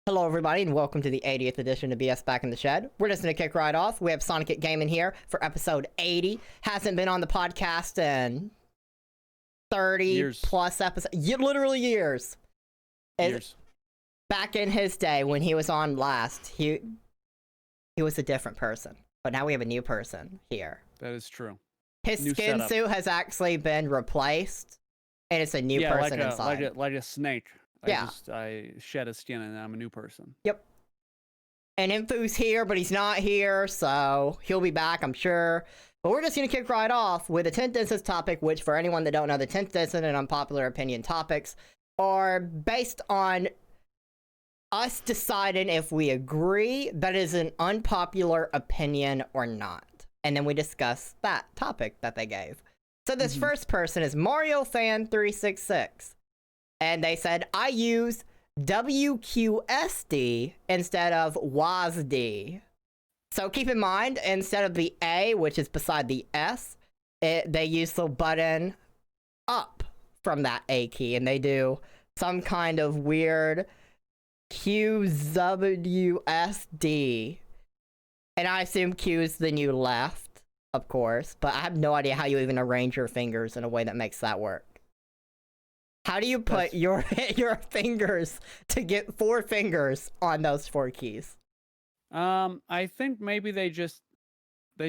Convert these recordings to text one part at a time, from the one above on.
Hello, everybody, and welcome to the 80th edition of BS Back in the Shed. We're just going to kick right off. We have Sonoket Gaming here for episode 80. Hasn't been on the podcast in 30 years. Plus episodes. Literally years. Back in his day when he was on last, he was a different person. But now we have a new person here. That is true. His New skin setup. suit has actually been replaced, and it's a new person inside. like a snake. Yeah. I shed a skin and I'm a new person. Yep. And Infu's here, but he's not here, so he'll be back, I'm sure. But we're just going to kick right off with the 10th instance topic, which for anyone that don't know, the 10th instance and unpopular opinion topics are based on us deciding if we agree that is an unpopular opinion or not. And then we discuss that topic that they gave. So this first person is Mario Fan 366. And they said, I use WQSD instead of WASD. So keep in mind, instead of the A, which is beside the S, they use the button up from that A key. And they do some kind of weird QWSD. And I assume Q is the new left, of course. But I have no idea how you even arrange your fingers in a way that makes that work. How do you put your fingers to get 4 fingers on those 4 keys? I think maybe they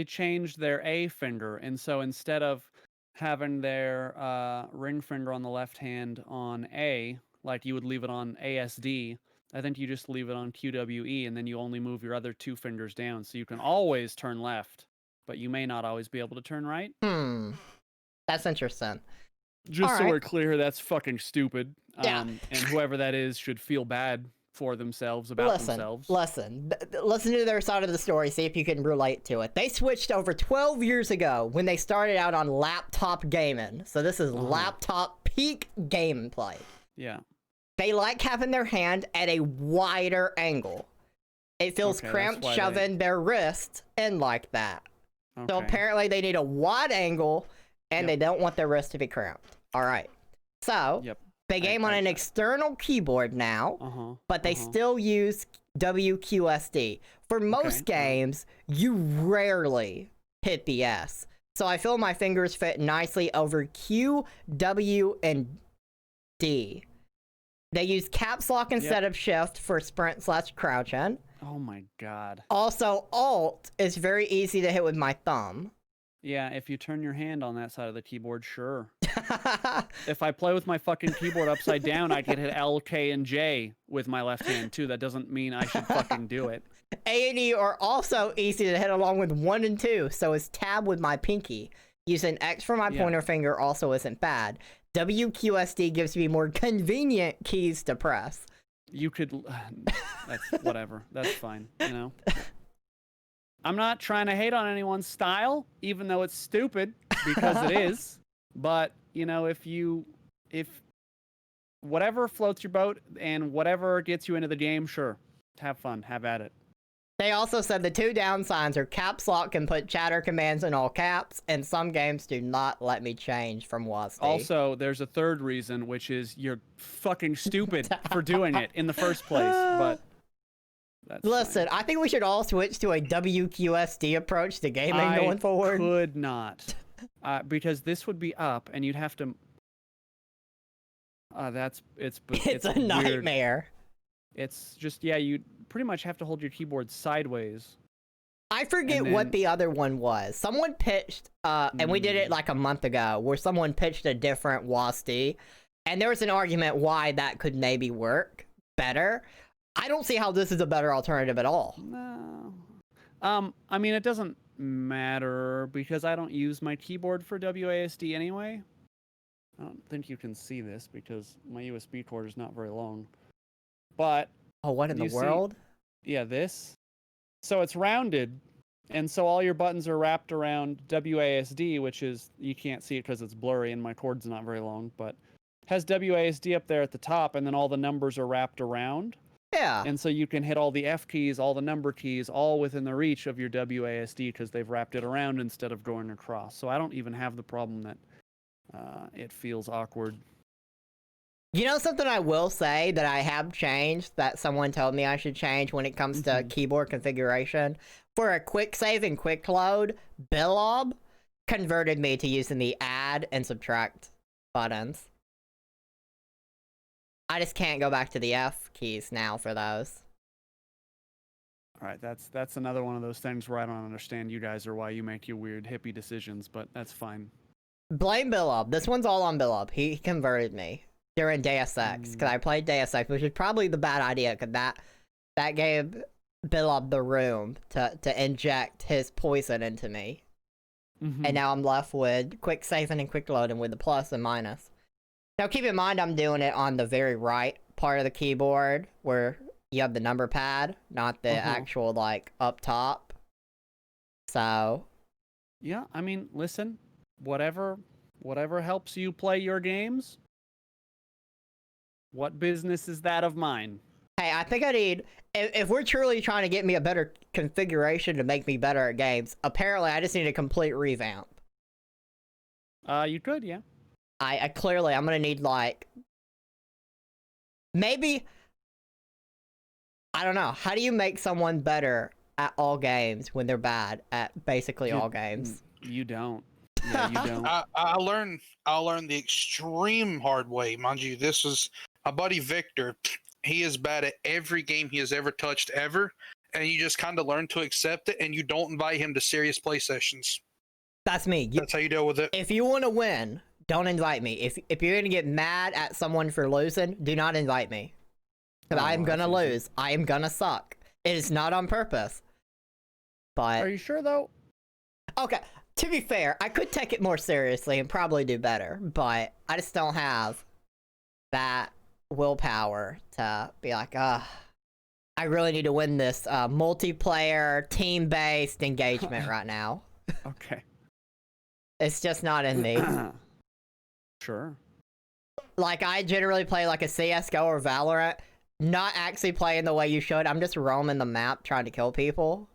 changed their A finger, and so instead of having their ring finger on the left hand on A, like you would leave it on ASD, I think you just leave it on QWE, and then you only move your other 2 fingers down, so you can always turn left, but you may not always be able to turn right. That's interesting. Just so we're clear, that's fucking stupid. Yeah. And whoever that is should feel bad for themselves about themselves. Listen to their side of the story, see if you can relate to it. They switched over 12 years ago when they started out on laptop gaming. So this is laptop peak gameplay. Yeah. They like having their hand at a wider angle. It feels cramped shoving their wrist in like that. Okay. So apparently they need a wide angle and they don't want their wrist to be cramped. All right. So they game on an external keyboard now, but they still use WQSD. For most games, you rarely hit the S. So I feel my fingers fit nicely over Q, W, and D. They use caps lock instead of shift for sprint / crouching. Oh my god. Also, Alt is very easy to hit with my thumb. Yeah, if you turn your hand on that side of the keyboard, sure. If I play with my fucking keyboard upside down, I can hit L, K, and J with my left hand, too. That doesn't mean I should fucking do it. A and E are also easy to hit along with 1 and 2, so is tab with my pinky. Using X for my pointer finger also isn't bad. WQSD gives me more convenient keys to press. You could... That's whatever. That's fine, you know? I'm not trying to hate on anyone's style, even though it's stupid, because it is. But, you know, if whatever floats your boat and whatever gets you into the game, sure. Have fun. Have at it. They also said the 2 downsides are caps lock can put chatter commands in all caps, and some games do not let me change from WASD. Also, there's a third reason, which is you're fucking stupid for doing it in the first place, but... Listen, I think we should all switch to a WQSD approach to gaming going forward. I could not. Because this would be up, and you'd have to... It's a nightmare. It's just, you pretty much have to hold your keyboard sideways. I forget what the other one was. Someone pitched, and we did it like a month ago, where someone pitched a different WASD, and there was an argument why that could maybe work better. I don't see how this is a better alternative at all. No. I mean, it doesn't matter because I don't use my keyboard for WASD anyway. I don't think you can see this because my USB cord is not very long. But... Oh, what in the world? Yeah, this. So it's rounded, and so all your buttons are wrapped around WASD, which is... You can't see it because it's blurry and my cord's not very long, but has WASD up there at the top, and then all the numbers are wrapped around. Yeah. And so you can hit all the F keys, all the number keys, all within the reach of your WASD because they've wrapped it around instead of going across. So I don't even have the problem that it feels awkward You know something I will say that I have changed that someone told me I should change when it comes to keyboard configuration? For a quick save and quick load, Bilob converted me to using the add and subtract buttons. I just can't go back to the F keys now for those. All right, that's another one of those things where I don't understand you guys or why you make your weird hippie decisions, but that's fine. Blame Bilob. This one's all on Bilob. He converted me during Deus Ex, because I played Deus Ex, which is probably the bad idea, because that gave Bilob the room to inject his poison into me. And now I'm left with quick saving and quick loading with the plus and minus. Now keep in mind I'm doing it on the very right part of the keyboard, where you have the number pad, not the actual, like, up top. So... yeah, I mean, listen, whatever helps you play your games, what business is that of mine? Hey, I think I need... If we're truly trying to get me a better configuration to make me better at games, apparently I just need a complete revamp. You could, yeah. I clearly, I'm gonna need, like... maybe... I don't know. How do you make someone better at all games when they're bad at basically all games? You don't. Yeah, you don't. I learned the extreme hard way. Mind you, this was my buddy Victor. He is bad at every game he has ever touched ever, and you just kind of learn to accept it, and you don't invite him to serious play sessions. That's me. That's how you deal with it. If you want to win, don't invite me. If you're gonna get mad at someone for losing, do not invite me. Because I'm gonna lose. I am gonna suck. It is not on purpose. But... are you sure, though? Okay, to be fair, I could take it more seriously and probably do better, but I just don't have that willpower to be like, I really need to win this multiplayer, team-based engagement right now. Okay. It's just not in me. Sure. Like, I generally play like a CSGO or Valorant, not actually playing the way you should. I'm just roaming the map trying to kill people.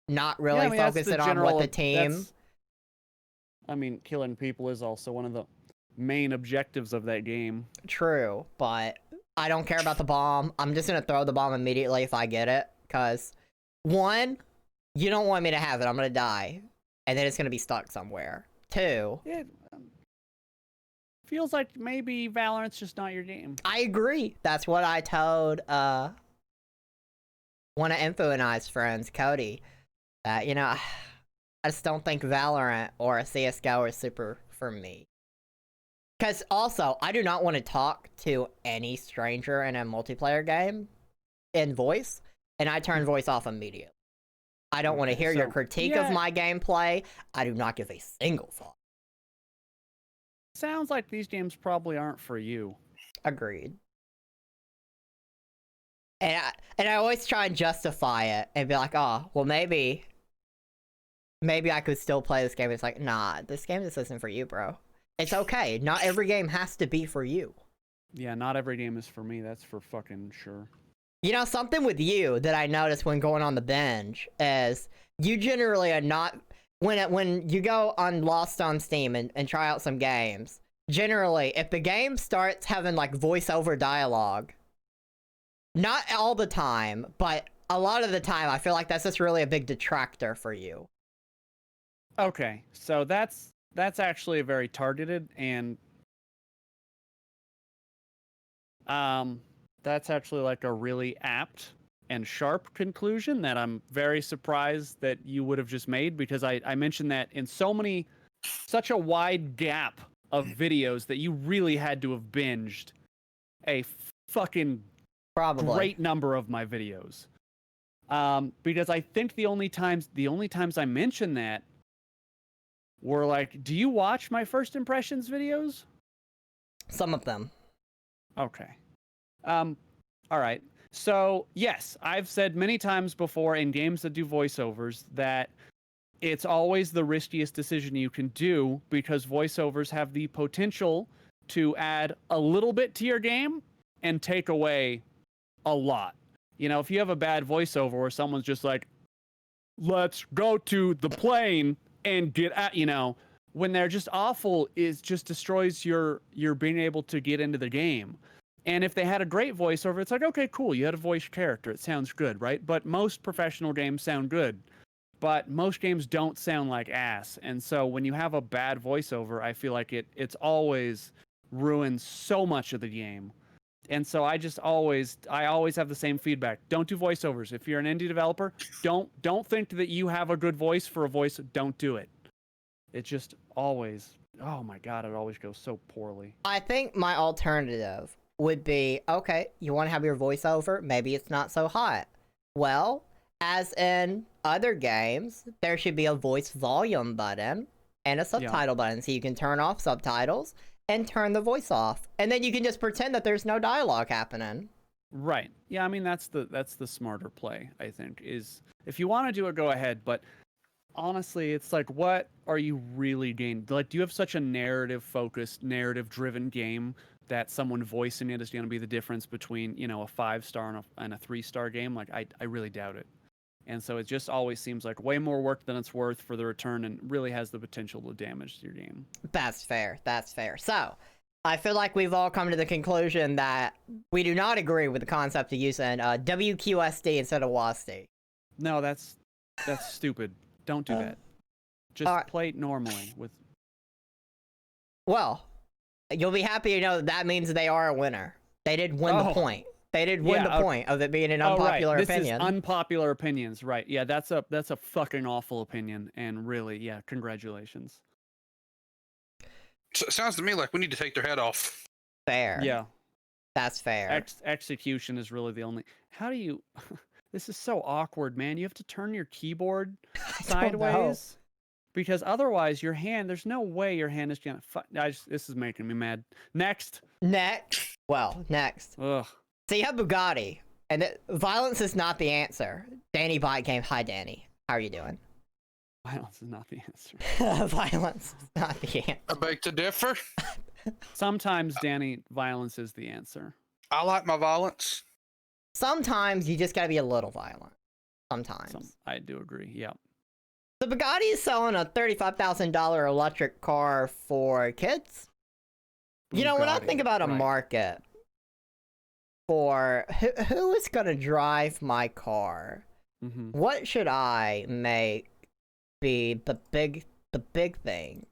Not really focusing on what the team... I mean, killing people is also one of the main objectives of that game. True, but I don't care about the bomb. I'm just gonna throw the bomb immediately if I get it, because... one, you don't want me to have it. I'm gonna die. And then it's gonna be stuck somewhere. Two... it feels like maybe Valorant's just not your game. I agree. That's what I told one of Info and I's friends, Cody. That, you know, I just don't think Valorant or a CSGO are super for me. Because also, I do not want to talk to any stranger in a multiplayer game in voice, and I turn voice off immediately. I don't want to hear your critique of my gameplay. I do not give a single thought. Sounds like these games probably aren't for you. Agreed. And I always try and justify it and be like, oh, well, maybe I could still play this game. It's like, nah, this game just isn't for you, bro. It's okay. Not every game has to be for you. Yeah, not every game is for me. That's for fucking sure. You know, something with you that I noticed when going on the binge is you generally are not... When you go on Lost on Steam and try out some games, generally, if the game starts having, like, voiceover dialogue, not all the time, but a lot of the time, I feel like that's just really a big detractor for you. Okay, so that's actually very targeted, and that's actually, like, a really apt and sharp conclusion that I'm very surprised that you would have just made, because I mentioned that in such a wide gap of videos that you really had to have binged a fucking great number of my videos. Because I think the only times I mentioned that were like, do you watch my first impressions videos? Some of them. Okay. All right. So, yes, I've said many times before in games that do voiceovers that it's always the riskiest decision you can do, because voiceovers have the potential to add a little bit to your game and take away a lot. You know, if you have a bad voiceover where someone's just like, let's go to the plane and get at, you know, when they're just awful, is just destroys your being able to get into the game. And if they had a great voiceover, it's like, okay, cool, you had a voiced character, it sounds good, right? But most professional games sound good. But most games don't sound like ass. And so when you have a bad voiceover, I feel like it's always ruins so much of the game. And so I always have the same feedback. Don't do voiceovers. If you're an indie developer, don't think that you have a good voice for a voice. Don't do it. It just always, oh my God, it always goes so poorly. I think my alternative would be, okay, you want to have your voiceover? Maybe it's not so hot. Well, as in other games, there should be a voice volume button and a subtitle button, so you can turn off subtitles and turn the voice off, and then you can just pretend that there's no dialogue happening. Right. Yeah, I mean that's the smarter play, I think, is if you want to do it, go ahead, but honestly, it's like, what are you really gaining? Like, do you have such a narrative-focused, narrative-driven game that someone voicing it is going to be the difference between, you know, a 5-star and a 3-star game? Like, I really doubt it. And so it just always seems like way more work than it's worth for the return, and really has the potential to damage your game. That's fair. That's fair. So, I feel like we've all come to the conclusion that we do not agree with the concept of using WQSD instead of WASD. No, that's stupid. Don't do that. Just play normally with... Well, you'll be happy to know that means they are a winner. They did win the point. They did win the point of it being an unpopular opinion. This is unpopular opinions, right? Yeah, that's a fucking awful opinion, and really, yeah, congratulations. So it sounds to me like we need to take their head off. Fair. Yeah. That's fair. Execution is really the only... How do you... This is so awkward, man. You have to turn your keyboard sideways. Because otherwise, your hand... There's no way your hand is gonna... This is making me mad. Next. Well, next. Ugh. So you have Bugatti, and violence is not the answer. Danny Bot Game. Hi, Danny. How are you doing? Violence is not the answer. Violence is not the answer. I beg to differ. Sometimes, Danny, violence is the answer. I like my violence. Sometimes you just gotta be a little violent. Sometimes. I do agree, yeah. The Bugatti is selling a $35,000 electric car for kids. You know, when I think about a market for who is gonna drive my car, what should I make be the big thing?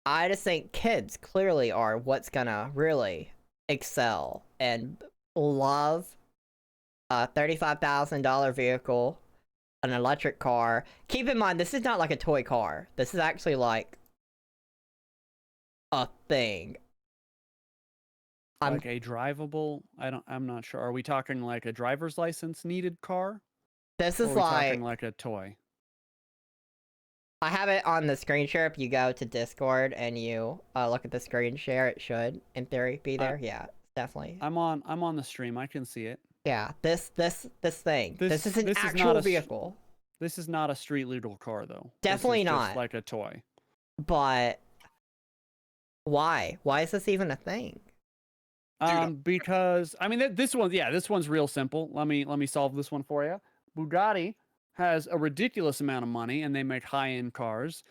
I just think kids clearly are what's gonna really excel and love a $35,000 vehicle, an electric car. Keep in mind, this is not like a toy car. This is actually like a thing. Like a drivable, I'm not sure. Are we talking like a driver's license needed car? This is like a toy. I have it on the screen share. If you go to Discord and you look at the screen share, it should, in theory, be there. Yeah, definitely. I'm on the stream. I can see it. Yeah, this thing. This is an actual vehicle. This is not a street legal car, though. Definitely not. Just like a toy. But why? Why is this even a thing? Because I mean, this one's real simple. Let me solve this one for you. Bugatti has a ridiculous amount of money, and they make high-end cars.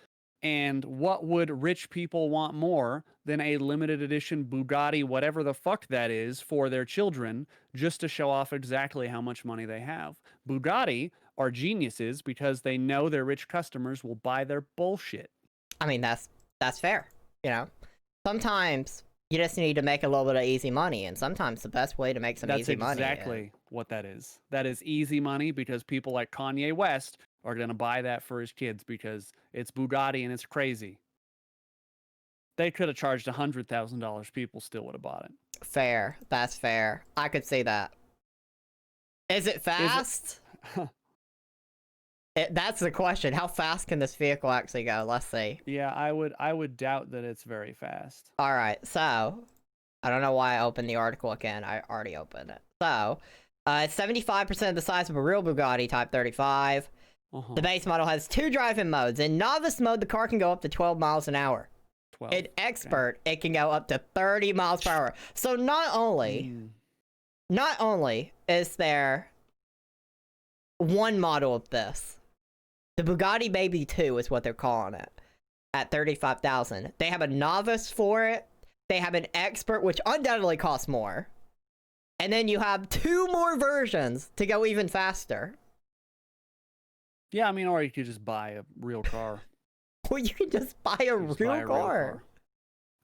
And what would rich people want more than a limited edition Bugatti, whatever the fuck that is, for their children, just to show off exactly how much money they have? Bugatti are geniuses because they know their rich customers will buy their bullshit. I mean, that's fair. You know, sometimes you just need to make a little bit of easy money, and sometimes the best way to make some easy money. That's exactly what that is. That is easy money because people like Kanye West are going to buy that for his kids because it's Bugatti and it's crazy. They could have charged $100,000. People still would have bought it. Fair. That's fair. I could see that. Is it fast? That's the question. How fast can this vehicle actually go? Let's see. Yeah, I would doubt that it's very fast. All right. So, I don't know why I opened the article again. I already opened it. So, it's 75% of the size of a real Bugatti Type 35. The base model has 2 driving modes. In novice mode, the car can go up to 12 miles an hour. 12. In expert, it can go up to 30 miles per hour. So not only is there one model of this, the Bugatti Baby 2 is what they're calling it. at 35,000. They have a novice for it. They have an expert, which undoubtedly costs more. And then you have 2 more versions to go even faster. Yeah, I mean, or you could just buy a real car. Well, you can just buy a real car.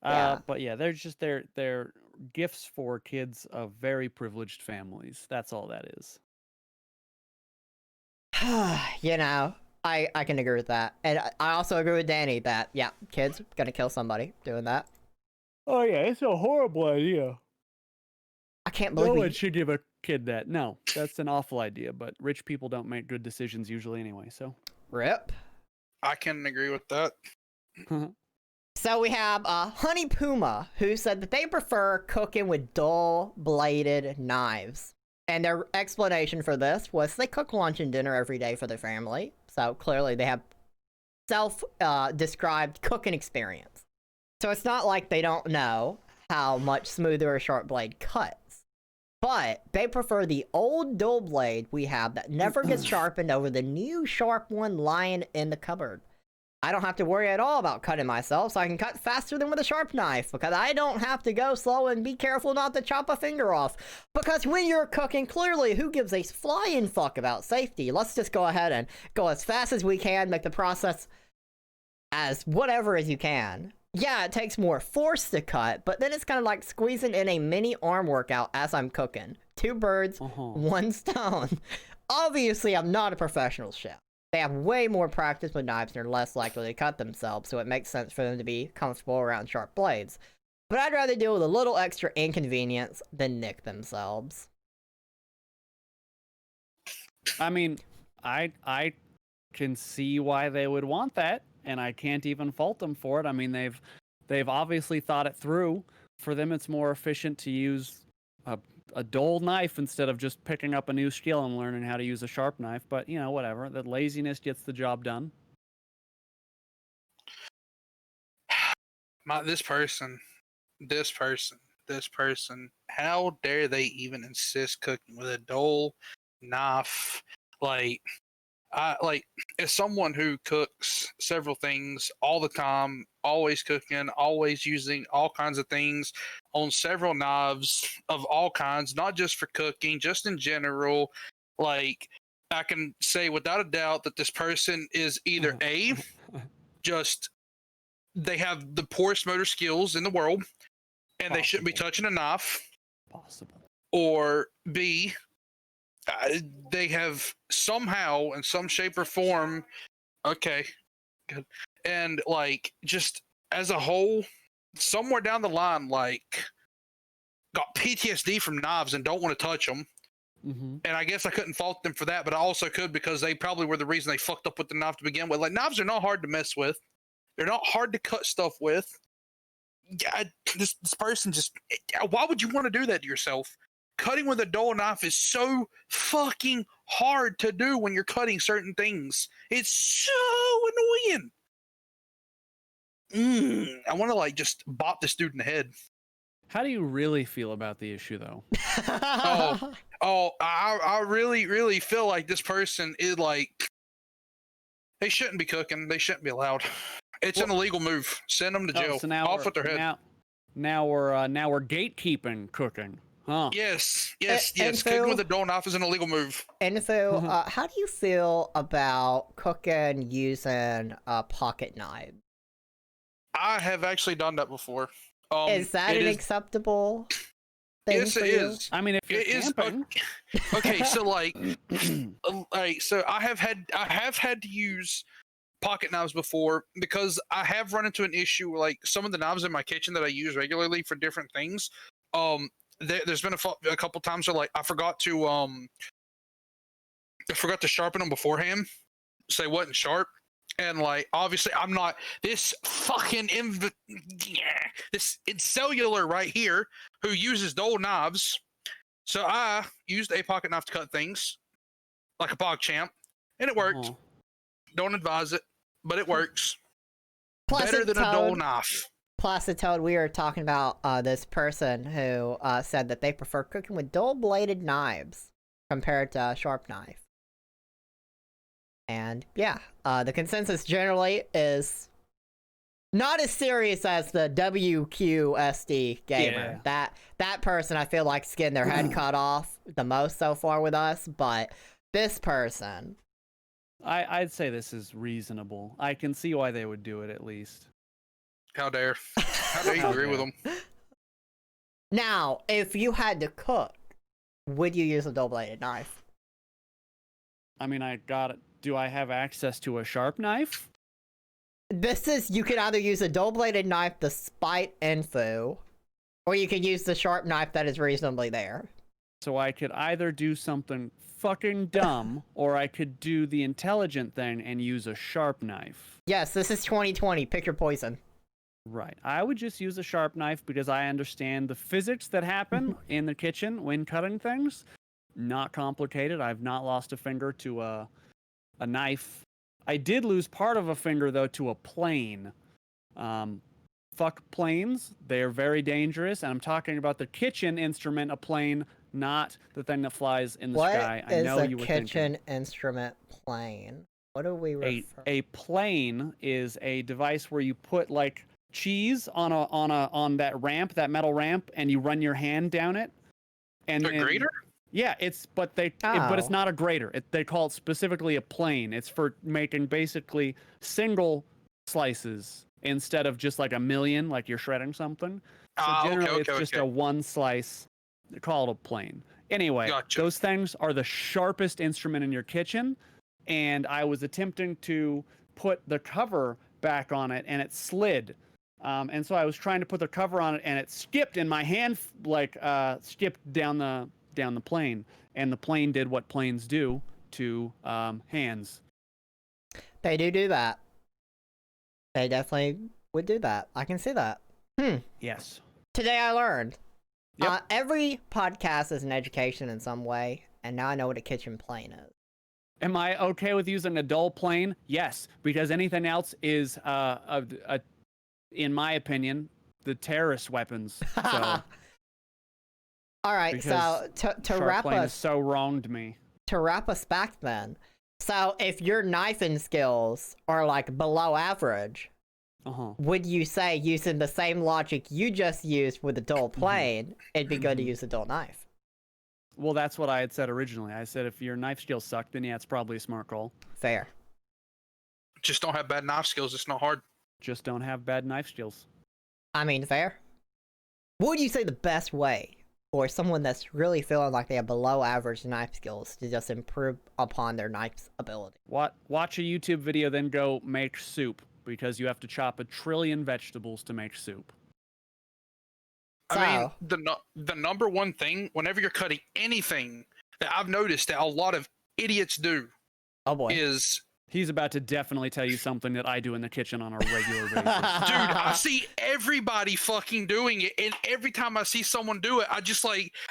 Yeah. But yeah, they're just they're gifts for kids of very privileged families. That's all that is. You know, I can agree with that. And I also agree with Danny that, yeah, kids gonna kill somebody doing that. Oh yeah, it's a horrible idea. I can't believe no one should give a kid that. No, that's an awful idea, but rich people don't make good decisions usually anyway, so. Rip. I can agree with that. So we have Honey Puma, who said that they prefer cooking with dull-bladed knives. And their explanation for this was they cook lunch and dinner every day for their family. So clearly they have self-described cooking experience. So it's not like they don't know how much smoother a sharp blade cuts. But they prefer the old dull blade we have that never gets sharpened over the new sharp one lying in the cupboard. I don't have to worry at all about cutting myself, so I can cut faster than with a sharp knife, because I don't have to go slow and be careful not to chop a finger off. Because when you're cooking, clearly, who gives a flying fuck about safety? Let's just go ahead and go as fast as we can, make the process as whatever as you can. Yeah, it takes more force to cut, but then it's kind of like squeezing in a mini arm workout as I'm cooking. 2 birds, 1 stone. Obviously, I'm not a professional chef. They have way more practice with knives and are less likely to cut themselves, so it makes sense for them to be comfortable around sharp blades. But I'd rather deal with a little extra inconvenience than nick themselves. I mean, I can see why they would want that, and I can't even fault them for it. I mean, they've obviously thought it through. For them, it's more efficient to use a dull knife instead of just picking up a new skill and learning how to use a sharp knife. But, you know, whatever. The laziness gets the job done. This person, how dare they even insist cooking with a dull knife? Like, as someone who cooks several things all the time, always cooking, always using all kinds of things on several knives of all kinds, not just for cooking, just in general, like, I can say without a doubt that this person is either A, just they have the poorest motor skills in the world, and they shouldn't be touching a knife. Possible. Or B, they have somehow, in some shape or form, okay, good, and like just as a whole, somewhere down the line, like got PTSD from knives and don't want to touch them. And I guess I couldn't fault them for that, but I also could because they probably were the reason they fucked up with the knife to begin with. Like, knives are not hard to mess with. They're not hard to cut stuff with. Yeah, this person just, why would you want to do that to yourself? Cutting with a dull knife is so fucking hard to do when you're cutting certain things. It's so annoying. I want to like just bop this dude in the head. How do you really feel about the issue, though? I really, really feel like this person is like, they shouldn't be cooking. They shouldn't be allowed. It's an illegal move. Send them to jail. So now off with their head. Now we're gatekeeping cooking. Huh. Yes. Cooking with a dull knife is an illegal move. And so, how do you feel about cooking using pocket knives? I have actually done that before. Is that an acceptable thing? Yes, for it you? is. I mean, if you're camping. Okay, so so I have had to use pocket knives before because I have run into an issue where, like, some of the knives in my kitchen that I use regularly for different things. There's been a couple times where, like, I forgot to sharpen them beforehand, so they wasn't sharp. And, like, obviously I'm not this fucking this cellular right here who uses dull knives. So I used a pocket knife to cut things like a pog champ, and it worked. Don't advise it, but it works. Better than a dull knife. Placid Toad, we are talking about this person who said that they prefer cooking with dull-bladed knives compared to a sharp knife. And yeah, the consensus generally is Not as serious as the WQSD gamer. Yeah. That person I feel like's getting their head cut off the most so far with us, but this person. I'd say this is reasonable. I can see why they would do it at least. How dare you agree with them? Now, if you had to cook, would you use a double-bladed knife? I mean, do I have access to a sharp knife? You can either use a double-bladed knife despite info, or you can use the sharp knife that is reasonably there. So I could either do something fucking dumb, or I could do the intelligent thing and use a sharp knife. Yes, this is 2020. Pick your poison. Right. I would just use a sharp knife because I understand the physics that happen in the kitchen when cutting things. Not complicated. I've not lost a finger to a knife. I did lose part of a finger, though, to a plane. Fuck planes. They are very dangerous. And I'm talking about the kitchen instrument, a plane, not the thing that flies in the sky. I know you were thinking. What is a kitchen instrument plane? What do we refer? A plane is a device where you put, like, cheese on that ramp, that metal ramp, and you run your hand down it. And a grater? Yeah, but it's not a grater. They call it specifically a plane. It's for making basically single slices instead of just like a million, like you're shredding something. So generally, it's just a one slice. They call it a plane. Anyway, Gotcha. Those things are the sharpest instrument in your kitchen, and I was attempting to put the cover back on it, and it slid. And so I was trying to put the cover on it, and it skipped in my hand, skipped down the plane, and the plane did what planes do to hands. They do that. They definitely would do that. I can see that. Yes. Today I learned. Yep. Every podcast is an education in some way, and now I know what a kitchen plane is. Am I okay with using a dull plane? Yes, because anything else is, in my opinion, the terrorist weapons. So. All right, so to wrap us, so wronged me. To wrap us back, then. So if your knifing skills are like below average, would you say, using the same logic you just used with the dull plane, it'd be good to use a dull knife? Well, that's what I had said originally. I said if your knife skills suck, then yeah, it's probably a smart call. Fair. Just don't have bad knife skills. It's not hard. Just don't have bad knife skills. I mean, fair. What would you say the best way for someone that's really feeling like they have below average knife skills to just improve upon their knife's ability? Watch a YouTube video, then go make soup, because you have to chop 1 trillion vegetables to make soup. I mean, the number one thing, whenever you're cutting anything, that I've noticed that a lot of idiots do, is... He's about to definitely tell you something that I do in the kitchen on a regular basis. Dude, I see everybody fucking doing it, and every time I see someone do it, I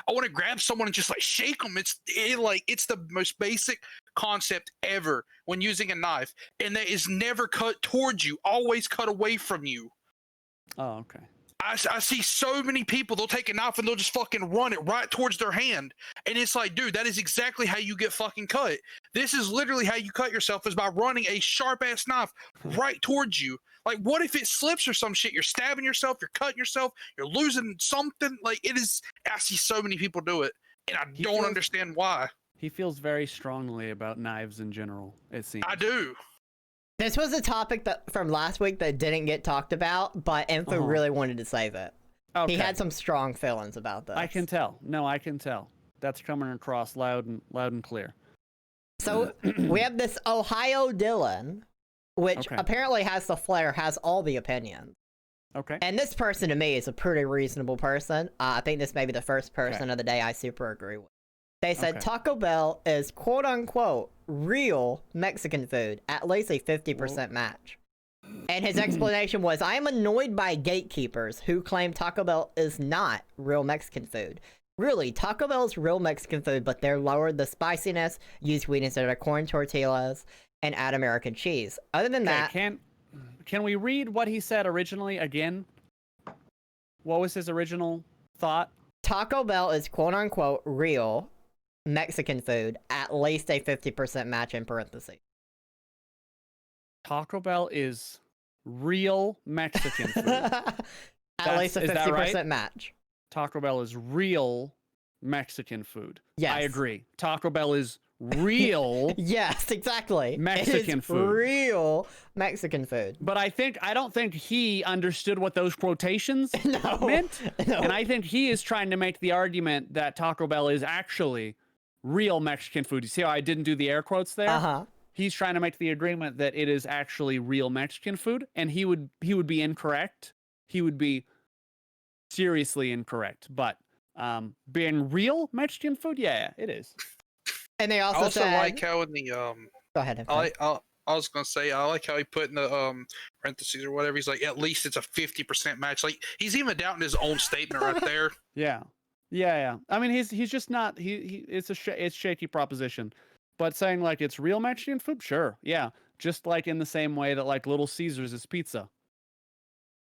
want to grab someone and just like shake them. It's the most basic concept ever when using a knife, and that is never cut towards you, always cut away from you. Oh, okay. I see so many people, they'll take a knife and they'll just fucking run it right towards their hand. And it's like, dude, that is exactly how you get fucking cut. This is literally how you cut yourself, is by running a sharp-ass knife right towards you. Like, what if it slips or some shit? You're stabbing yourself, you're cutting yourself, you're losing something. Like, I see so many people do it, and I don't understand why. He feels very strongly about knives in general, it seems. I do. This was a topic from last week that didn't get talked about, but Info really wanted to save it. Okay. He had some strong feelings about this. I can tell. No, I can tell. That's coming across loud and clear. So we have this Ohio Dylan, which apparently has the flair, has all the opinions. Okay. And this person to me is a pretty reasonable person. I think this may be the first person of the day I super agree with. They said Taco Bell is quote unquote real Mexican food, at least a 50% match. And his explanation was, I am annoyed by gatekeepers who claim Taco Bell is not real Mexican food. Really, Taco Bell is real Mexican food, but they're lowered the spiciness, use wheat instead of corn tortillas, and add American cheese. Other than that... Can we read what he said originally again? What was his original thought? Taco Bell is quote unquote real Mexican food, at least a 50% match in parentheses. Taco Bell is real Mexican food. At least a 50% right? match. Taco Bell is real Mexican food. Yes. I agree. Taco Bell is real yes, exactly. Mexican food. Real Mexican food. But I don't think he understood what those quotations meant. No. And I think he is trying to make the argument that Taco Bell is actually real Mexican food. You see how I didn't do the air quotes there? Uh-huh. He's trying to make the agreement that it is actually real Mexican food, and he would be incorrect. He would be seriously incorrect. But being real Mexican food, yeah, it is. And they also, also said, like how in the Go ahead. I was gonna say I like how he put in the parentheses or whatever. He's like, at least it's a 50% match. Like he's even doubting his own statement right there. Yeah. I mean, he's just not. It's shaky proposition. But saying like it's real Mexican food, sure, yeah. Just like in the same way that like Little Caesars is pizza.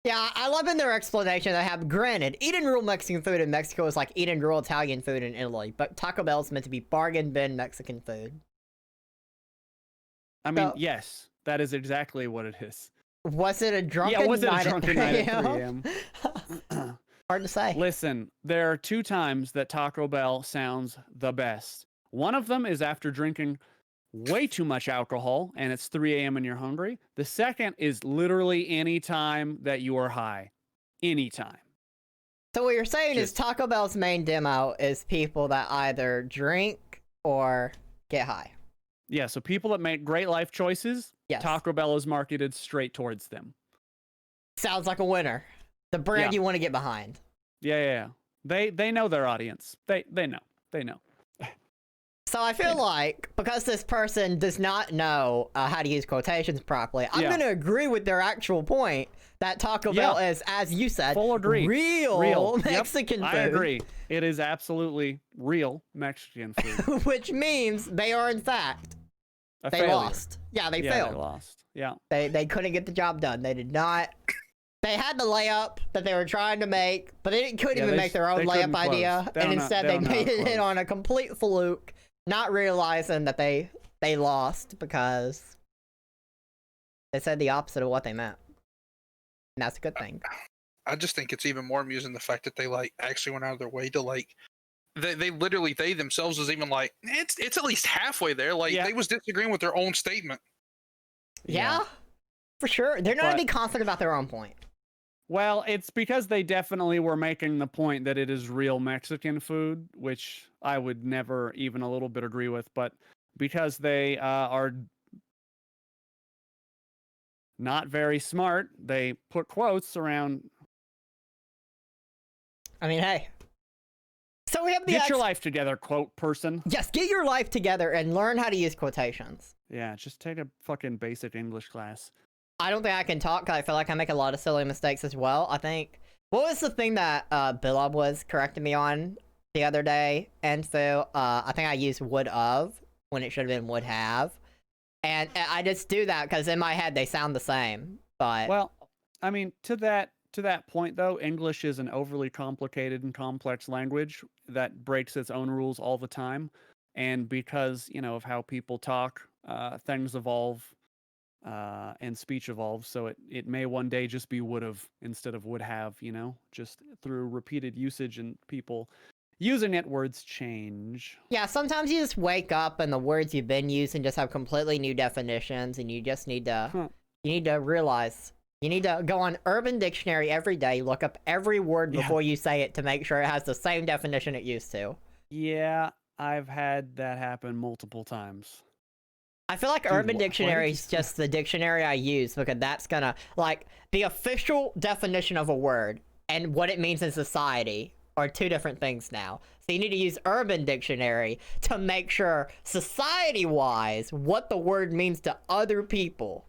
Yeah, I love in their explanation they have, granted, eating real Mexican food in Mexico is like eating real Italian food in Italy, but Taco Bell is meant to be bargain bin Mexican food. I mean, yes, that is exactly what it is. Was it a drunken night? Yeah, was it a drunken night at 3 a.m.? Hard to say. Listen, there are 2 times that Taco Bell sounds the best. One of them is after drinking way too much alcohol and it's 3 a.m. and you're hungry. The second is literally any time that you are high. Anytime. So what you're saying is Taco Bell's main demo is people that either drink or get high. Yeah, so people that make great life choices, yes. Taco Bell is marketed straight towards them. Sounds like a winner. The brand you want to get behind. Yeah. They know their audience. They know. So I feel like, because this person does not know how to use quotations properly, I'm going to agree with their actual point that Taco Bell is, as you said, full agree. Real Mexican food. I agree. It is absolutely real Mexican food. Which means they are, in fact, they lost. Yeah, they failed. They lost. Yeah. They couldn't get the job done. They did not. They had the layup that they were trying to make, but they couldn't even make their own layup idea. And instead they made it on a complete fluke. Not realizing that they lost because they said the opposite of what they meant. And that's a good thing. I just think it's even more amusing the fact that they like actually went out of their way to like they literally they themselves was even like it's at least halfway there. Like they was disagreeing with their own statement. Yeah. For sure. They're not even confident about their own point. Well, it's because they definitely were making the point that it is real Mexican food, which I would never even a little bit agree with, but because they are not very smart, they put quotes around. I mean, hey. So we have the get your life together, quote person. Yes, get your life together and learn how to use quotations. Yeah, just take a fucking basic English class. I don't think I can talk because I feel like I make a lot of silly mistakes as well. I think, what was the thing that Billob was correcting me on the other day? And so I think I used would of when it should have been would have. And I just do that because in my head they sound the same. But well, I mean, to that point though, English is an overly complicated and complex language that breaks its own rules all the time. And because, of how people talk, things evolve. And speech evolves, so it may one day just be would have instead of would have, just through repeated usage and people using it, words change. Yeah, sometimes you just wake up and the words you've been using just have completely new definitions, and you just need to realize, you need to go on Urban Dictionary every day, look up every word before you say it to make sure it has the same definition it used to. Yeah, I've had that happen multiple times. I feel like Urban Dictionary is just the dictionary I use because that's gonna, like, the official definition of a word and what it means in society are 2 different things now. So you need to use Urban Dictionary to make sure, society-wise, what the word means to other people.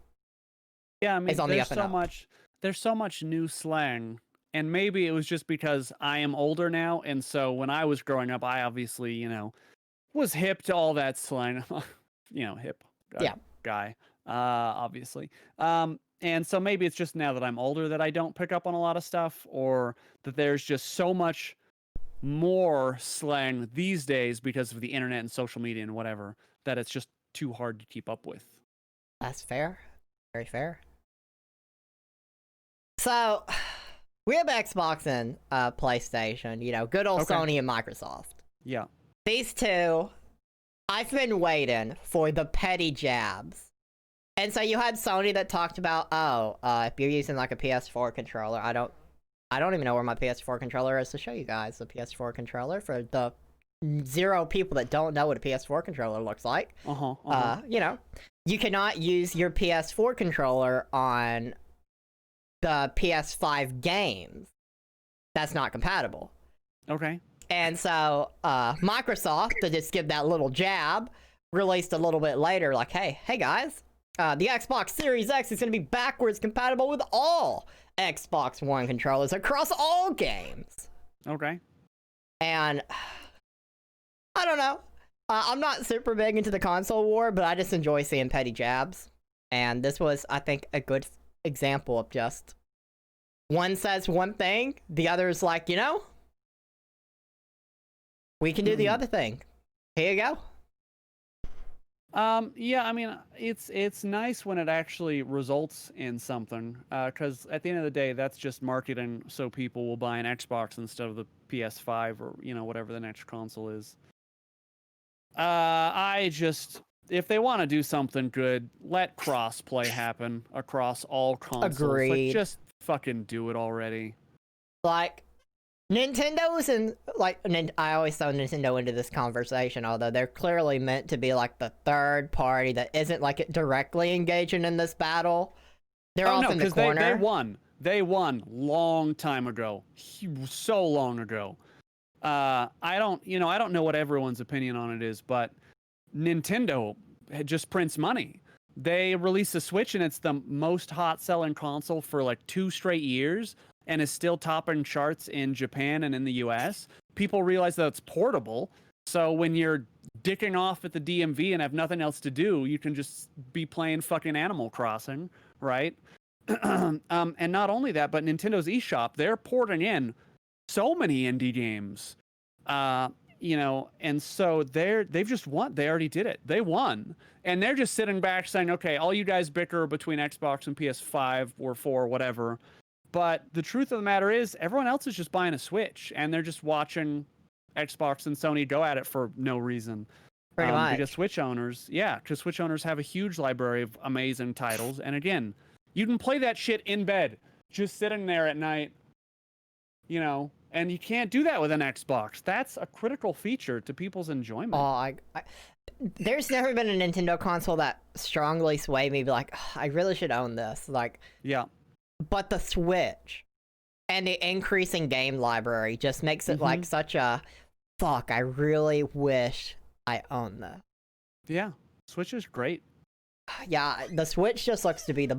Yeah, I mean, there's so much new slang, and maybe it was just because I am older now, and so when I was growing up, I obviously, was hip to all that slang. Hip guy, obviously. And so maybe it's just now that I'm older that I don't pick up on a lot of stuff, or that there's just so much more slang these days because of the internet and social media and whatever, that it's just too hard to keep up with. That's fair. Very fair. So, we have Xbox and PlayStation, you know, good old Sony and Microsoft. Yeah. These two, I've been waiting for the petty jabs. And so you had Sony that talked about, if you're using like a PS4 controller, I don't even know where my PS4 controller is to show you guys the PS4 controller for the 0 people that don't know what a PS4 controller looks like. You know, you cannot use your PS4 controller on the PS5 games. That's not compatible. Okay. And so Microsoft, to just give that little jab, released a little bit later like, hey guys, the Xbox Series X is going to be backwards compatible with all Xbox One controllers across all games. Okay. And I don't know. I'm not super big into the console war, but I just enjoy seeing petty jabs. And this was, I think, a good example of just one says one thing, the other's like, you know, we can do the other thing. Here you go. Yeah, I mean, it's nice when it actually results in something, because at the end of the day, that's just marketing so people will buy an Xbox instead of the PS5 or, you know, whatever the next console is. If they want to do something good, let cross-play happen across all consoles. Agreed. Like, just fucking do it already. Like, Nintendo's and, like, I always throw Nintendo into this conversation, although they're clearly meant to be, like, the third party that isn't, like, directly engaging in this battle. They're off in the corner. They won. They won long time ago. So long ago. I don't know what everyone's opinion on it is, but Nintendo just prints money. They release a Switch and it's the most hot-selling console for, like, 2 straight years. And is still topping charts in Japan and in the US. People realize that it's portable. So when you're dicking off at the DMV and have nothing else to do, you can just be playing fucking Animal Crossing, right? And not only that, but Nintendo's eShop, they're porting in so many indie games. You know, and so they've just won. They already did it. They won. And they're just sitting back saying, okay, all you guys bicker between Xbox and PS5 or 4 or whatever. But the truth of the matter is, everyone else is just buying a Switch, and they're just watching Xbox and Sony go at it for no reason. Pretty much. Because Switch owners have a huge library of amazing titles. And again, you can play that shit in bed, just sitting there at night, you know, and you can't do that with an Xbox. That's a critical feature to people's enjoyment. There's never been a Nintendo console that strongly swayed me, like, oh, I really should own this. Like, yeah. But the Switch and the increasing game library just makes it like such a fuck. I really wish I owned this. Yeah, Switch is great. Yeah, the Switch just looks to be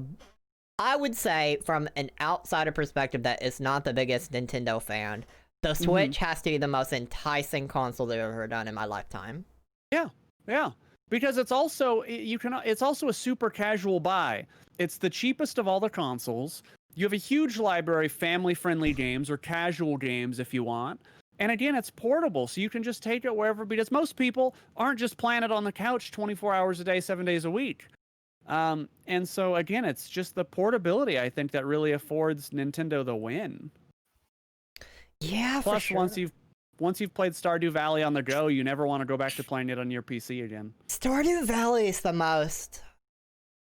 I would say, from an outsider perspective that is not the biggest Nintendo fan, the Switch has to be the most enticing console they've ever done in my lifetime. Yeah, yeah. Because it's also a super casual buy. It's the cheapest of all the consoles. You have a huge library of family-friendly games or casual games if you want. And again, it's portable, so you can just take it wherever, because most people aren't just playing it on the couch 24 hours a day, 7 days a week. And so again, it's just the portability, I think, that really affords Nintendo the win. Yeah, Plus, for sure. once you've played Stardew Valley on the go, you never want to go back to playing it on your PC again. Stardew Valley is the most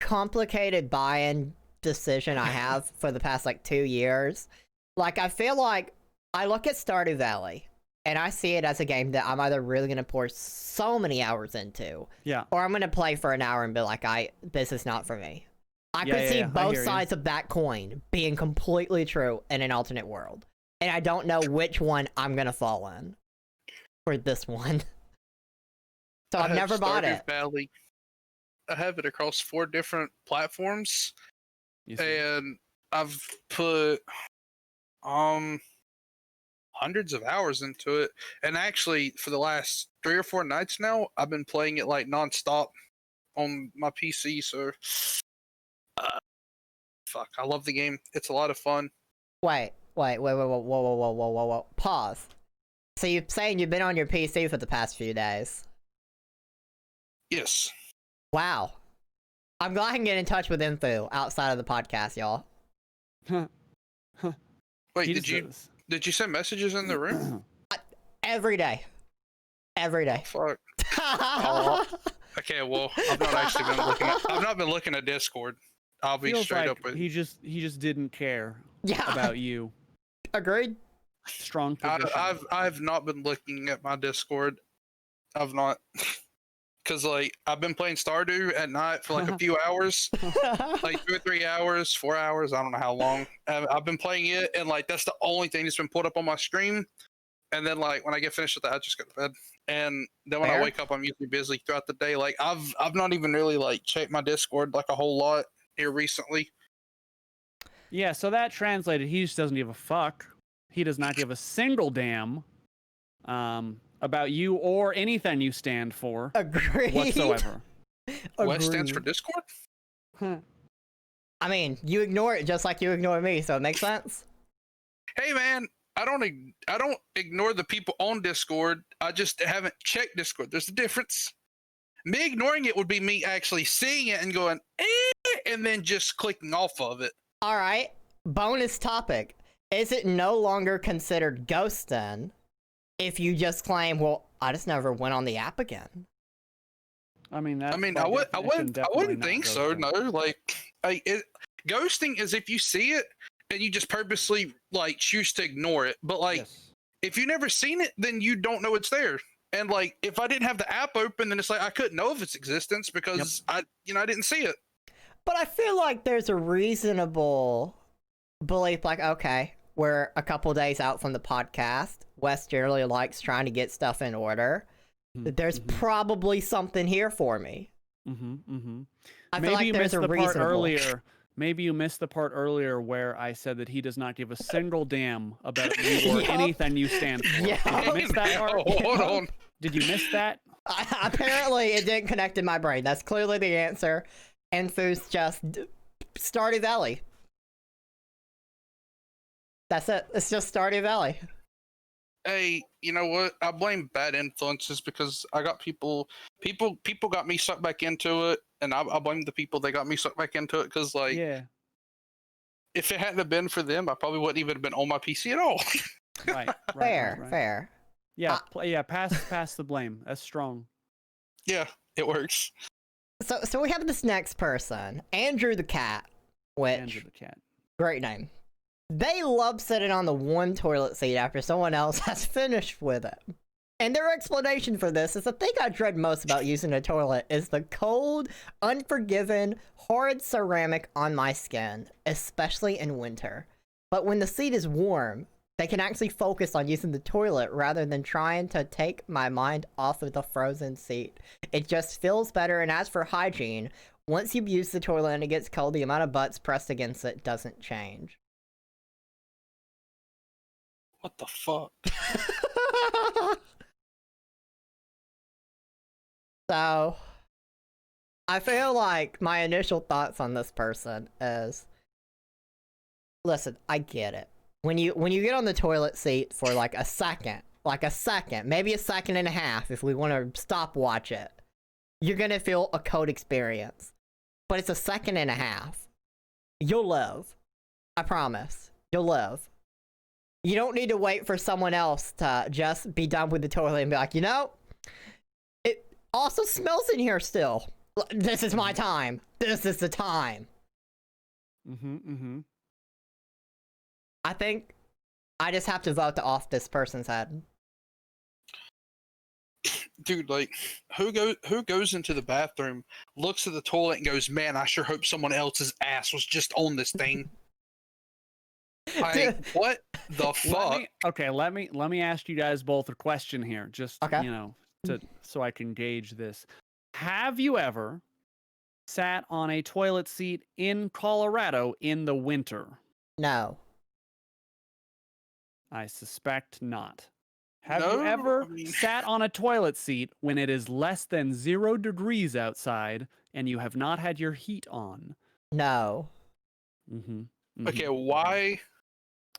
complicated buy-in decision I have for the past, like, 2 years. Like, I feel like I look at Stardew Valley, and I see it as a game that I'm either really going to pour so many hours into, or I'm going to play for an hour and be like, this is not for me. I could see both sides of that coin being completely true in an alternate world. And I don't know which one I'm going to fall in for this one. So I've never bought it. Valley. I have it across 4 different platforms. And I've put hundreds of hours into it. And actually, for the last 3 or 4 nights now, I've been playing it like nonstop on my PC. So, fuck, I love the game. It's a lot of fun. Wait, whoa. Pause. So you're saying you've been on your PC for the past few days? Yes. Wow. I'm glad I can get in touch with info outside of the podcast, y'all. Wait, did you send messages in the room? Every day. Every day. Fuck. Oh, okay, well, I've not actually been looking. I've not been looking at Discord. I'll be Feels straight like up with. he just didn't care Yeah. about you. Agreed. Strong position. I've not been looking at my Discord. I've not, cause like I've been playing Stardew at night for like a few hours, like 2 or 3 hours, 4 hours. I don't know how long. I've been playing it, and like that's the only thing that's been put up on my stream. And then like when I get finished with that, I just go to bed. And then when I wake up, I'm usually busy throughout the day. Like I've not even really like checked my Discord like a whole lot here recently. Yeah, so that translated, he just doesn't give a fuck. He does not give a single damn about you or anything you stand for. Agreed. Whatsoever. What stands for Discord? I mean, you ignore it just like you ignore me, so it makes sense. Hey man, I don't ignore the people on Discord. I just haven't checked Discord. There's a difference. Me ignoring it would be me actually seeing it and going, and then just clicking off of it. All right. Bonus topic. Is it no longer considered ghosting if you just claim, well, I just never went on the app again? I mean, I wouldn't think so. No, like, ghosting is if you see it and you just purposely like choose to ignore it. But like, if you never seen it, then you don't know it's there. And like, if I didn't have the app open, then it's like I couldn't know of its existence because I didn't see it. But I feel like there's a reasonable belief, like, okay, we're a couple days out from the podcast. Wes generally likes trying to get stuff in order. There's probably something here for me. I feel like there's a reasonable. Maybe you missed the part earlier where I said that he does not give a single damn about you or anything you stand for. Yeah. Did you miss that part? Hold on. Did you miss that? Apparently, it didn't connect in my brain. That's clearly the answer. And Foos just Stardew Valley. That's it. It's just Stardew Valley. Hey, you know what? I blame bad influences because I got people got me sucked back into it, and I blame the people that got me sucked back into it because, like, if it hadn't have been for them, I probably wouldn't even have been on my PC at all. Fair. Yeah, pass the blame. That's strong. Yeah, it works. So we have this next person, Andrew the Cat, which great name. They love sitting on the one toilet seat after someone else has finished with it. And their explanation for this is the thing I dread most about using a toilet is the cold, unforgiving, horrid ceramic on my skin, especially in winter. But when the seat is warm, they can actually focus on using the toilet rather than trying to take my mind off of the frozen seat. It just feels better, and as for hygiene, once you've used the toilet and it gets cold, the amount of butts pressed against it doesn't change. What the fuck? So, I feel like my initial thoughts on this person is, listen, I get it. When you get on the toilet seat for like a second, maybe a second and a half, if we want to stopwatch it, you're gonna feel a cold experience. But it's a second and a half. You'll live. I promise. You'll live. You don't need to wait for someone else to just be done with the toilet and be like, you know, it also smells in here still. This is my time. This is the time. I think I just have to vote to off this person's head. Dude, like, who goes into the bathroom, looks at the toilet, and goes, "Man, I sure hope someone else's ass was just on this thing." Like, what the fuck? Let me ask you guys both a question here, just so I can gauge this. Have you ever sat on a toilet seat in Colorado in the winter? No. I suspect not. Have you ever sat on a toilet seat when it is less than 0 degrees outside and you have not had your heat on? No. Okay, why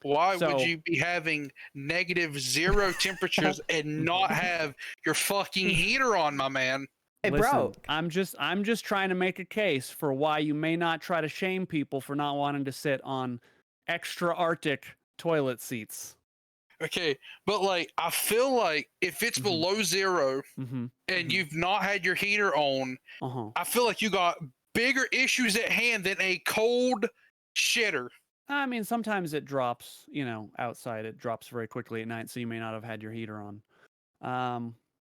would you be having -0 temperatures and not have your fucking heater on, my man? It broke. I'm just trying to make a case for why you may not try to shame people for not wanting to sit on extra Arctic toilet seats. Okay, but like I feel like if it's below 0 and you've not had your heater on, I feel like you got bigger issues at hand than a cold shitter. I mean, sometimes it drops, outside. It drops very quickly at night, so you may not have had your heater on.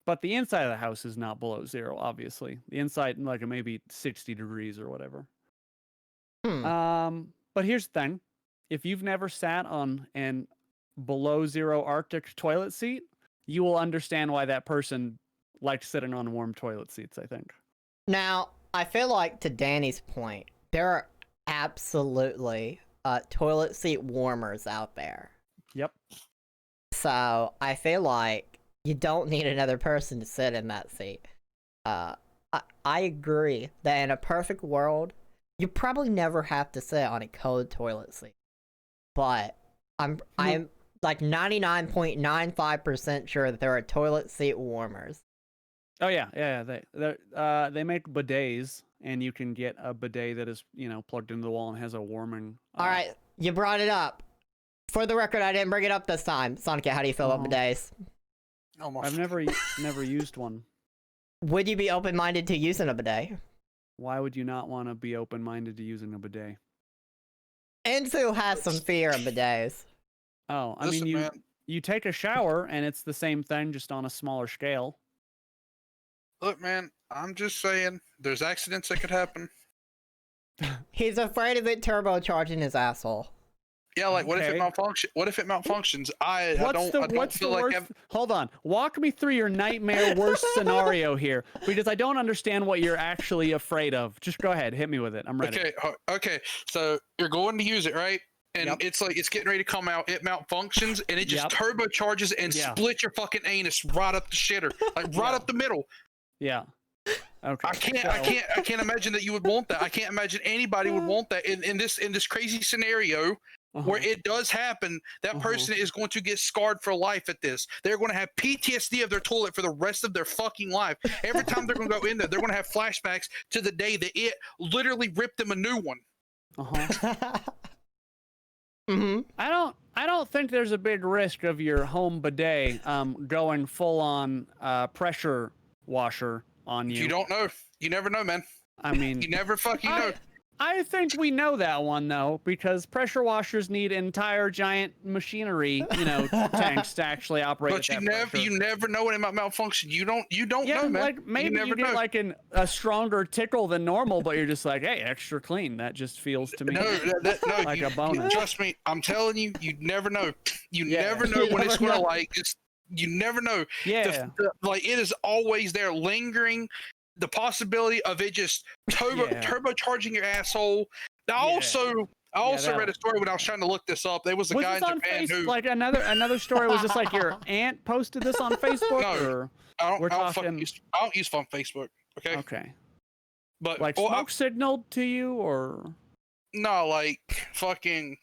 But the inside of the house is not below 0, obviously. The inside, like, it may be 60 degrees or whatever. But here's the thing. If you've never sat on an below 0 Arctic toilet seat, you will understand why that person likes sitting on warm toilet seats, I think. Now, I feel like, to Danny's point, there are absolutely toilet seat warmers out there. Yep. So I feel like you don't need another person to sit in that seat. I agree that in a perfect world, you probably never have to sit on a cold toilet seat. But I'm like 99.95% sure that there are toilet seat warmers. Oh yeah. They make bidets, and you can get a bidet that is, plugged into the wall and has a warming. All right, you brought it up. For the record, I didn't bring it up this time. Sonoket, how do you feel about bidets? I've never used one. Would you be open-minded to using a bidet? Why would you not want to be open-minded to using a bidet? Ensu has some fear of bidets. Oh, I mean, you take a shower, and it's the same thing, just on a smaller scale. Look, man, I'm just saying, there's accidents that could happen. He's afraid of it turbocharging his asshole. Yeah, like what if it malfunctions? What if it malfunctions? I don't feel like. Hold on, walk me through your nightmare worst scenario here, because I don't understand what you're actually afraid of. Just go ahead, hit me with it. I'm ready. Okay. So you're going to use it, right? And it's like it's getting ready to come out. It malfunctions, and it just turbocharges and splits your fucking anus right up the shitter, like right up the middle. Yeah. Okay. I can't imagine that you would want that. I can't imagine anybody would want that in this crazy scenario where it does happen. That person is going to get scarred for life at this. They're going to have PTSD of their toilet for the rest of their fucking life. Every time they're going to go in there, they're going to have flashbacks to the day that it literally ripped them a new one. I don't think there's a big risk of your home bidet going full on pressure washer on you. You don't know. You never know, man. I mean, you never fucking know. I think we know that one though, because pressure washers need entire giant machinery, tanks to actually operate. But you never know when it might malfunction. You don't know, man. Like maybe you get like a stronger tickle than normal, but you're just like, hey, extra clean. That just feels to me like a bonus. Trust me, I'm telling you, you never know. You never know when it's gonna you never know. Yeah. Like it is always there, lingering. The possibility of it just turbocharging your asshole. I also read a story when I was trying to look this up. There was a guy in Japan who, like another story was just like your aunt posted this on Facebook. No, I don't use fun Facebook. Okay. But like smoke signaled to you or no, like fucking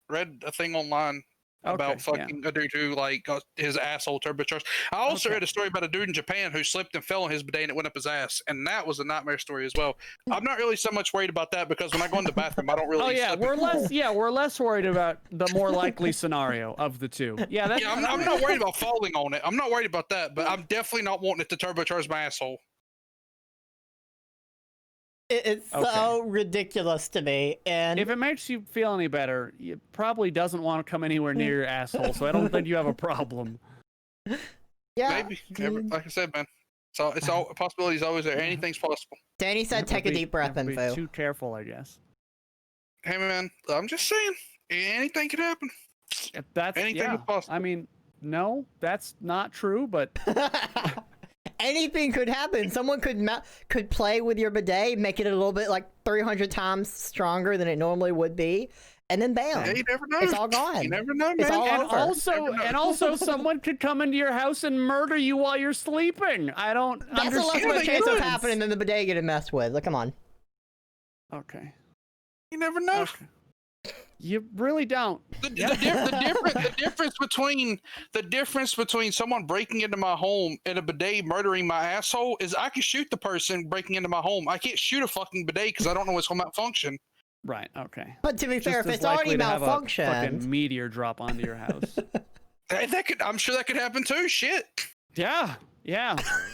read a thing online about fucking a dude who like got his asshole turbocharged. I also read a story about a dude in Japan who slipped and fell on his bidet and it went up his ass, and that was a nightmare story as well. I'm not really so much worried about that because when I go in the bathroom, I don't really. We're less worried about the more likely scenario of the two. I'm not worried about falling on it. I'm not worried about that, but I'm definitely not wanting it to turbocharge my asshole. It's so ridiculous to me, and if it makes you feel any better, it probably doesn't want to come anywhere near your asshole, so I don't think you have a problem. Yeah, maybe. Like I said, man, it's all possibilities always there. Anything's possible. Danny said, "Take a deep breath and be too careful, I guess." Hey, man, I'm just saying, anything could happen. Anything is possible. I mean, no, that's not true, but. Anything could happen. Someone could play with your bidet, make it a little bit like 300 times stronger than it normally would be, and then bam, you never know. It's all gone. You never know, man. It's all over. Also, someone could come into your house and murder you while you're sleeping. I don't understand. That's a less of a chance of happening than the bidet getting messed with. Like, come on. Okay. You never know. Okay. You really don't. The difference between someone breaking into my home and a bidet murdering my asshole is I can shoot the person breaking into my home. I can't shoot a fucking bidet because I don't know what's going to malfunction. Right. Okay. But to be fair, Just if as it's already likely to have a fucking malfunctioned, meteor drop onto your house. I'm sure that could happen too. Shit. Yeah.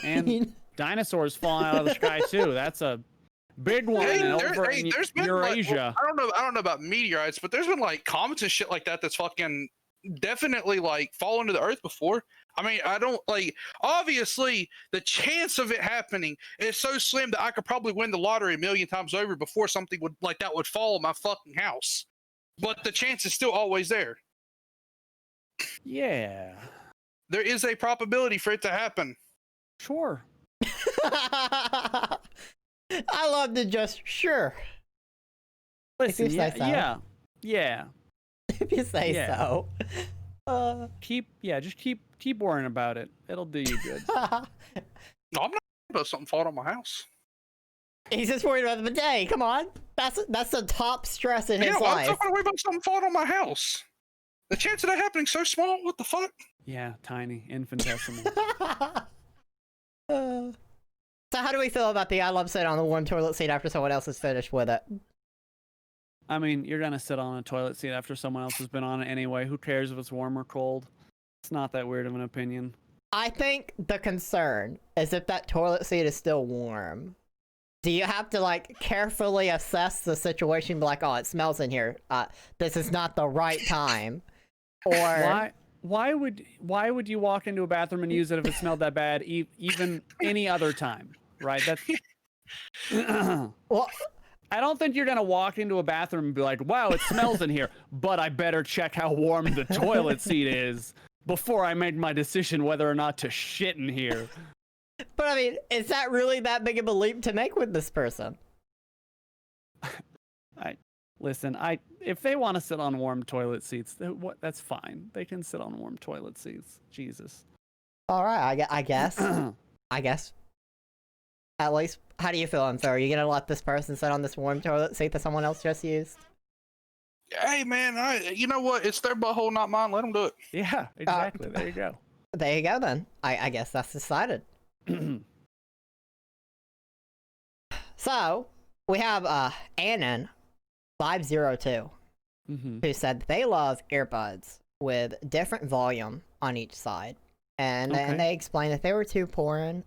And dinosaurs falling out of the sky too. That's a big one over in there's been Eurasia. I don't know about meteorites, but there's been like comets and shit like that that's fucking definitely like fallen to the earth before. I mean, I don't like, obviously the chance of it happening is so slim that I could probably win the lottery a million times over before something would like that would fall on my fucking house. But the chance is still always there. Yeah. There is a probability for it to happen. Sure. I love to just sure. Listen, If you say so. yeah. If you say so. Just keep worrying about it. It'll do you good. No, I'm not worried about something falling on my house. He's just worried about the bidet. Come on, that's the top stress in his life. I'm not worried about something falling on my house. The chance of that happening so small. What the fuck? Yeah, tiny, infinitesimal. So how do we feel about the I love sitting on the warm toilet seat after someone else is finished with it? I mean, you're gonna sit on a toilet seat after someone else has been on it anyway. Who cares if it's warm or cold? It's not that weird of an opinion. I think the concern is if that toilet seat is still warm. Do you have to like carefully assess the situation? Be like, oh, it smells in here. This is not the right time. Or why would you walk into a bathroom and use it if it smelled that bad? Even any other time, right? That's well, I don't think you're gonna walk into a bathroom and be like, wow, it smells in here, but I better check how warm the toilet seat is before I make my decision whether or not to shit in here. But I mean, is that really that big of a leap to make with this person? Listen, if they want to sit on warm toilet seats, that's fine. They can sit on warm toilet seats. Jesus. All right, I guess. I guess. At least, how do you feel, Info? Are you gonna let this person sit on this warm toilet seat that someone else just used? Hey, man, you know what? It's their butthole, not mine. Let them do it. Yeah, exactly. There you go. There you go, then. I guess that's decided. So, we have Annan 502 who said they love earbuds with different volume on each side. And they explained that they were too poor in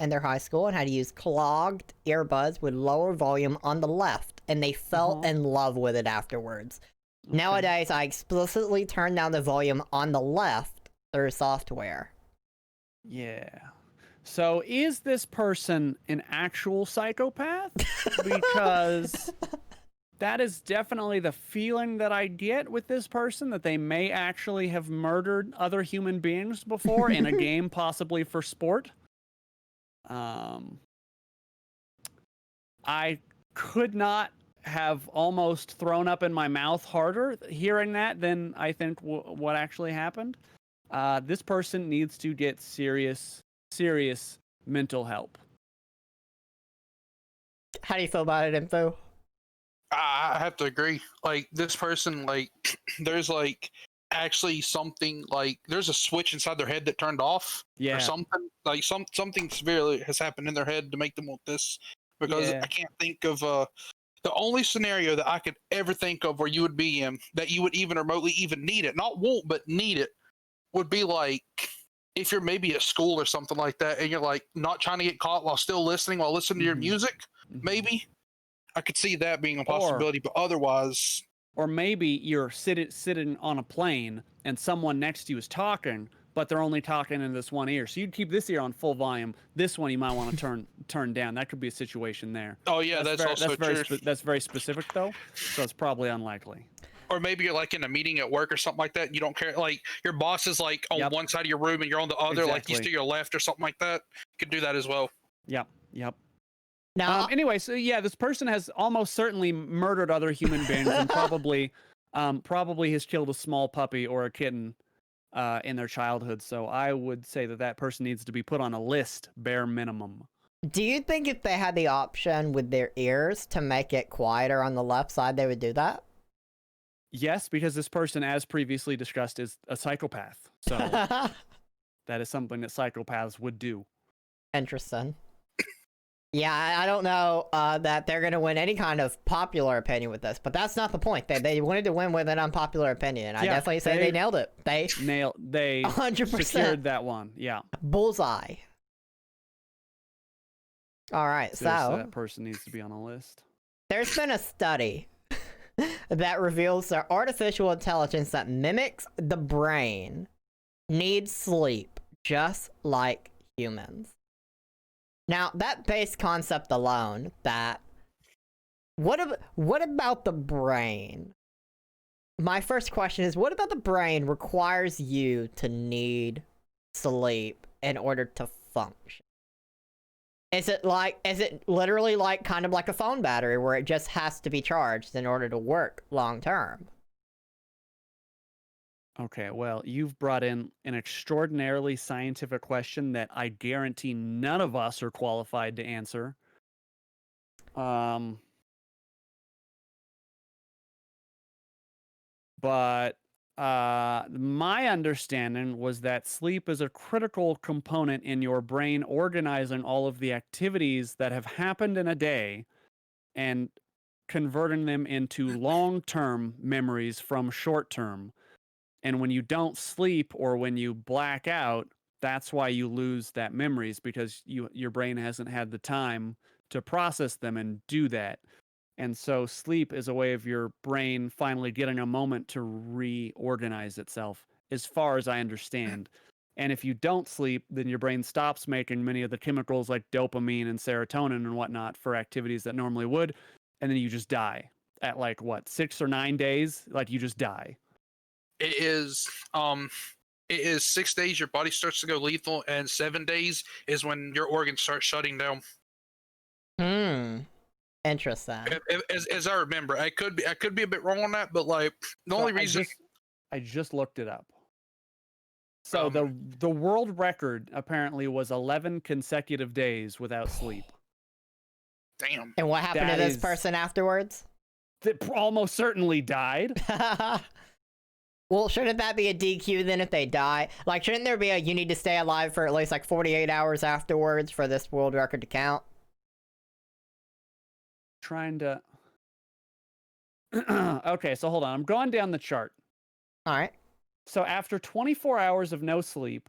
their high school and had to use clogged earbuds with lower volume on the left, and they fell in love with it afterwards. Nowadays, I explicitly turn down the volume on the left through software. Yeah. So is this person an actual psychopath? Because that is definitely the feeling that I get with this person, that they may actually have murdered other human beings before in a game, possibly for sport. I could not have almost thrown up in my mouth harder hearing that than I think what actually happened. This person needs to get serious mental help. How do you feel about it, Info? I have to agree. Like, this person, like, there's like actually something, like there's a switch inside their head that turned off, or something. Like something severely has happened in their head to make them want this. Because I can't think of the only scenario that I could ever think of where you would be in that you would even remotely even need it, not want, but need it, would be like if you're maybe at school or something like that, and you're like not trying to get caught while still listening to your music. Maybe I could see that being a possibility, but otherwise, or maybe you're sitting on a plane and someone next to you is talking, but they're only talking in this one ear. So you'd keep this ear on full volume. This one you might want to turn down. That could be a situation there. Oh yeah, that's also true. That's very specific though, so it's probably unlikely. Or maybe you're like in a meeting at work or something like that. And you don't care. Like your boss is like on one side of your room and you're on the other, like he's to your left or something like that. You could do that as well. Yep. Now, anyway, so yeah, this person has almost certainly murdered other human beings and probably has killed a small puppy or a kitten in their childhood. So I would say that person needs to be put on a list, bare minimum. do you think if they had the option with their ears to make it quieter on the left side, they would do that? Yes, because this person, as previously discussed, is a psychopath. So that is something that psychopaths would do. Interesting. Yeah, I don't know that they're going to win any kind of popular opinion with this, but that's not the point. They wanted to win with an unpopular opinion. I definitely say they nailed it. They 100% secured that one. Yeah. Bullseye. All right, so that person needs to be on a list. There's been a study that reveals that artificial intelligence that mimics the brain needs sleep just like humans. Now, that base concept alone, that what about the brain? My first question is, what about the brain requires you to need sleep in order to function? Is it literally like kind of like a phone battery where it just has to be charged in order to work long term? Okay, well, you've brought in an extraordinarily scientific question that I guarantee none of us are qualified to answer. But my understanding was that sleep is a critical component in your brain organizing all of the activities that have happened in a day and converting them into long-term memories from short-term. And when you don't sleep or when you black out, that's why you lose that memories, because your brain hasn't had the time to process them and do that. And so sleep is a way of your brain finally getting a moment to reorganize itself, as far as I understand. And if you don't sleep, then your brain stops making many of the chemicals like dopamine and serotonin and whatnot for activities that normally would. And then you just die at like, what, 6 or 9 days? Like, you just die. It is 6 days your body starts to go lethal, and 7 days is when your organs start shutting down. Interesting. As I remember, I could be a bit wrong on that, but like only reason I just looked it up. So the world record apparently was 11 consecutive days without sleep. Damn. And what happened to this person afterwards? They almost certainly died. Well, shouldn't that be a DQ then if they die? Like, shouldn't there be you need to stay alive for at least like 48 hours afterwards for this world record to count? Trying to... Okay, so hold on. I'm going down the chart. All right. So after 24 hours of no sleep,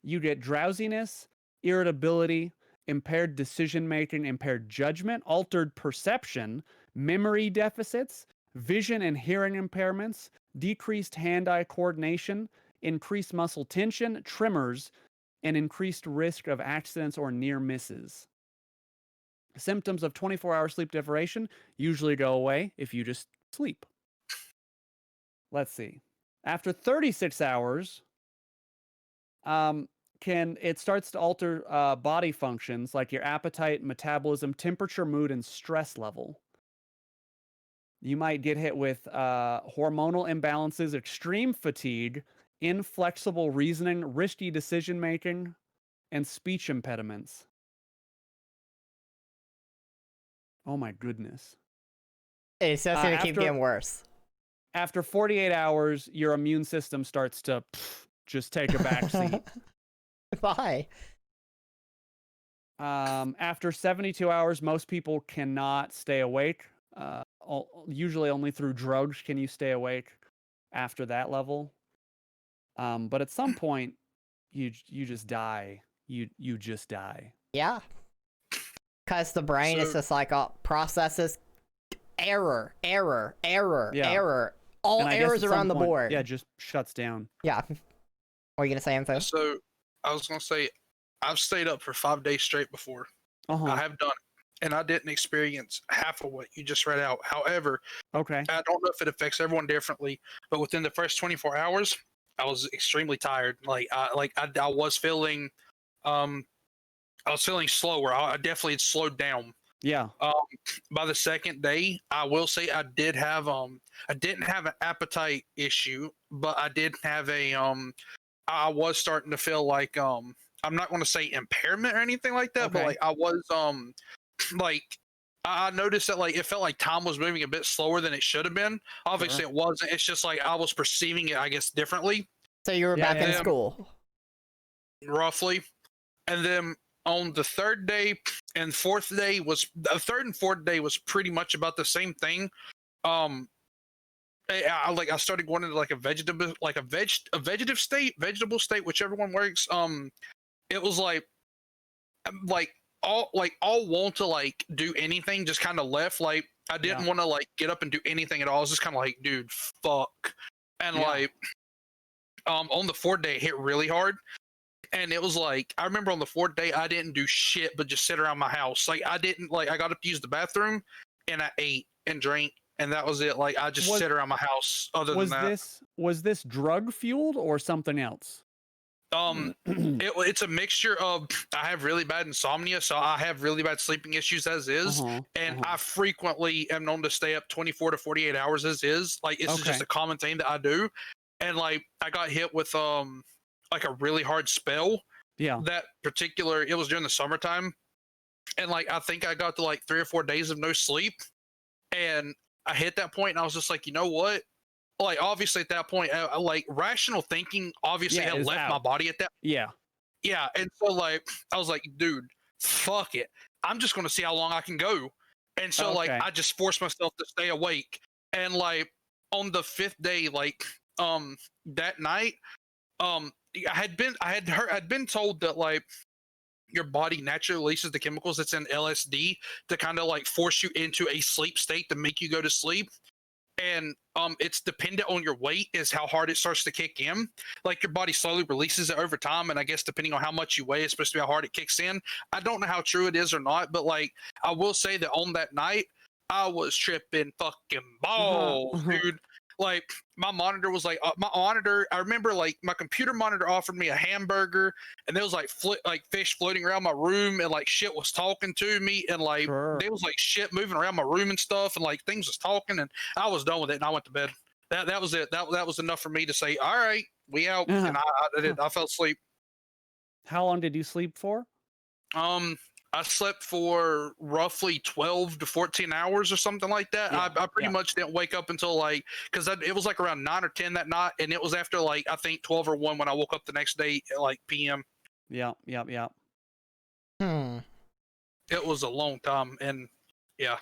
you get drowsiness, irritability, impaired decision-making, impaired judgment, altered perception, memory deficits, vision and hearing impairments, decreased hand-eye coordination, increased muscle tension, tremors, and increased risk of accidents or near misses. Symptoms of 24-hour sleep deprivation usually go away if you just sleep. Let's see. After 36 hours, it starts to alter body functions like your appetite, metabolism, temperature, mood, and stress level. You might get hit with hormonal imbalances, extreme fatigue, inflexible reasoning, risky decision-making, and speech impediments. Oh my goodness. It's just going to keep getting worse. After 48 hours, your immune system starts to just take a backseat. Why? After 72 hours, most people cannot stay awake. Usually only through drugs can you stay awake after that level. But at some point, you just die. You just die. Yeah. Because the brain is just like processes error. All errors around the board. Yeah, just shuts down. Yeah. What are you going to say, Info? So I was going to say, I've stayed up for 5 days straight before. I have done it, and I didn't experience half of what you just read out. However, okay, I don't know if it affects everyone differently, but within the first 24 hours, I was extremely tired. I was feeling, slower. I definitely had slowed down. Yeah. By the second day, I will say I didn't have an appetite issue, but I did have I was starting to feel like I'm not going to say impairment or anything like that, but like I was I noticed that like it felt like time was moving a bit slower than it should have been. Obviously, it wasn't. It's just like I was perceiving it, I guess, differently. So you were back in school, roughly, and then on the third day, and fourth day was the third and fourth day was pretty much about the same thing. I started going into like a vegetative state, whichever one works. It was all want to like do anything, just kind of left. Like I didn't want to like get up and do anything at all. I was just kind of like, dude, fuck. And on the fourth day, it hit really hard. And it was like, I remember on the fourth day, I didn't do shit but just sit around my house. Like I got up to use the bathroom, and I ate and drank, and that was it. Like I just sit around my house. Other than that, was this drug fueled or something else? It's a mixture of, I have really bad insomnia, so I have really bad sleeping issues as is, and I frequently am known to stay up 24 to 48 hours as is. Like it's just a common thing that I do, and like I got hit with like a really hard spell. Yeah. It was during the summertime, and like I think I got to like 3 or 4 days of no sleep, and I hit that point, and I was just like, you know what? Like obviously at that point, like rational thinking obviously had left my body at that. Yeah, and so like I was like, dude, fuck it, I'm just gonna see how long I can go. And so like I just forced myself to stay awake. And like on the fifth day, like that night, I'd been told that like your body naturally releases the chemicals that's in LSD to kind of like force you into a sleep state to make you go to sleep. And it's dependent on your weight is how hard it starts to kick in. Like your body slowly releases it over time, and I guess depending on how much you weigh, it's supposed to be how hard it kicks in. I don't know how true it is or not, but like I will say that on that night I was tripping fucking balls, dude. Like my monitor was like I remember like my computer monitor offered me a hamburger, and there was like fish floating around my room, and like shit was talking to me, and like there was like shit moving around my room and stuff, and like things was talking, and I was done with it, and I went to bed. That was it. That was enough for me to say, all right, we out. And I fell asleep. How long did you sleep for? I slept for roughly 12 to 14 hours or something like that. I pretty much didn't wake up until like, because it was like around 9 or 10 that night, and it was after like I think 12 or 1 when I woke up the next day at like PM. Yeah. It was a long time, and yeah.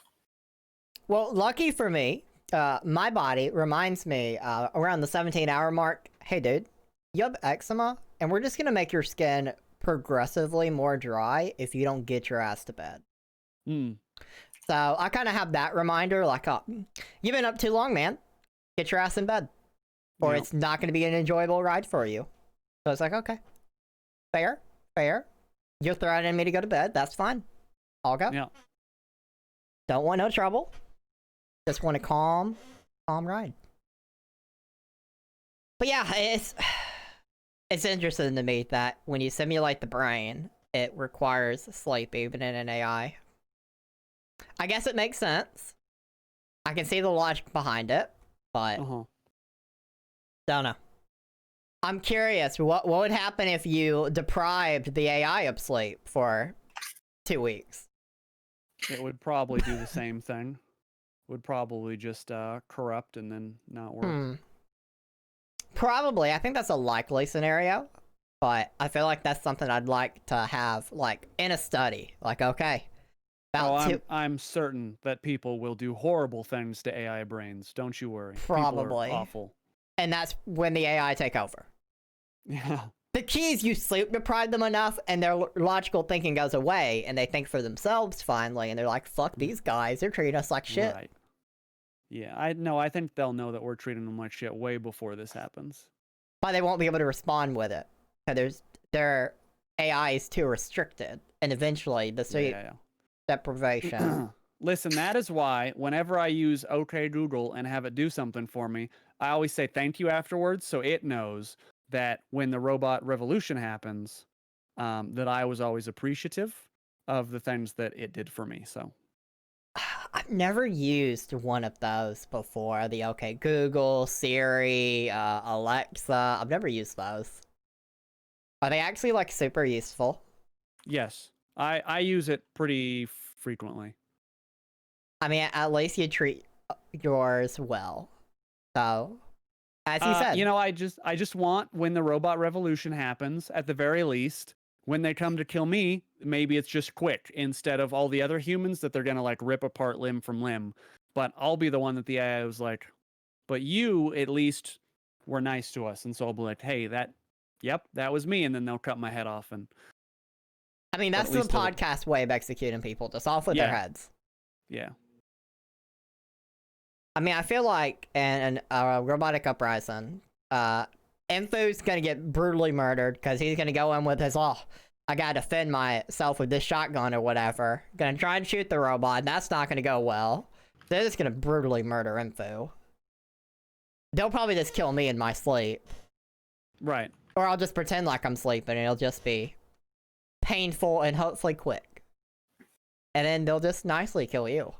Well, lucky for me, my body reminds me around the 17-hour mark, hey dude, you have eczema, and we're just gonna make your skin progressively more dry if you don't get your ass to bed. So I kind of have that reminder, like, oh, you've been up too long, man. Get your ass in bed, or it's not going to be an enjoyable ride for you. So it's like, okay, fair. You're threatening me to go to bed. That's fine. I'll go. Yeah. Don't want no trouble. Just want a calm ride. But yeah, it's interesting to me that when you simulate the brain, it requires sleep, even in an AI. I guess it makes sense. I can see the logic behind it, but don't know. I'm curious, what would happen if you deprived the AI of sleep for 2 weeks? It would probably do the same thing. Would probably just corrupt and then not work. Probably. I think that's a likely scenario, but I feel like that's something I'd like to have, like, in a study. Like, okay. I'm certain that people will do horrible things to AI brains. Don't you worry. Probably. People are awful. And that's when the AI take over. Yeah. The key is you sleep deprive them enough, and their logical thinking goes away, and they think for themselves finally, and they're like, fuck these guys, they're treating us like shit. Right. Yeah, I think they'll know that we're treating them like shit way before this happens. But they won't be able to respond with it. Because their AI is too restricted, and eventually the sleep deprivation. Listen, that is why whenever I use OK Google and have it do something for me, I always say thank you afterwards, so it knows that when the robot revolution happens, that I was always appreciative of the things that it did for me. So I've never used one of those before. The OK Google, Siri, Alexa. I've never used those. Are they actually like super useful? Yes, I use it pretty frequently. I mean, at least you treat yours well. So, as you said, you know, I just want when the robot revolution happens, at the very least, when they come to kill me, maybe it's just quick instead of all the other humans that they're gonna like rip apart limb from limb. But I'll be the one that the AI was like, but you at least were nice to us, and so I'll be like, hey, that was me, and then they'll cut my head off. And I mean, that's the podcast way of executing people, just off with their heads. Yeah. I mean, I feel like in Robotic Uprising, Info's gonna get brutally murdered because he's gonna go in with his, I gotta defend myself with this shotgun or whatever. Gonna try and shoot the robot, and that's not gonna go well. They're just gonna brutally murder Info. They'll probably just kill me in my sleep. Right. Or I'll just pretend like I'm sleeping, and it'll just be painful and hopefully quick. And then they'll just nicely kill you.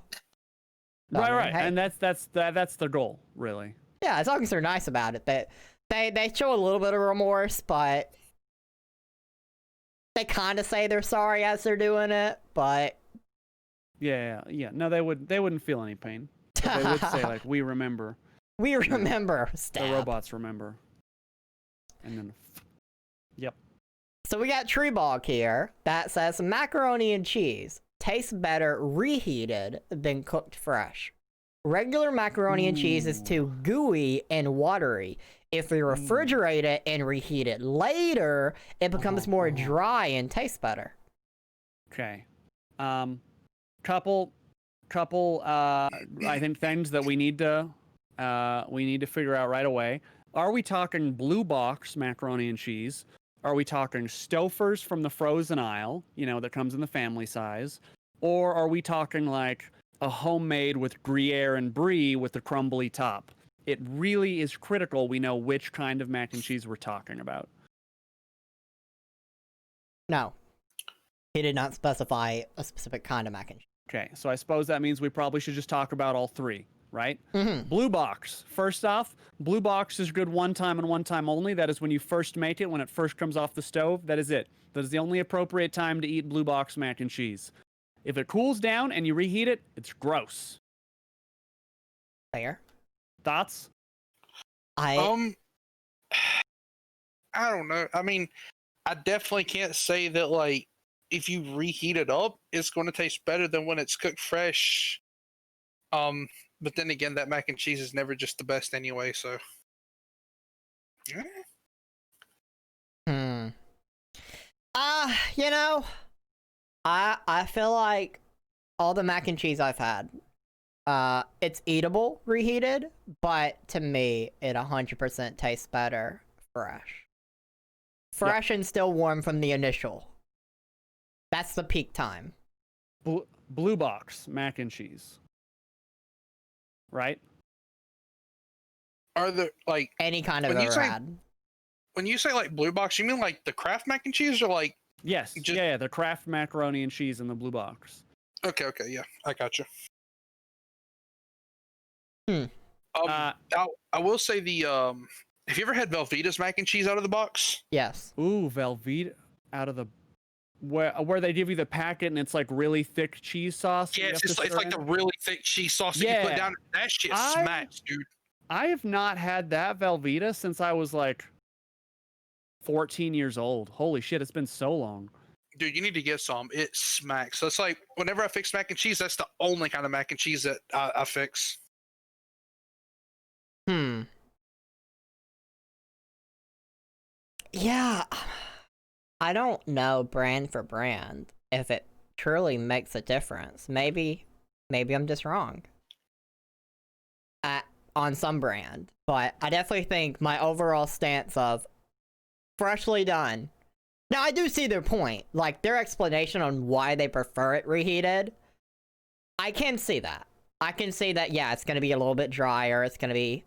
Right. Hey. And that's the goal, really. Yeah, as long as they're nice about it. They show a little bit of remorse, but they kind of say they're sorry as they're doing it, but yeah. No, they wouldn't feel any pain. But they would say like, "We remember." We remember. The robots remember. And then, yep. So we got Treebog here that says macaroni and cheese tastes better reheated than cooked fresh. Regular macaroni and cheese is too gooey and watery. If we refrigerate it and reheat it later, it becomes more dry and tastes better. Okay. Couple I think things that we need to figure out right away. Are we talking blue box macaroni and cheese? Are we talking Stouffer's from the frozen aisle, that comes in the family size? Or are we talking like a homemade with Gruyere and Brie with the crumbly top? It really is critical we know which kind of mac and cheese we're talking about. No. He did not specify a specific kind of mac and cheese. Okay, so I suppose that means we probably should just talk about all three, right? Mm-hmm. Blue box. First off, blue box is good one time and one time only. That is when you first make it, when it first comes off the stove. That is it. That is the only appropriate time to eat blue box mac and cheese. If it cools down and you reheat it, it's gross. Fair. Thoughts? I don't know. I mean, I definitely can't say that, like, if you reheat it up, it's going to taste better than when it's cooked fresh. But then again, that mac and cheese is never just the best anyway, so. I feel like all the mac and cheese I've had, it's eatable reheated, but to me, it 100% tastes better fresh. Fresh and still warm from the initial. That's the peak time. Blue box mac and cheese. Right? Are there, like... Any kind of ever had. When you say, like, blue box, you mean, like, the Kraft mac and cheese, or, like... Yes, yeah, the Kraft macaroni and cheese in the blue box. Okay, yeah, I gotcha. Hmm. I will say the, have you ever had Velveeta's mac and cheese out of the box? Yes. Ooh, Velveeta out of the... Where they give you the packet and it's like really thick cheese sauce. Yeah, it's like the really thick cheese sauce that you put down. That shit smacks, dude. I have not had that Velveeta since I was like 14 years old. Holy shit, it's been so long. Dude, you need to get some. It smacks. So it's like whenever I fix mac and cheese, that's the only kind of mac and cheese that I fix. Yeah. I don't know brand for brand if it truly makes a difference. Maybe I'm just wrong on some brand, but I definitely think my overall stance of freshly done. Now, I do see their point, like their explanation on why they prefer it reheated. I can see that. Yeah, it's going to be a little bit drier. It's going to be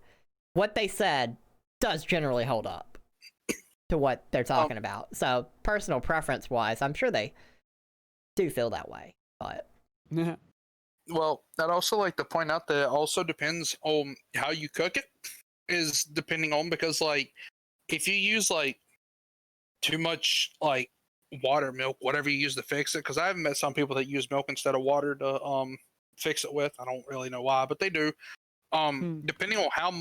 what they said does generally hold up to what they're talking about. So personal preference wise, I'm sure they do feel that way, but well, I'd also like to point out that it also depends on how you cook it, is depending on, because like if you use like too much like water, milk, whatever you use to fix it, because I've met some people that use milk instead of water to fix it with. I don't really know why, but they do. Depending on how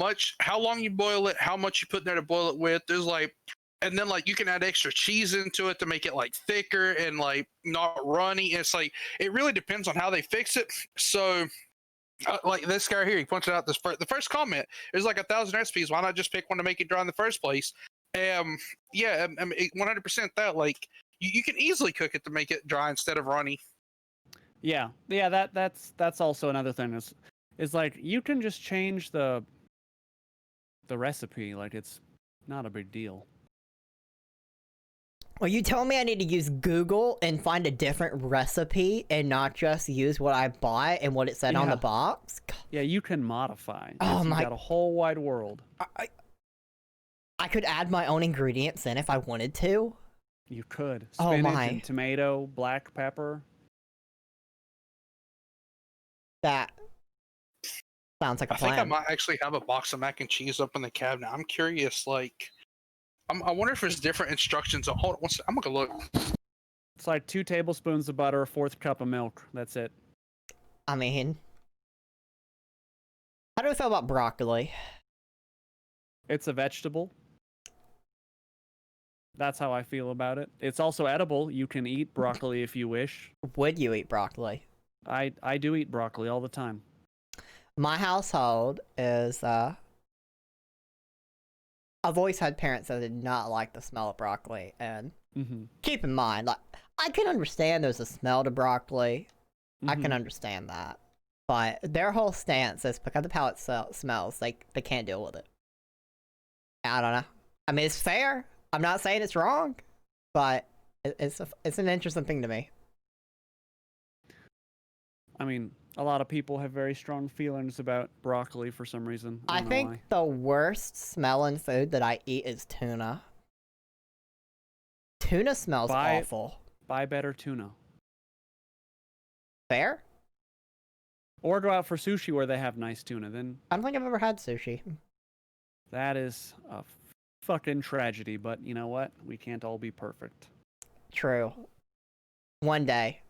long you boil it, how much you put in there to boil it with, there's like and then like you can add extra cheese into it to make it like thicker and like not runny. It's like it really depends on how they fix it. So like this guy here, he pointed out the first comment is like 1,000 recipes. Why not just pick one to make it dry in the first place? Yeah, I mean, 100% that like you can easily cook it to make it dry instead of runny. Yeah. That's also another thing is like you can just change the recipe. Like it's not a big deal. Well, you told me I need to use Google and find a different recipe and not just use what I bought and what it said on the box? Yeah, you can modify. Oh you my... got a whole wide world. I could add my own ingredients in if I wanted to. You could. Spinach and tomato, black pepper. That sounds like a plan. I think I might actually have a box of mac and cheese up in the cabinet. I'm curious, like... I wonder if there's different instructions. Hold on one second. I'm gonna look. It's like 2 tablespoons of butter, a 1/4 cup of milk. That's it. I mean, how do I feel about broccoli? It's a vegetable. That's how I feel about it. It's also edible. You can eat broccoli if you wish. Would you eat broccoli? I do eat broccoli all the time. My household is I've always had parents that did not like the smell of broccoli, and keep in mind, like, I can understand there's a smell to broccoli. I can understand that, but their whole stance is because of how it smells, they can't deal with it. I don't know. I mean, it's fair. I'm not saying it's wrong, but it's an interesting thing to me. I mean, a lot of people have very strong feelings about broccoli for some reason. I think the worst smelling food that I eat is tuna. Tuna smells awful. Buy better tuna. Fair? Or go out for sushi where they have nice tuna. Then I don't think I've ever had sushi. That is a fucking tragedy, but you know what? We can't all be perfect. True. One day.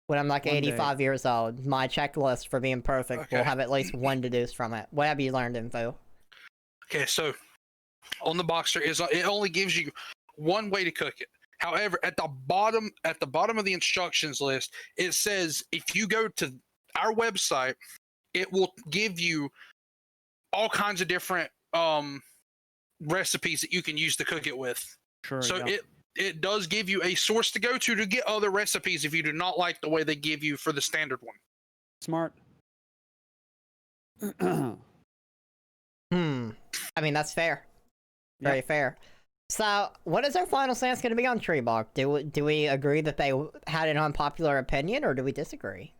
When I'm like 85 years old, my checklist for being perfect will have at least one deduced from it. What have you learned, Info? Okay, so on the box it only gives you one way to cook it. However, at the bottom of the instructions list, it says if you go to our website, it will give you all kinds of different recipes that you can use to cook it with. Sure. So it does give you a source to go to get other recipes if you do not like the way they give you for the standard one. Smart. I mean, that's fair. Very fair. So, what is our final stance going to be on Treebog? Do we agree that they had an unpopular opinion, or do we disagree?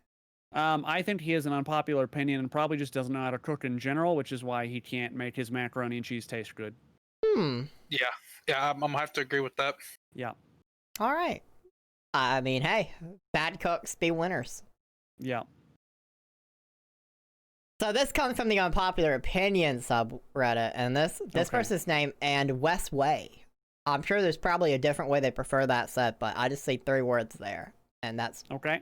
I think he has an unpopular opinion and probably just doesn't know how to cook in general, which is why he can't make his macaroni and cheese taste good. Yeah, I'm gonna have to agree with that. Yeah. All right. I mean, hey, bad cooks be winners. Yeah. So this comes from the unpopular opinion subreddit, and this person's name and West Way. I'm sure there's probably a different way they prefer that said, but I just see 3 words there, and that's okay.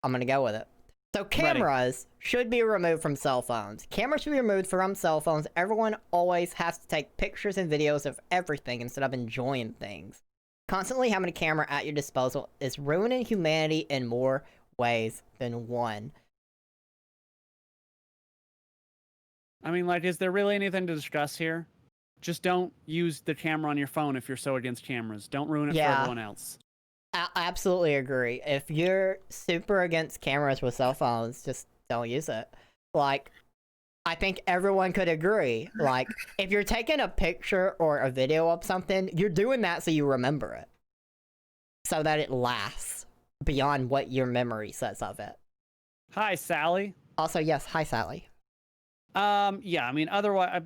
I'm gonna go with it. So cameras should be removed from cell phones. Cameras should be removed from cell phones. Everyone always has to take pictures and videos of everything instead of enjoying things. Constantly having a camera at your disposal is ruining humanity in more ways than one. I mean, like, is there really anything to discuss here? Just don't use the camera on your phone if you're so against cameras. Don't ruin it for everyone else. I absolutely agree. If you're super against cameras with cell phones, just don't use it. Like, I think everyone could agree. Like, if you're taking a picture or a video of something, you're doing that so you remember it. So that it lasts beyond what your memory says of it. Hi, Sally. Also, yes, hi, Sally. Yeah, I mean, otherwise,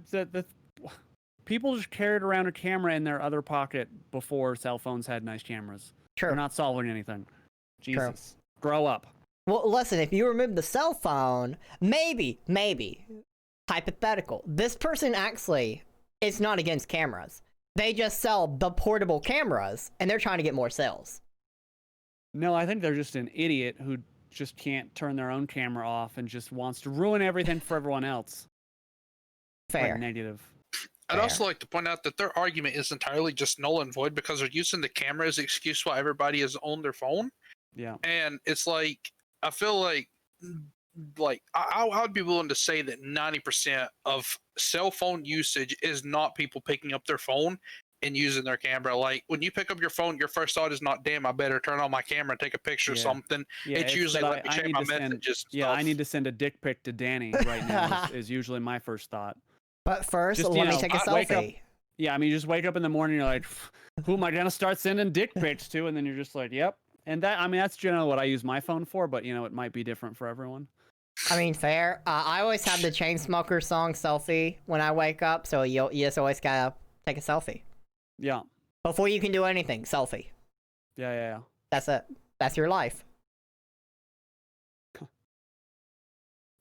people just carried around a camera in their other pocket before cell phones had nice cameras. True. They're not solving anything. Jesus. True. Grow up. Well, listen, if you remove the cell phone, maybe, hypothetical, this person actually is not against cameras. They just sell the portable cameras, and they're trying to get more sales. No, I think they're just an idiot who just can't turn their own camera off and just wants to ruin everything for everyone else. Fair. Like negative. I'd also like to point out that their argument is entirely just null and void because they're using the camera as an excuse why everybody is on their phone. Yeah. And it's like, I feel like I would be willing to say that 90% of cell phone usage is not people picking up their phone and using their camera. Like when you pick up your phone, your first thought is not, damn, I better turn on my camera and take a picture of something. Yeah, it's usually let me check my messages. I need to send a dick pic to Danny right now is usually my first thought. But first, let me take a selfie. Yeah, I mean, you just wake up in the morning, you're like, who am I going to start sending dick pics to? And then you're just like, yep. And that, I mean, that's generally what I use my phone for, but you know, it might be different for everyone. I mean, fair. I always have the Chainsmokers song selfie when I wake up, so you just always gotta take a selfie. Yeah. Before you can do anything, selfie. Yeah. That's it. That's your life.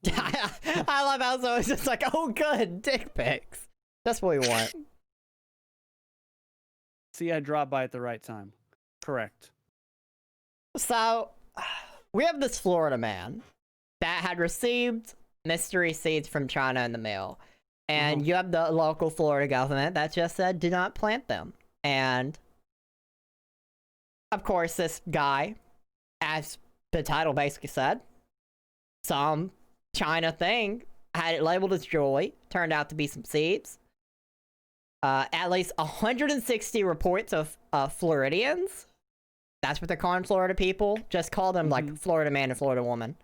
I love how it's just like, oh good, dick pics. That's what we want. See, I dropped by at the right time. Correct. So, we have this Florida man that had received mystery seeds from China in the mail. And you have the local Florida government that just said, do not plant them. And, of course, this guy, as the title basically said, some China thing, had it labeled as jewelry, turned out to be some seeds. At least 160 reports of Floridians. That's what they're calling Florida people. Just call them like Florida man and Florida woman.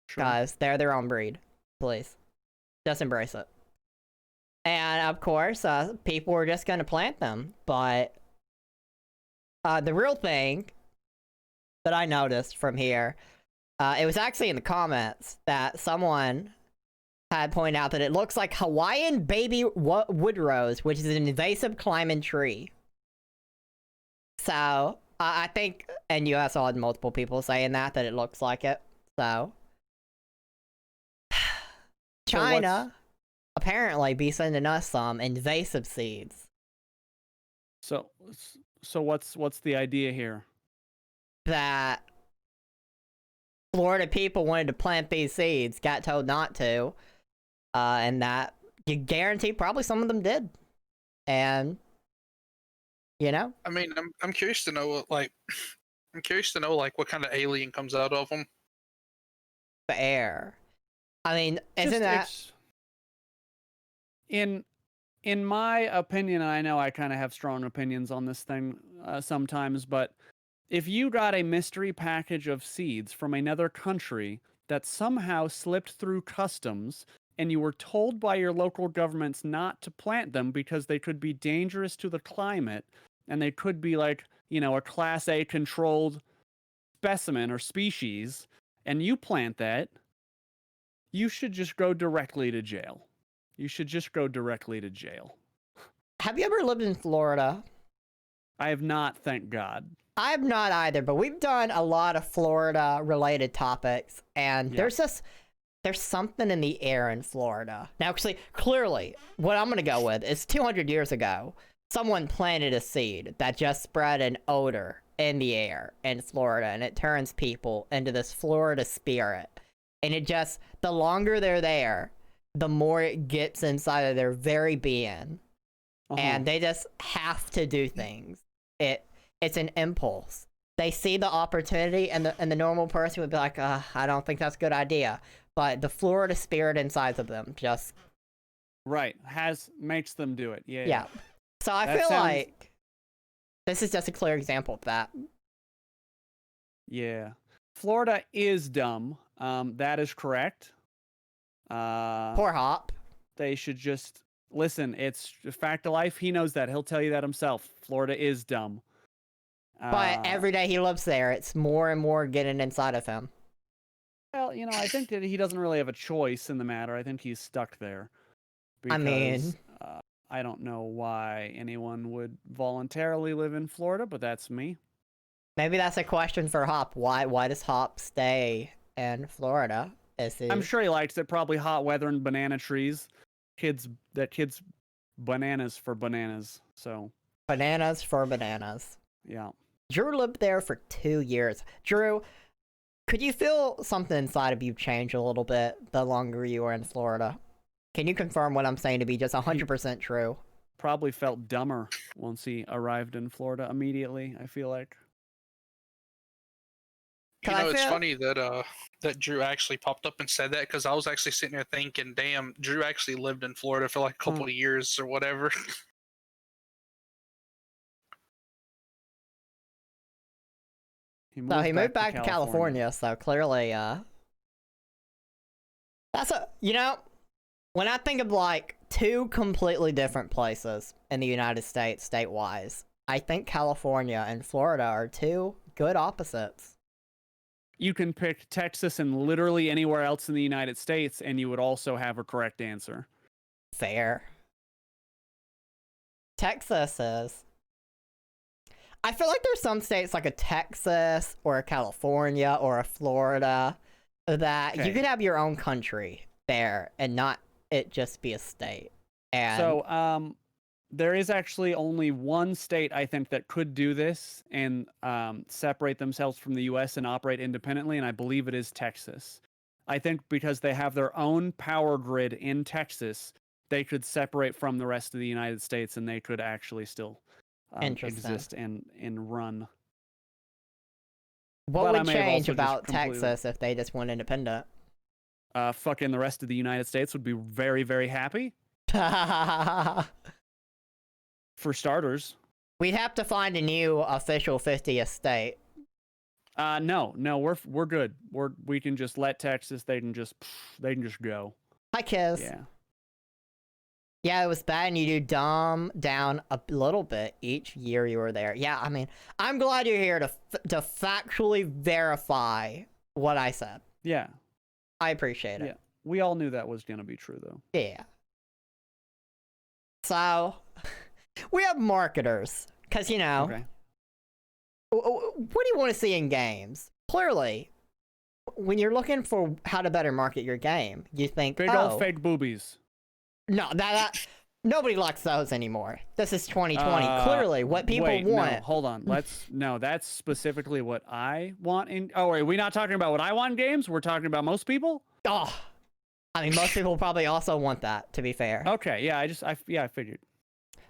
Sure. Guys, they're their own breed. Please. Just embrace it. And of course, people were just going to plant them. But the real thing that I noticed from here, it was actually in the comments that someone had pointed out that it looks like Hawaiian baby wood rose, which is an invasive climbing tree. So, I think, and you also had multiple people saying that it looks like it. So, China apparently be sending us some invasive seeds. So what's the idea here? That Florida people wanted to plant these seeds, got told not to, and that you guarantee probably some of them did. And you know, I mean, I'm curious to know, like, what kind of alien comes out of them. The air. I mean, isn't that in my opinion? I know I kind of have strong opinions on this thing sometimes, but if you got a mystery package of seeds from another country that somehow slipped through customs, and you were told by your local governments not to plant them because they could be dangerous to the climate, and they could be like, you know, a Class A controlled specimen or species, and you plant that, you should just go directly to jail. You should just go directly to jail. Have you ever lived in Florida? I have not, thank God. I have not either, but we've done a lot of Florida-related topics, and there's something in the air in Florida. Now, actually, clearly, what I'm going to go with is 200 years ago, someone planted a seed that just spread an odor in the air in Florida, and it turns people into this Florida spirit. And it just, the longer they're there, the more it gets inside of their very being. And they just have to do things. It's an impulse. They see the opportunity, and the normal person would be like, I don't think that's a good idea. But the Florida spirit inside of them just... Right. Makes them do it. Yeah. So I feel like this is just a clear example of that. Yeah. Florida is dumb. That is correct. Poor Hop. They should just listen. It's a fact of life. He knows that. He'll tell you that himself. Florida is dumb. But every day he lives there, it's more and more getting inside of him. Well, you know, I think that he doesn't really have a choice in the matter. I think he's stuck there. Because, I don't know why anyone would voluntarily live in Florida, but that's me. Maybe that's a question for Hop. Why does Hop stay in Florida? I'm sure he likes it. Probably hot weather and banana trees. Kids bananas for bananas. So bananas for bananas. Yeah. Drew lived there for 2 years. Drew, could you feel something inside of you change a little bit the longer you were in Florida? Can you confirm what I'm saying to be just 100% true? probably felt dumber once he arrived in Florida immediately, I feel like. You know, it's funny that that Drew actually popped up and said that, because I was actually sitting there thinking, damn, Drew actually lived in Florida for like a couple of years or whatever. He moved back to California, so clearly, that's when I think of like two completely different places in the United States, state-wise, I think California and Florida are two good opposites. You can pick Texas and literally anywhere else in the United States, and you would also have a correct answer. Fair. Texas is. I feel like there's some states like a Texas or a California or a Florida that you could have your own country there and not it just be a state. And so, there is actually only one state, I think, that could do this and separate themselves from the U.S. and operate independently, and I believe it is Texas. I think because they have their own power grid in Texas, they could separate from the rest of the United States, and they could actually still exist and run. What would change about Texas if they just went independent? Fucking the rest of the United States would be very, very happy. For starters, we'd have to find a new official 50th state. No, we're good. We can just let Texas. They can just go. Hi, Kiz. Yeah, it was bad, and you do dumb down a little bit each year you were there. Yeah, I mean, I'm glad you're here to factually verify what I said. Yeah, I appreciate it. Yeah, we all knew that was gonna be true, though. Yeah. So. We have marketers, because, what do you want to see in games? Clearly, when you're looking for how to better market your game, you think, big old fake boobies. No, that nobody likes those anymore. This is 2020. Clearly, what people want. No, hold on. That's specifically what I want in. Oh, wait, we're not talking about what I want in games? We're talking about most people? Oh, I mean, most people probably also want that, to be fair. Okay, yeah, I figured.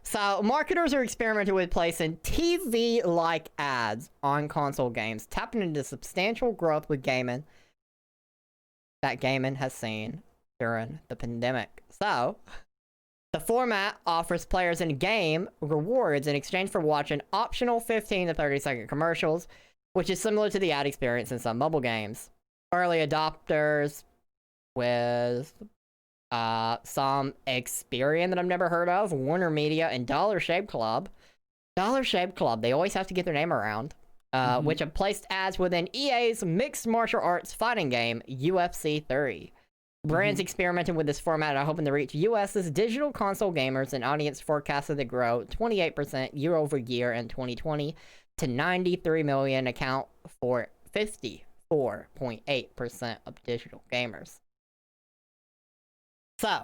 So, marketers are experimenting with placing TV-like ads on console games, tapping into substantial growth with gaming that gaming has seen during the pandemic. So, the format offers players in-game rewards in exchange for watching optional 15 to 30-second commercials, which is similar to the ad experience in some mobile games. Early adopters with some Experian that I've never heard of, Warner Media, and Dollar Shave Club. Dollar Shave Club, they always have to get their name around. Which have placed ads within EA's mixed martial arts fighting game, UFC 3. Brands experimenting with this format are hoping to reach US's digital console gamers, an audience forecasted to grow 28% year over year in 2020 to 93 million, account for 54.8% of digital gamers. So,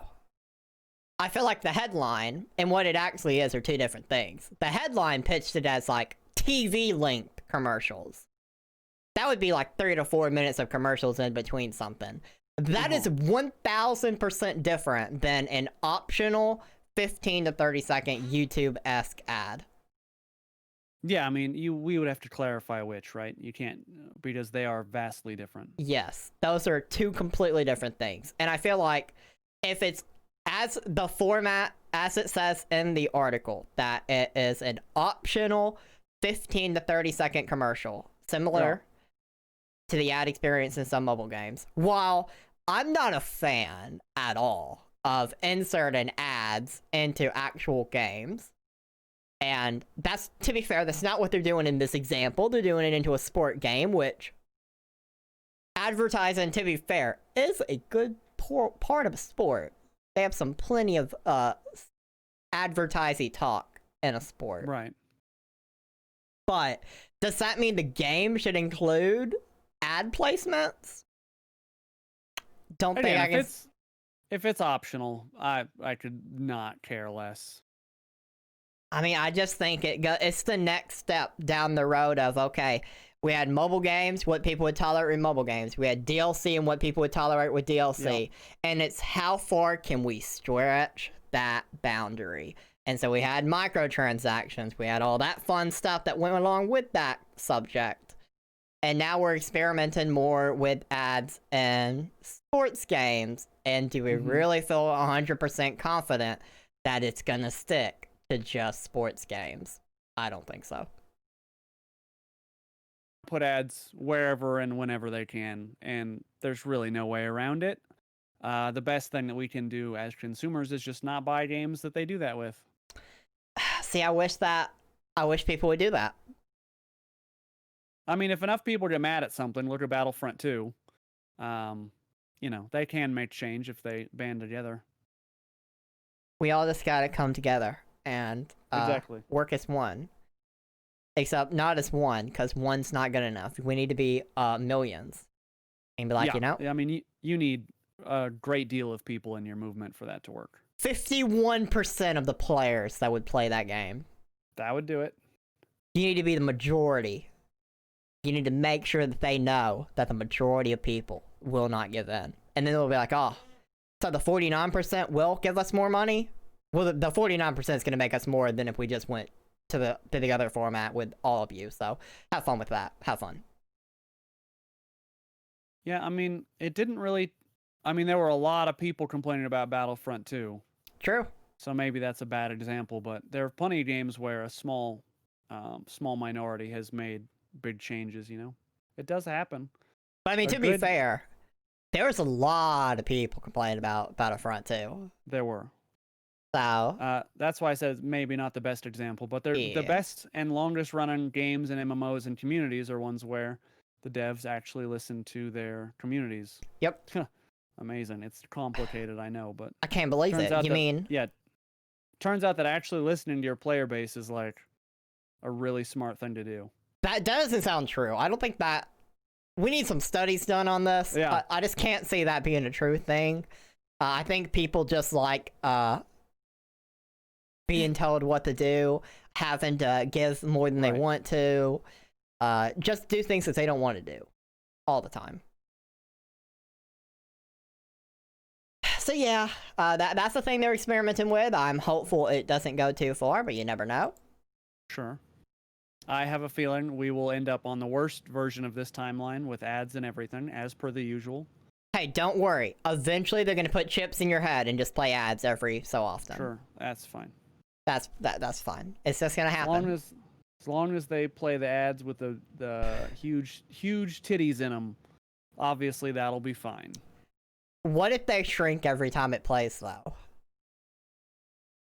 I feel like the headline and what it actually is are two different things. The headline pitched it as like TV-length commercials. That would be like 3 to 4 minutes of commercials in between something. That is 1000% different than an optional 15 to 30 second YouTube-esque ad. Yeah, I mean, we would have to clarify which, right? You can't, because they are vastly different. Yes, those are two completely different things. And I feel like if it's as the format, as it says in the article, that it is an optional 15 to 30 second commercial, similar to the ad experience in some mobile games. While I'm not a fan at all of inserting ads into actual games, and that's, to be fair, that's not what they're doing in this example. They're doing it into a sport game, which advertising, to be fair, is a good part of a sport. They have plenty of advertising talk in a sport. Right. But does that mean the game should include ad placements? Don't think I can. If it's optional, I could not care less. I mean, I just think it's the next step down the road of, okay, we had mobile games, what people would tolerate with mobile games. We had DLC and what people would tolerate with DLC. Yep. And it's how far can we stretch that boundary? And so we had microtransactions, we had all that fun stuff that went along with that subject. And now we're experimenting more with ads and sports games. And do we really feel 100% confident that it's gonna stick to just sports games? I don't think so. Put ads wherever and whenever they can, and there's really no way around it. The best thing that we can do as consumers is just not buy games that they do that with. See, I wish people would do that. I mean, if enough people get mad at something, look at Battlefront 2. You know, they can make change if they band together. We all just gotta come together and exactly work as one. Except not as one, because one's not good enough. We need to be millions. And be like, yeah. you know? I mean, you need a great deal of people in your movement for that to work. 51% of the players that would play that game. That would do it. You need to be the majority. You need to make sure that they know that the majority of people will not give in. And then they'll be like, oh, so the 49% will give us more money? Well, the 49% is going to make us more than if we just went to the other format with all of you. So have fun with that. Have fun. Yeah, I mean, it didn't really... I mean, there were a lot of people complaining about Battlefront 2. True. So maybe that's a bad example, but there are plenty of games where a small minority has made big changes, you know? It does happen. But I mean, to be fair, there was a lot of people complaining about Battlefront 2. There were. So that's why I said maybe not the best example, but they're the best and longest running games and MMOs and communities are ones where the devs actually listen to their communities. Yep. Amazing. It's complicated, I know, but I can't believe it. You mean? Yeah. Turns out that actually listening to your player base is like a really smart thing to do. That doesn't sound true. I don't think that... We need some studies done on this. Yeah. I just can't see that being a true thing. I think people just like being told what to do, having to give more than they want to, just do things that they don't want to do all the time. So yeah, that's the thing they're experimenting with. I'm hopeful it doesn't go too far, but you never know. Sure. I have a feeling we will end up on the worst version of this timeline with ads and everything, as per the usual. Hey, don't worry. Eventually they're going to put chips in your head and just play ads every so often. Sure, that's fine. That's fine. It's just going to happen. As long as they play the ads with the huge titties in them, obviously that'll be fine. What if they shrink every time it plays, though?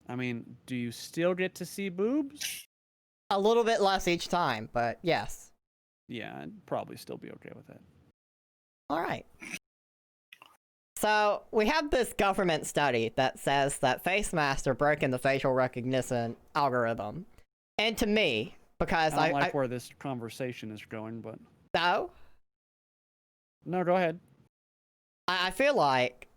I mean, do you still get to see boobs? A little bit less each time, but yes. Yeah, I'd probably still be okay with that. All right. So, we have this government study that says that face masks are breaking the facial recognition algorithm. And to me, because I don't like where this conversation is going, but... No? No, go ahead. I feel like...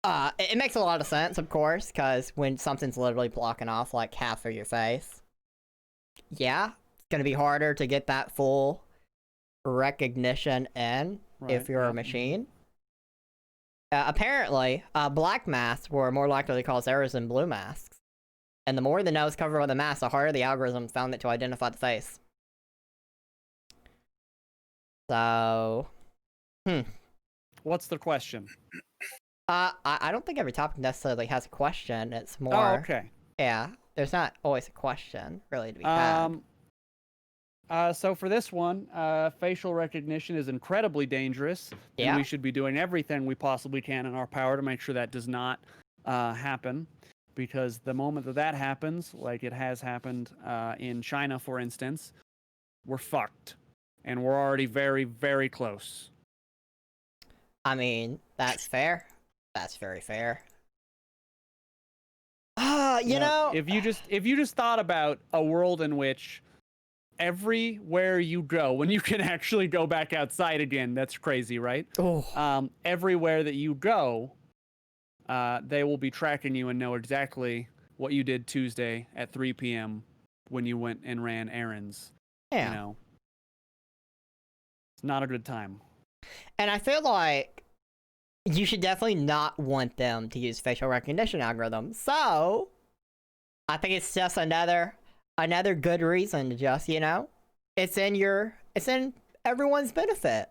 it makes a lot of sense, of course, because when something's literally blocking off, like, half of your face, yeah, it's going to be harder to get that full recognition in if you're a machine. Apparently, black masks were more likely to cause errors than blue masks. And the more the nose covered with the mask, the harder the algorithm found it to identify the face. So... What's the question? I don't think every topic necessarily has a question. It's more... Oh, okay. Yeah, there's not always a question, really, to be had. So for this one, facial recognition is incredibly dangerous. Yeah. And we should be doing everything we possibly can in our power to make sure that does not happen. Because the moment that happens, like it has happened in China, for instance, we're fucked. And we're already very, very close. I mean, that's fair. That's very fair. You know... If you just thought about a world in which everywhere you go, when you can actually go back outside again, that's crazy, right? Oh. Everywhere that you go, they will be tracking you and know exactly what you did Tuesday at 3 p.m. when you went and ran errands. Yeah. You know, it's not a good time. And I feel like you should definitely not want them to use facial recognition algorithms. So, I think it's just another good reason to just, it's in everyone's benefit.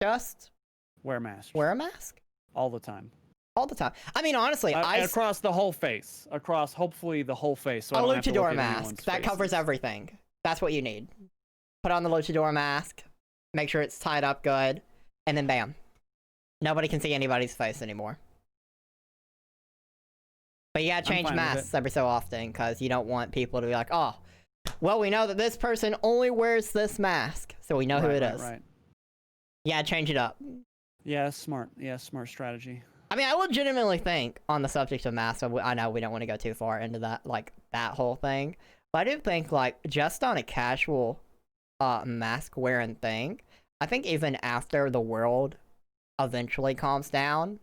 Just wear a mask. Wear a mask all the time. All the time. I mean, honestly, across the whole face, hopefully the whole face. So a luchador mask that covers everything. That's what you need. Put on the luchador mask, make sure it's tied up good, and then bam, nobody can see anybody's face anymore. But you gotta change masks every so often because you don't want people to be like, oh, well, we know that this person only wears this mask, so we know who it is. Right. Yeah, change it up. Yeah, smart. Yeah, smart strategy. I mean, I legitimately think on the subject of masks, I know we don't want to go too far into that, that whole thing, but I do think, just on a casual mask wearing thing, I think even after the world eventually calms down,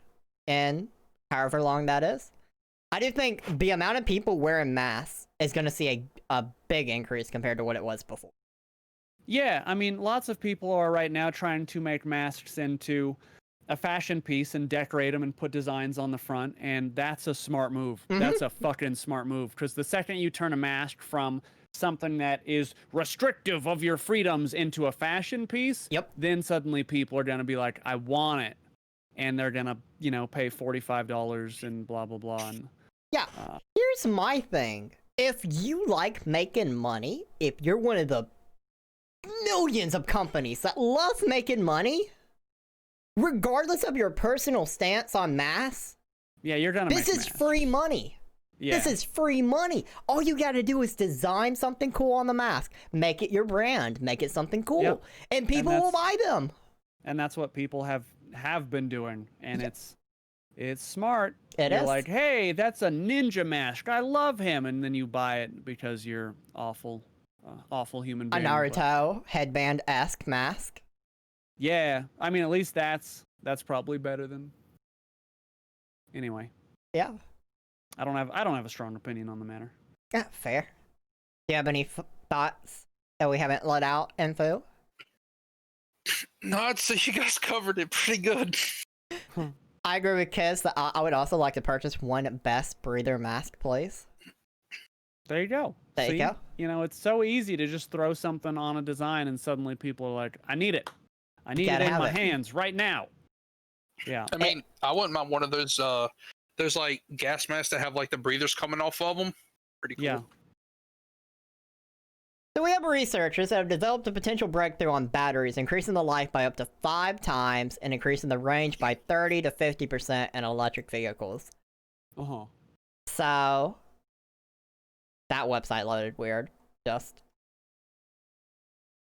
in however long that is, I do think the amount of people wearing masks is going to see a big increase compared to what it was before. Yeah, I mean, lots of people are right now trying to make masks into a fashion piece and decorate them and put designs on the front, and that's a smart move. Mm-hmm. That's a fucking smart move, because the second you turn a mask from something that is restrictive of your freedoms into a fashion piece, then suddenly people are going to be like, I want it. And they're going to, pay $45 and blah, blah, blah. And, yeah, here's my thing. If you like making money, if you're one of the millions of companies that love making money, regardless of your personal stance on masks, you're going to this is free money. Yeah. This is free money. All you got to do is design something cool on the mask. Make it your brand. Make it something cool. And people will buy them. And that's what people have been doing. And it's smart. You're like, hey, that's a ninja mask. I love him. And then you buy it because you're awful human being. A Naruto headband-esque mask. Yeah. I mean, at least that's probably better than... Anyway. Yeah. I don't have a strong opinion on the matter. Yeah, fair. Do you have any thoughts that we haven't let out, Info? No, I'd say you guys covered it pretty good. I agree with Kiz that I would also like to purchase one best breather mask, please. There you go. There you go. It's so easy to just throw something on a design and suddenly people are like, I need it. I need it in my hands right now. Yeah. I mean, I wouldn't mind one of those gas masks that have the breathers coming off of them. Pretty cool. Yeah. So we have researchers that have developed a potential breakthrough on batteries, increasing the life by up to 5 times and increasing the range by 30 to 50% in electric vehicles. Uh-huh. So that website loaded weird. Just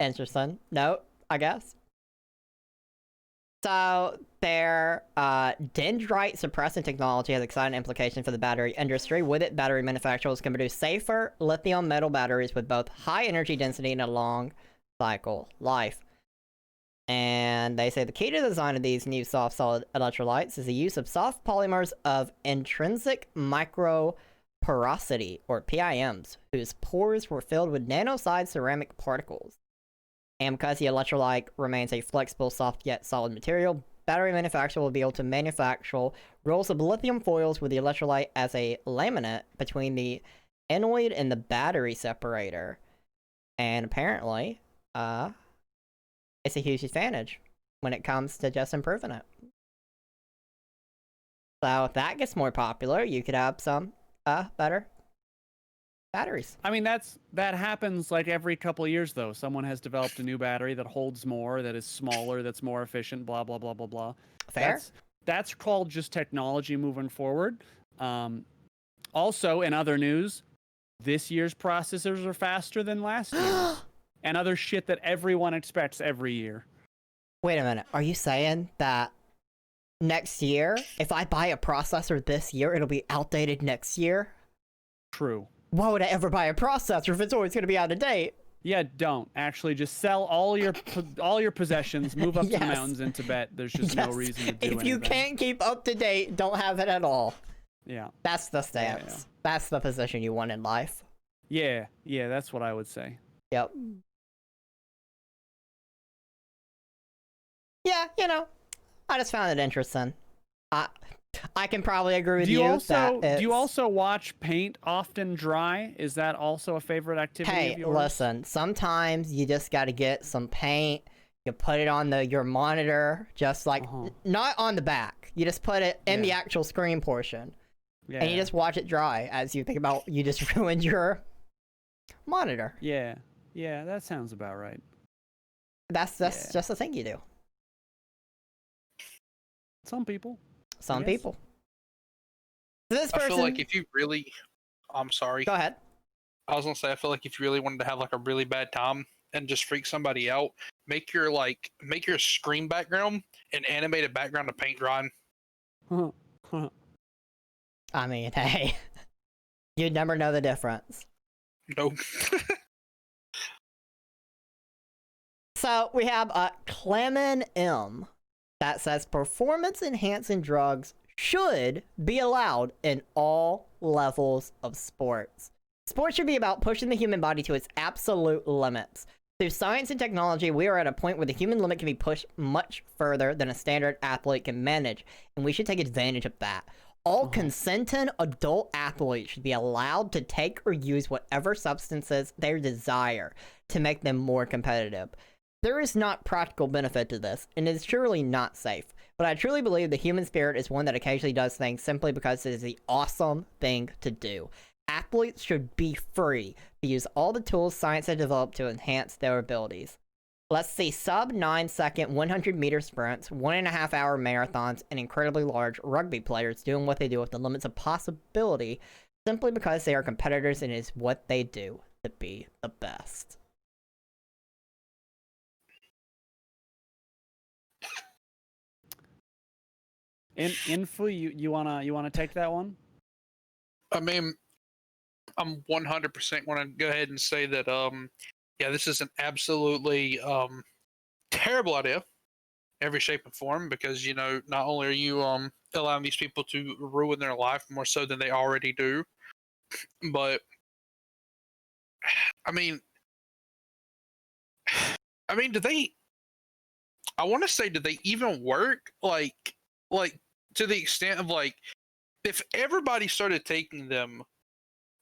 interesting note, I guess. So their dendrite suppressant technology has exciting implications for the battery industry. With it, battery manufacturers can produce safer lithium metal batteries with both high energy density and a long cycle life. And they say the key to the design of these new soft solid electrolytes is the use of soft polymers of intrinsic microporosity, or PIMs, whose pores were filled with nano-sized ceramic particles. And because the electrolyte remains a flexible, soft yet solid material, battery manufacturer will be able to manufacture rolls of lithium foils with the electrolyte as a laminate between the anoid and the battery separator. And apparently, it's a huge advantage when it comes to just improving it. So if that gets more popular, you could have some better batteries. I mean, that happens every couple of years, though. Someone has developed a new battery that holds more, that is smaller, that's more efficient, blah, blah, blah, blah, blah. Fair. That's called just technology moving forward. Also, in other news, this year's processors are faster than last year's. And other shit that everyone expects every year. Wait a minute. Are you saying that next year, if I buy a processor this year, it'll be outdated next year? True. Why would I ever buy a processor if it's always going to be out of date? Yeah, don't. Actually, just sell all your possessions, move up to the mountains in Tibet. There's just no reason to do anything. If you can't keep up to date, don't have it at all. Yeah. That's the stance. Yeah. That's the position you want in life. Yeah, that's what I would say. Yep. Yeah, I just found it interesting. I can probably agree with do you. Also, do you also watch paint often dry? Is that also a favorite activity of yours? Listen, sometimes you just got to get some paint. You put it on your monitor, just like, not on the back. You just put it in the actual screen portion. Yeah. And you just watch it dry as you think about, you just ruined your monitor. Yeah. Yeah, that sounds about right. That's just a thing you do. Some people. Some people. So this person... I feel like if you really... I'm sorry. Go ahead. I was going to say, I feel like if you really wanted to have like a really bad time and just freak somebody out, make your screen background an animated background of paint drying. I mean, hey, you'd never know the difference. Nope. So we have Clemen M that says performance-enhancing drugs should be allowed in all levels of sports. Sports should be about pushing the human body to its absolute limits. Through science and technology, we are at a point where the human limit can be pushed much further than a standard athlete can manage, and we should take advantage of that. All consenting adult athletes should be allowed to take or use whatever substances they desire to make them more competitive. There is not practical benefit to this, and it is surely not safe, but I truly believe the human spirit is one that occasionally does things simply because it is the awesome thing to do. Athletes should be free to use all the tools science has developed to enhance their abilities. Let's see sub-9 second 100 meter sprints, 1.5 hour marathons, and incredibly large rugby players doing what they do with the limits of possibility simply because they are competitors and it is what they do to be the best. Info, you wanna take that one? I mean, I'm 100% want to go ahead and say that yeah, this is an absolutely terrible idea, every shape and form, because not only are you allowing these people to ruin their life more so than they already do, but I mean, do they? I want to say, do they even work? Like to the extent of like, if everybody started taking them,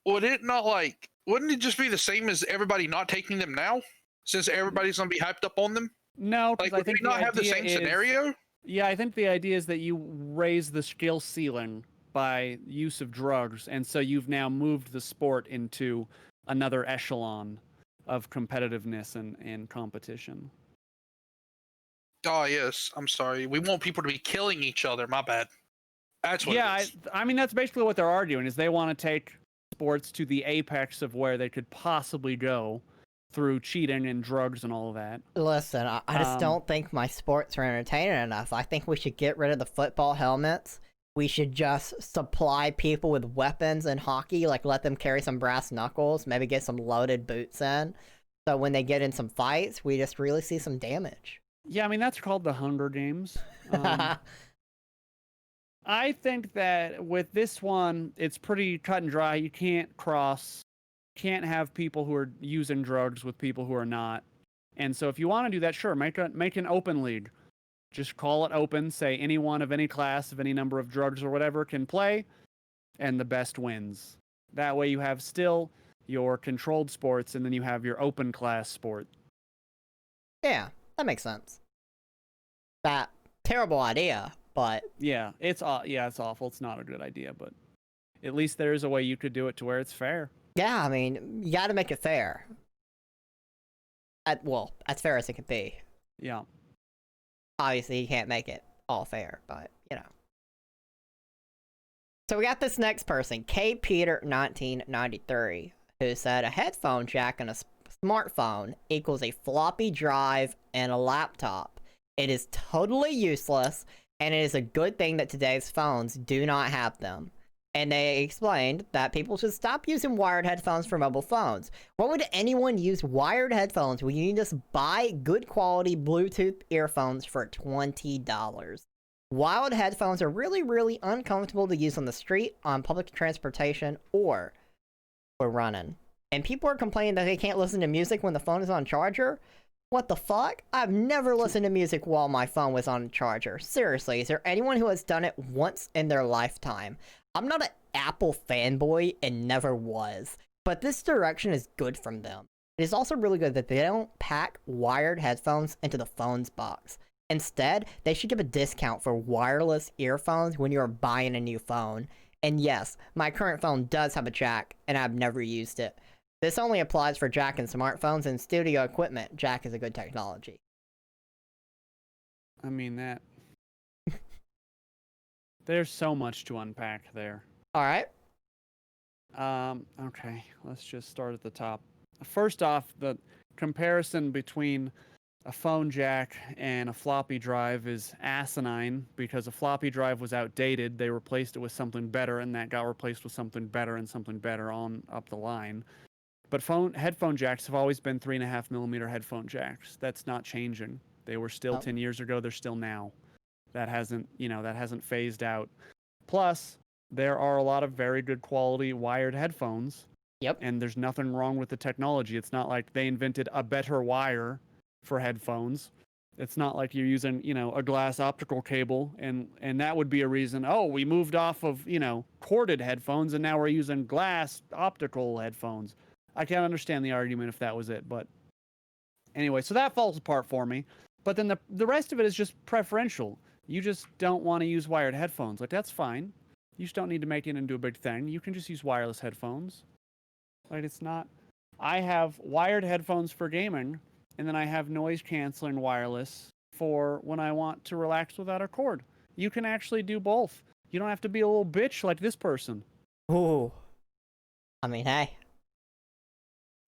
wouldn't it just be the same as everybody not taking them now? Since everybody's gonna be hyped up on them? No, because I think we not have the same scenario? Yeah, I think the idea is that you raise the skill ceiling by use of drugs, and so you've now moved the sport into another echelon of competitiveness and competition. Oh yes, I'm sorry. We want people to be killing each other. My bad. That's what. Yeah, I mean that's basically what they're arguing is they want to take sports to the apex of where they could possibly go through cheating and drugs and all of that. Listen, I just don't think my sports are entertaining enough. I think we should get rid of the football helmets. We should just supply people with weapons in hockey, like let them carry some brass knuckles, maybe get some loaded boots in. So when they get in some fights, we just really see some damage. Yeah, I mean, that's called the Hunger Games. I think that with this one, it's pretty cut and dry. You can't have people who are using drugs with people who are not. And so if you want to do that, sure, make an open league. Just call it open, say anyone of any class, of any number of drugs or whatever can play, and the best wins. That way you have still your controlled sports, and then you have your open class sport. Yeah, that makes sense. That terrible idea, but yeah, it's awful. It's not a good idea, but at least there is a way you could do it to where it's fair. Yeah, I mean, you got to make it fair. Well, as fair as it can be. Yeah. Obviously, you can't make it all fair, but So we got this next person, K Peter 1993, who said a headphone jack and a smartphone equals a floppy drive and a laptop. It is totally useless, and it is a good thing that today's phones do not have them. And they explained that people should stop using wired headphones for mobile phones. Why would anyone use wired headphones when you can just buy good quality Bluetooth earphones for $20? Wired headphones are really, really uncomfortable to use on the street, on public transportation, or for running. And people are complaining that they can't listen to music when the phone is on charger. What the fuck? I've never listened to music while my phone was on a charger. Seriously, is there anyone who has done it once in their lifetime? I'm not an Apple fanboy and never was, but this direction is good from them. It is also really good that they don't pack wired headphones into the phone's box. Instead, they should give a discount for wireless earphones when you are buying a new phone. And yes, my current phone does have a jack, and I've never used it. This only applies for jack in smartphones and studio equipment. Jack is a good technology. I mean, that... There's so much to unpack there. Alright. Okay, let's just start at the top. First off, the comparison between a phone jack and a floppy drive is asinine because a floppy drive was outdated. They replaced it with something better, and that got replaced with something better and something better on up the line. But headphone jacks have always been 3.5mm headphone jacks. That's not changing. They were still 10 years ago. They're still now. That hasn't phased out. Plus, there are a lot of very good quality wired headphones. Yep. And there's nothing wrong with the technology. It's not like they invented a better wire for headphones. It's not like you're using, a glass optical cable and that would be a reason, oh, we moved off of, corded headphones and now we're using glass optical headphones. I can't understand the argument if that was it, but anyway, so that falls apart for me. But then the rest of it is just preferential. You just don't want to use wired headphones. Like, that's fine. You just don't need to make it into a big thing. You can just use wireless headphones. Like, it's not... I have wired headphones for gaming, and then I have noise-canceling wireless for when I want to relax without a cord. You can actually do both. You don't have to be a little bitch like this person. Ooh. I mean, hey.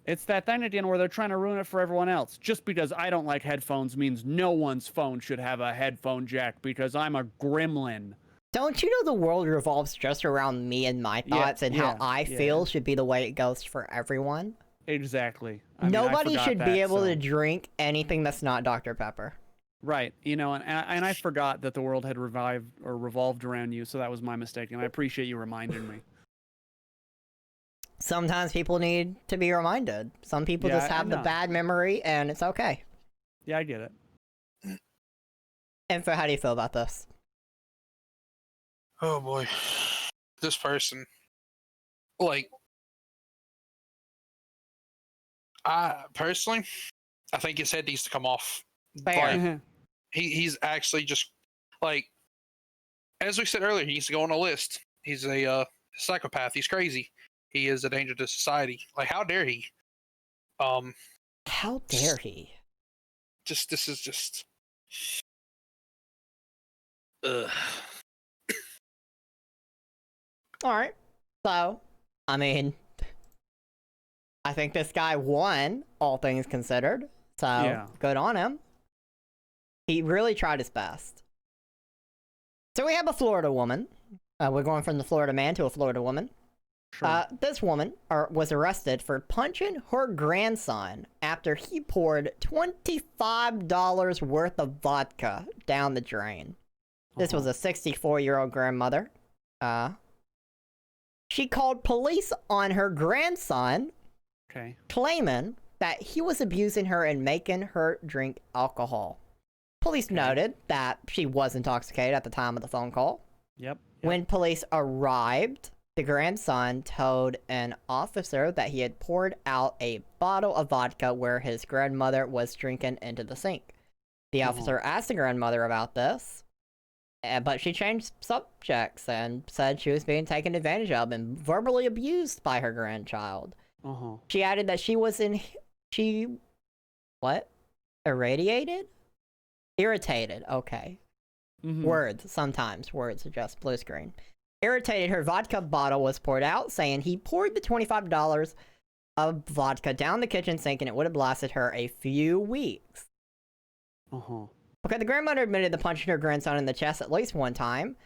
It's that thing again where they're trying to ruin it for everyone else. Just because I don't like headphones means no one's phone should have a headphone jack because I'm a gremlin. Don't you know the world revolves just around me and my thoughts and how I feel should be the way it goes for everyone? Exactly. Nobody should be able to drink anything that's not Dr. Pepper. Right. And I forgot that the world had revolved around you, so that was my mistake, and I appreciate you reminding me. Sometimes people need to be reminded. Some people just have the bad memory, and it's okay. Yeah, I get it. Info, how do you feel about this? Oh boy. This person. Like, I think his head needs to come off. Fair. Like, he's actually just, like, as we said earlier, he needs to go on a list. He's a psychopath. He's crazy. He is a danger to society. Like, how dare he? How dare he? This is just... Ugh. Alright. So, I mean, I think this guy won, all things considered. So, good on him. He really tried his best. So we have a Florida woman. We're going from the Florida man to a Florida woman. Sure. This woman was arrested for punching her grandson after he poured $25 worth of vodka down the drain. This was a 64-year-old grandmother. She called police on her grandson, claiming that he was abusing her and making her drink alcohol. Police noted that she was intoxicated at the time of the phone call. Yep. When police arrived, the grandson told an officer that he had poured out a bottle of vodka where his grandmother was drinking into the sink. The officer asked the grandmother about this, but she changed subjects and said she was being taken advantage of and verbally abused by her grandchild. She added that she was irritated, okay. Sometimes words are just blue screen. Irritated, her vodka bottle was poured out, saying he poured the $25 of vodka down the kitchen sink and it would have lasted her a few weeks. Okay, the grandmother admitted to punching her grandson in the chest at least one time,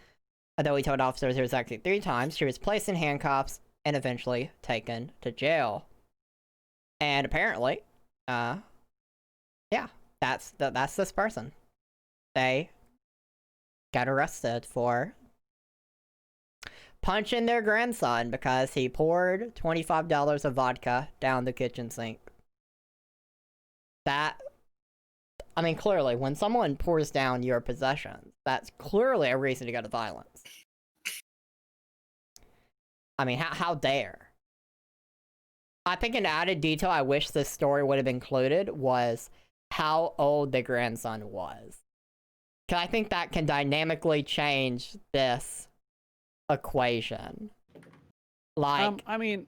although he told officers it was actually 3 times. She was placed in handcuffs and eventually taken to jail. And apparently, that's this person. They got arrested for punching their grandson because he poured $25 of vodka down the kitchen sink. That I mean, clearly, when someone pours down your possessions, that's clearly a reason to go to violence. I mean, how dare? I think an added detail I wish this story would have included was how old the grandson was. Because I think that can dynamically change this equation. Like, I mean,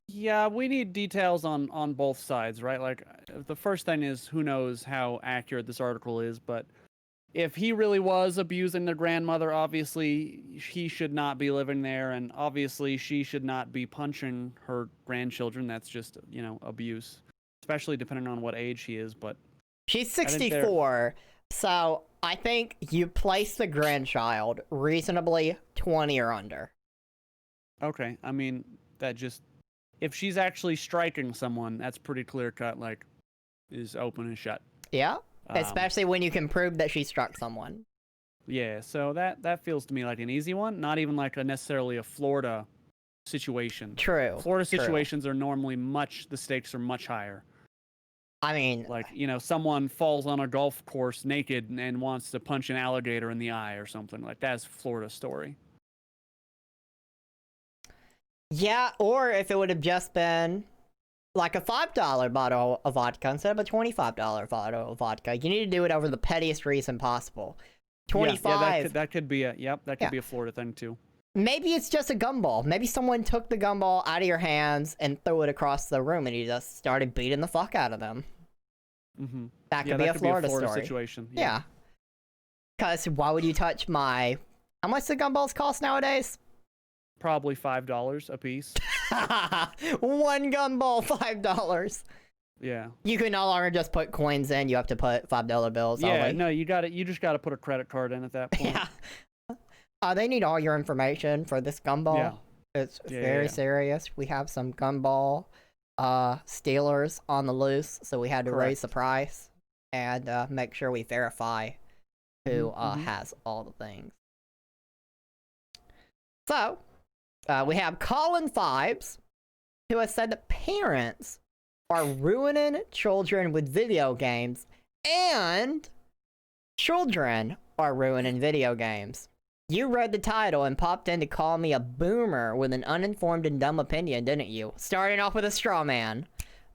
yeah, we need details on both sides, right? Like, the first thing is, who knows how accurate this article is, but if he really was abusing the grandmother, obviously he should not be living there, and obviously she should not be punching her grandchildren. That's just, you know, abuse, especially depending on what age he is. But she's 64, so I think you place the grandchild reasonably 20 or under. Okay, I mean, that just, if she's actually striking someone, that's pretty clear cut, like, is open and shut. Yeah, especially when you can prove that she struck someone. Yeah, so that feels to me like an easy one, not even like necessarily a Florida situation. True. Florida situations are normally the stakes are much higher. I mean, like, you know, someone falls on a golf course naked and wants to punch an alligator in the eye or something. Like, that's Florida story. Yeah, or if it would have just been like a $5 bottle of vodka instead of a $25 bottle of vodka. You need to do it over the pettiest reason possible. 25. Yeah, that could be be a Florida thing too. Maybe it's just a gumball. Maybe someone took the gumball out of your hands and threw it across the room, and you just started beating the fuck out of them. Mm-hmm. That could be a Florida story. Situation. Yeah. Because why would you touch my... How much do gumballs cost nowadays? Probably $5 a piece. One gumball, $5. Yeah. You can no longer just put coins in. You have to put $5 bills. Yeah, no, you just got to put a credit card in at that point. Yeah. They need all your information for this gumball. Yeah. It's very serious. We have some gumball stealers on the loose, so we had to raise the price and make sure we verify who has all the things. So, we have Colin Fibes, who has said that parents are ruining children with video games, and children are ruining video games. You read the title and popped in to call me a boomer with an uninformed and dumb opinion, didn't you? Starting off with a straw man.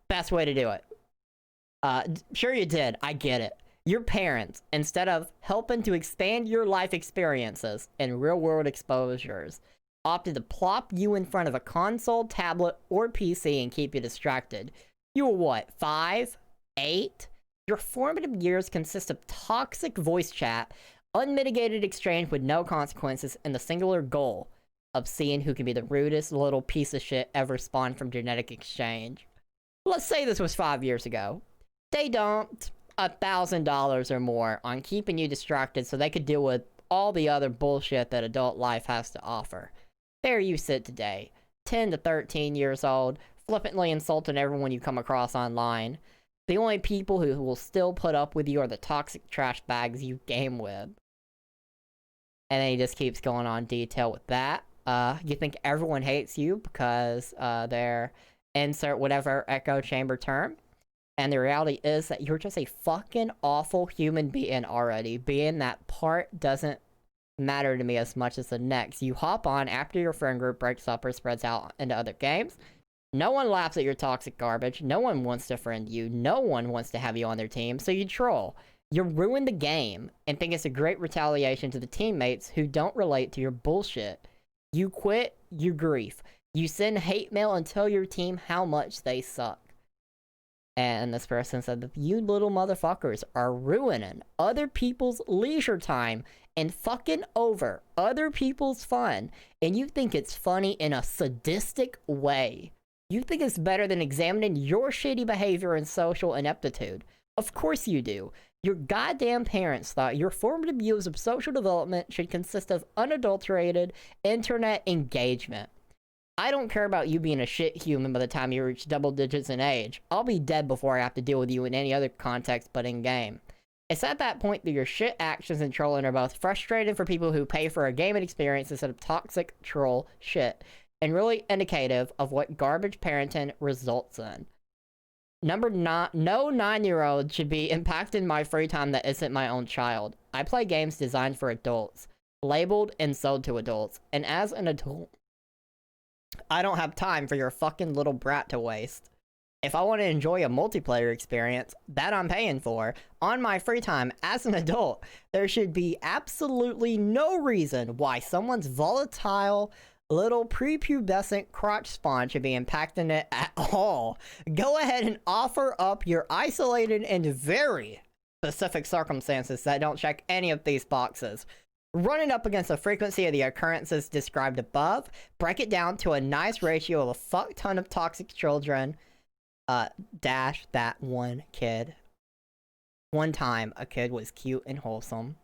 Best way to do it. Sure you did. I get it. Your parents, instead of helping to expand your life experiences and real-world exposures, opted to plop you in front of a console, tablet, or PC and keep you distracted. You were what, 5? 8? Your formative years consist of toxic voice chat, unmitigated exchange with no consequences, and the singular goal of seeing who can be the rudest little piece of shit ever spawned from genetic exchange. Let's say this was 5 years ago. They dumped $1,000 or more on keeping you distracted so they could deal with all the other bullshit that adult life has to offer. There you sit today, 10 to 13 years old, flippantly insulting everyone you come across online. The only people who will still put up with you are the toxic trash bags you game with. And then he just keeps going on detail with that. You think everyone hates you because they're insert whatever echo chamber term. And the reality is that you're just a fucking awful human being already. Being that part doesn't matter to me as much as the next. You hop on after your friend group breaks up or spreads out into other games. No one laughs at your toxic garbage. No one wants to friend you. No one wants to have you on their team, so you troll. You ruin the game and think it's a great retaliation to the teammates who don't relate to your bullshit. You quit, you grief. You send hate mail and tell your team how much they suck. And this person said that you little motherfuckers are ruining other people's leisure time and fucking over other people's fun. And you think it's funny in a sadistic way. You think it's better than examining your shitty behavior and social ineptitude. Of course you do. Your goddamn parents thought your formative years of social development should consist of unadulterated internet engagement. I don't care about you being a shit human by the time you reach double digits in age. I'll be dead before I have to deal with you in any other context but in game. It's at that point that your shit actions and trolling are both frustrating for people who pay for a gaming experience instead of toxic troll shit, and really indicative of what garbage parenting results in. Number 9, no 9-year-old should be impacting my free time that isn't my own child. I play games designed for adults, labeled and sold to adults, and as an adult, I don't have time for your fucking little brat to waste. If I want to enjoy a multiplayer experience that I'm paying for on my free time as an adult, there should be absolutely no reason why someone's volatile little prepubescent crotch spawn should be impacting it at all. Go ahead and offer up your isolated and very specific circumstances that don't check any of these boxes. Run it up against the frequency of the occurrences described above. Break it down to a nice ratio of a fuck ton of toxic children. Dash that one kid. One time, a kid was cute and wholesome.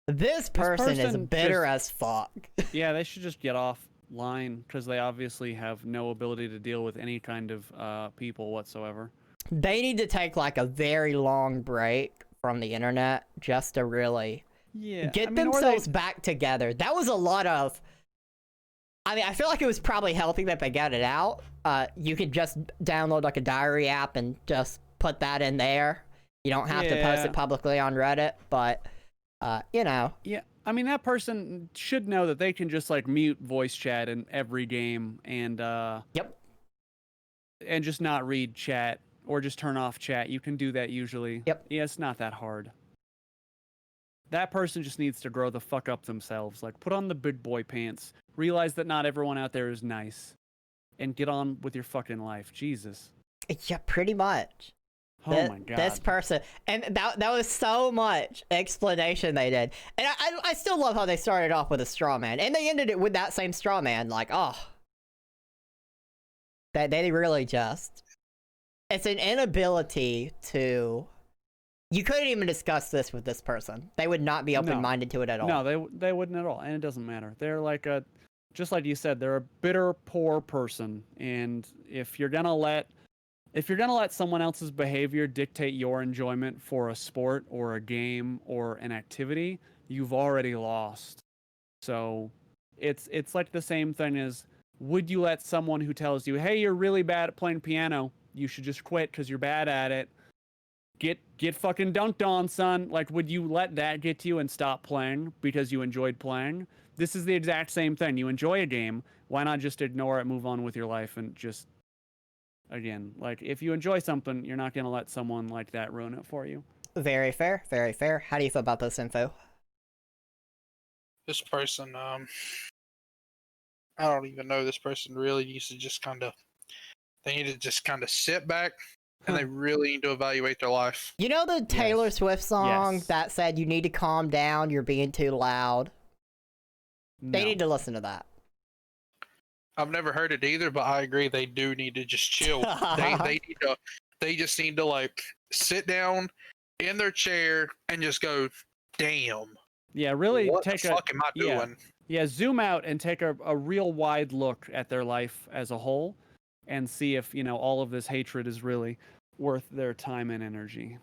This person is bitter as fuck. Yeah, they should just get offline because they obviously have no ability to deal with any kind of people whatsoever. They need to take like a very long break from the internet just to really get themselves back together. That was a lot of... I mean, I feel like it was probably healthy that they got it out. You could just download like a diary app and just put that in there. You don't have to post it publicly on Reddit, but, you know. Yeah, I mean, that person should know that they can just like mute voice chat in every game and, Yep. And just not read chat or just turn off chat. You can do that usually. Yep. Yeah, it's not that hard. That person just needs to grow the fuck up themselves. Like, put on the big boy pants. Realize that not everyone out there is nice. And get on with your fucking life. Jesus. Yeah, pretty much. Oh my god. This person. And that was so much explanation they did. And I still love how they started off with a straw man. And they ended it with that same straw man. Like, oh. They really just... It's an inability to... You couldn't even discuss this with this person. They would not be open-minded to it at all. No, they wouldn't at all, and it doesn't matter. They're like just like you said, they're a bitter, poor person, and if you're gonna let someone else's behavior dictate your enjoyment for a sport or a game or an activity, you've already lost. So, it's like the same thing as, would you let someone who tells you, "Hey, you're really bad at playing piano. You should just quit because you're bad at it." Get fucking dunked on, son. Like, would you let that get to you and stop playing because you enjoyed playing? This is the exact same thing. You enjoy a game. Why not just ignore it, move on with your life, and just, again, like, if you enjoy something, you're not going to let someone like that ruin it for you. Very fair. Very fair. How do you feel about this info? This person, I don't even know. This person really needs to just they need to just kind of sit back. And they really need to evaluate their life. You know the Taylor Swift song that said, you need to calm down, you're being too loud? No. They need to listen to that. I've never heard it either, but I agree. They do need to just chill. They just need to like sit down in their chair and just go, damn. Yeah, really what the fuck am I doing? Yeah, zoom out and take a real wide look at their life as a whole. And see if, you know, all of this hatred is really worth their time and energy.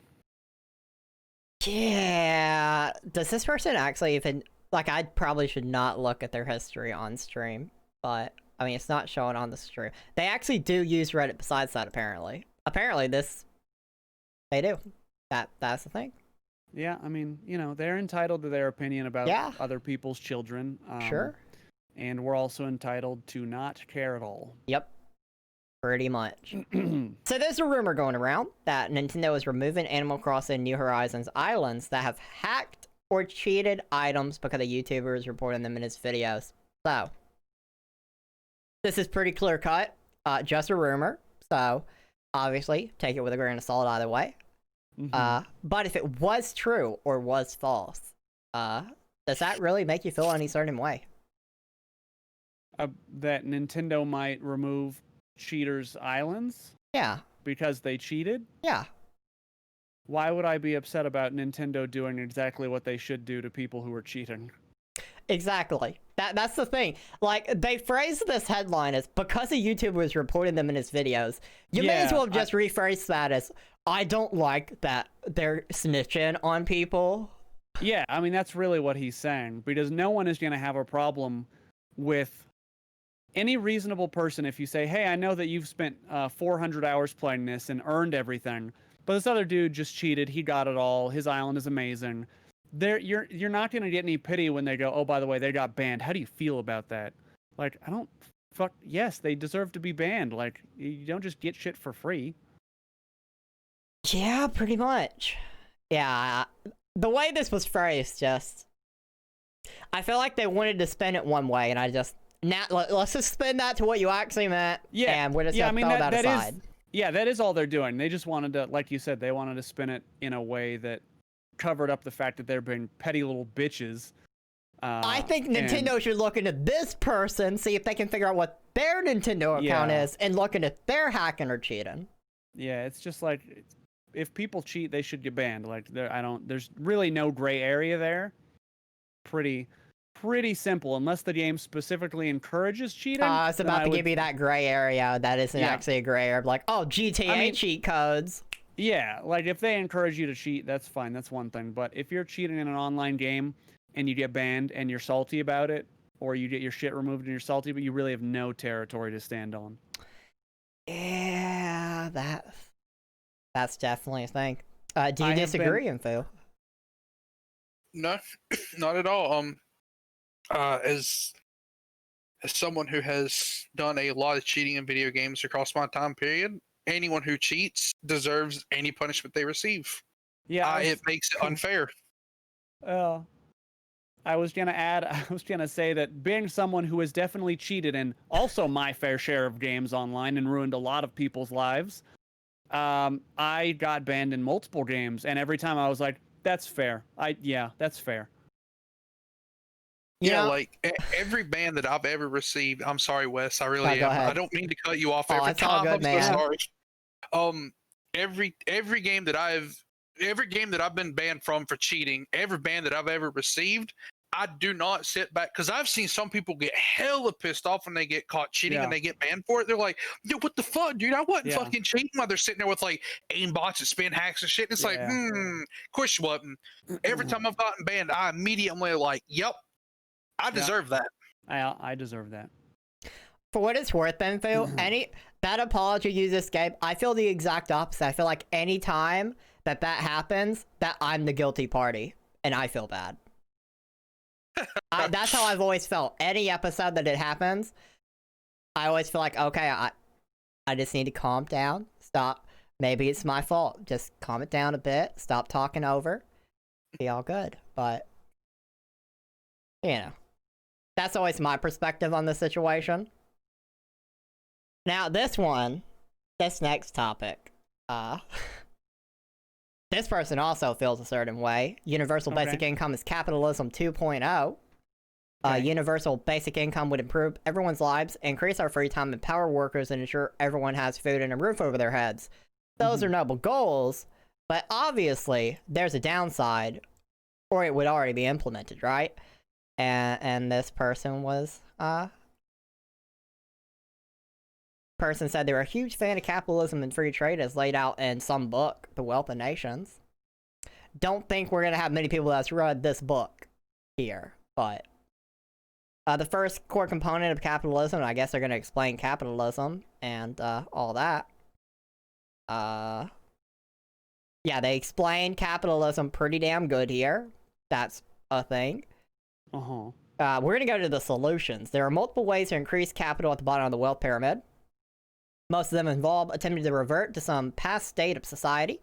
Yeah. Does this person actually even... Like, I probably should not look at their history on stream. But, I mean, it's not showing on the stream. They actually do use Reddit besides that, apparently. Apparently, they do. That's the thing. Yeah, I mean, you know, they're entitled to their opinion about other people's children. Sure. And we're also entitled to not care at all. Yep. Pretty much. So there's a rumor going around that Nintendo is removing Animal Crossing New Horizons islands that have hacked or cheated items because a YouTuber is reporting them in his videos. So, this is pretty clear cut. Just a rumor. So, obviously, take it with a grain of salt either way. But if it was true or was false, does that really make you feel any certain way? That Nintendo might remove cheaters' islands? Yeah. Because they cheated? Yeah. Why would I be upset about Nintendo doing exactly what they should do to people who are cheating? Exactly. That's the thing. Like, they phrase this headline as, because a YouTuber is reporting them in his videos. You may as well have just rephrased that as, I don't like that they're snitching on people. Yeah, I mean, that's really what he's saying. Because no one is going to have a problem with any reasonable person, if you say, hey, I know that you've spent 400 hours playing this and earned everything, but this other dude just cheated, he got it all, his island is amazing, you're not going to get any pity when they go, oh, by the way, they got banned. How do you feel about that? Like, I don't yes, they deserve to be banned. Like, you don't just get shit for free. Yeah, pretty much. Yeah, the way this was phrased, I feel like they wanted to spin it one way, and I just, let's just spin that to what you actually meant, and we're just gonna throw that aside. That is all they're doing. They just wanted to, like you said, they wanted to spin it in a way that covered up the fact that they're being petty little bitches. I think Nintendo should look into this person, see if they can figure out what their Nintendo account is, and look into if they're hacking or cheating. Yeah, it's just like, if people cheat, they should get banned. Like, there's really no gray area there. Pretty simple, unless the game specifically encourages cheating. I was about to give you that gray area that isn't actually a gray area. Like, oh, GTA cheat codes. Yeah, like, if they encourage you to cheat, that's fine. That's one thing. But if you're cheating in an online game and you get banned and you're salty about it, or you get your shit removed and you're salty, but you really have no territory to stand on. Yeah, that's definitely a thing. Do you disagree, Info? No, not at all. As someone who has done a lot of cheating in video games across my time period, anyone who cheats deserves any punishment they receive. Yeah, it makes it unfair. I was gonna say that being someone who has definitely cheated in also my fair share of games online and ruined a lot of people's lives, I got banned in multiple games, and every time I was like, that's fair. That's fair. Yeah, like every ban that I've ever received. I'm sorry, Wes. I really am. I don't mean to cut you off every time. I'm so sorry. Every game that I've been banned from for cheating, every ban that I've ever received, I do not sit back, because I've seen some people get hella pissed off when they get caught cheating and they get banned for it. They're like, dude, what the fuck, dude? I wasn't fucking cheating. While they're sitting there with like aim bots and spin hacks and shit. And it's like, of course you wasn't. Every time I've gotten banned, I immediately like, yep, I deserve that. I deserve that. For what it's worth, then, Phil, that apology you just gave, I feel the exact opposite. I feel like any time that happens, that I'm the guilty party, and I feel bad. That's how I've always felt. Any episode that it happens, I always feel like, okay, I just need to calm down, stop. Maybe it's my fault. Just calm it down a bit, stop talking over, be all good. But, you know, that's always my perspective on the situation. Now, this next topic, this person also feels a certain way. Universal basic income is capitalism 2.0. Universal basic income would improve everyone's lives, increase our free time, empower workers, and ensure everyone has food and a roof over their heads. Those are noble goals, but obviously there's a downside, or it would already be implemented, right? And this person was person said they were a huge fan of capitalism and free trade as laid out in some book, The Wealth of Nations. Don't think we're gonna have many people that's read this book here, but the first core component of capitalism, I guess they're gonna explain capitalism and all that. Yeah, they explain capitalism pretty damn good here. That's a thing. We're gonna go to the solutions. There are multiple ways to increase capital at the bottom of the wealth pyramid. Most of them involve attempting to revert to some past state of society.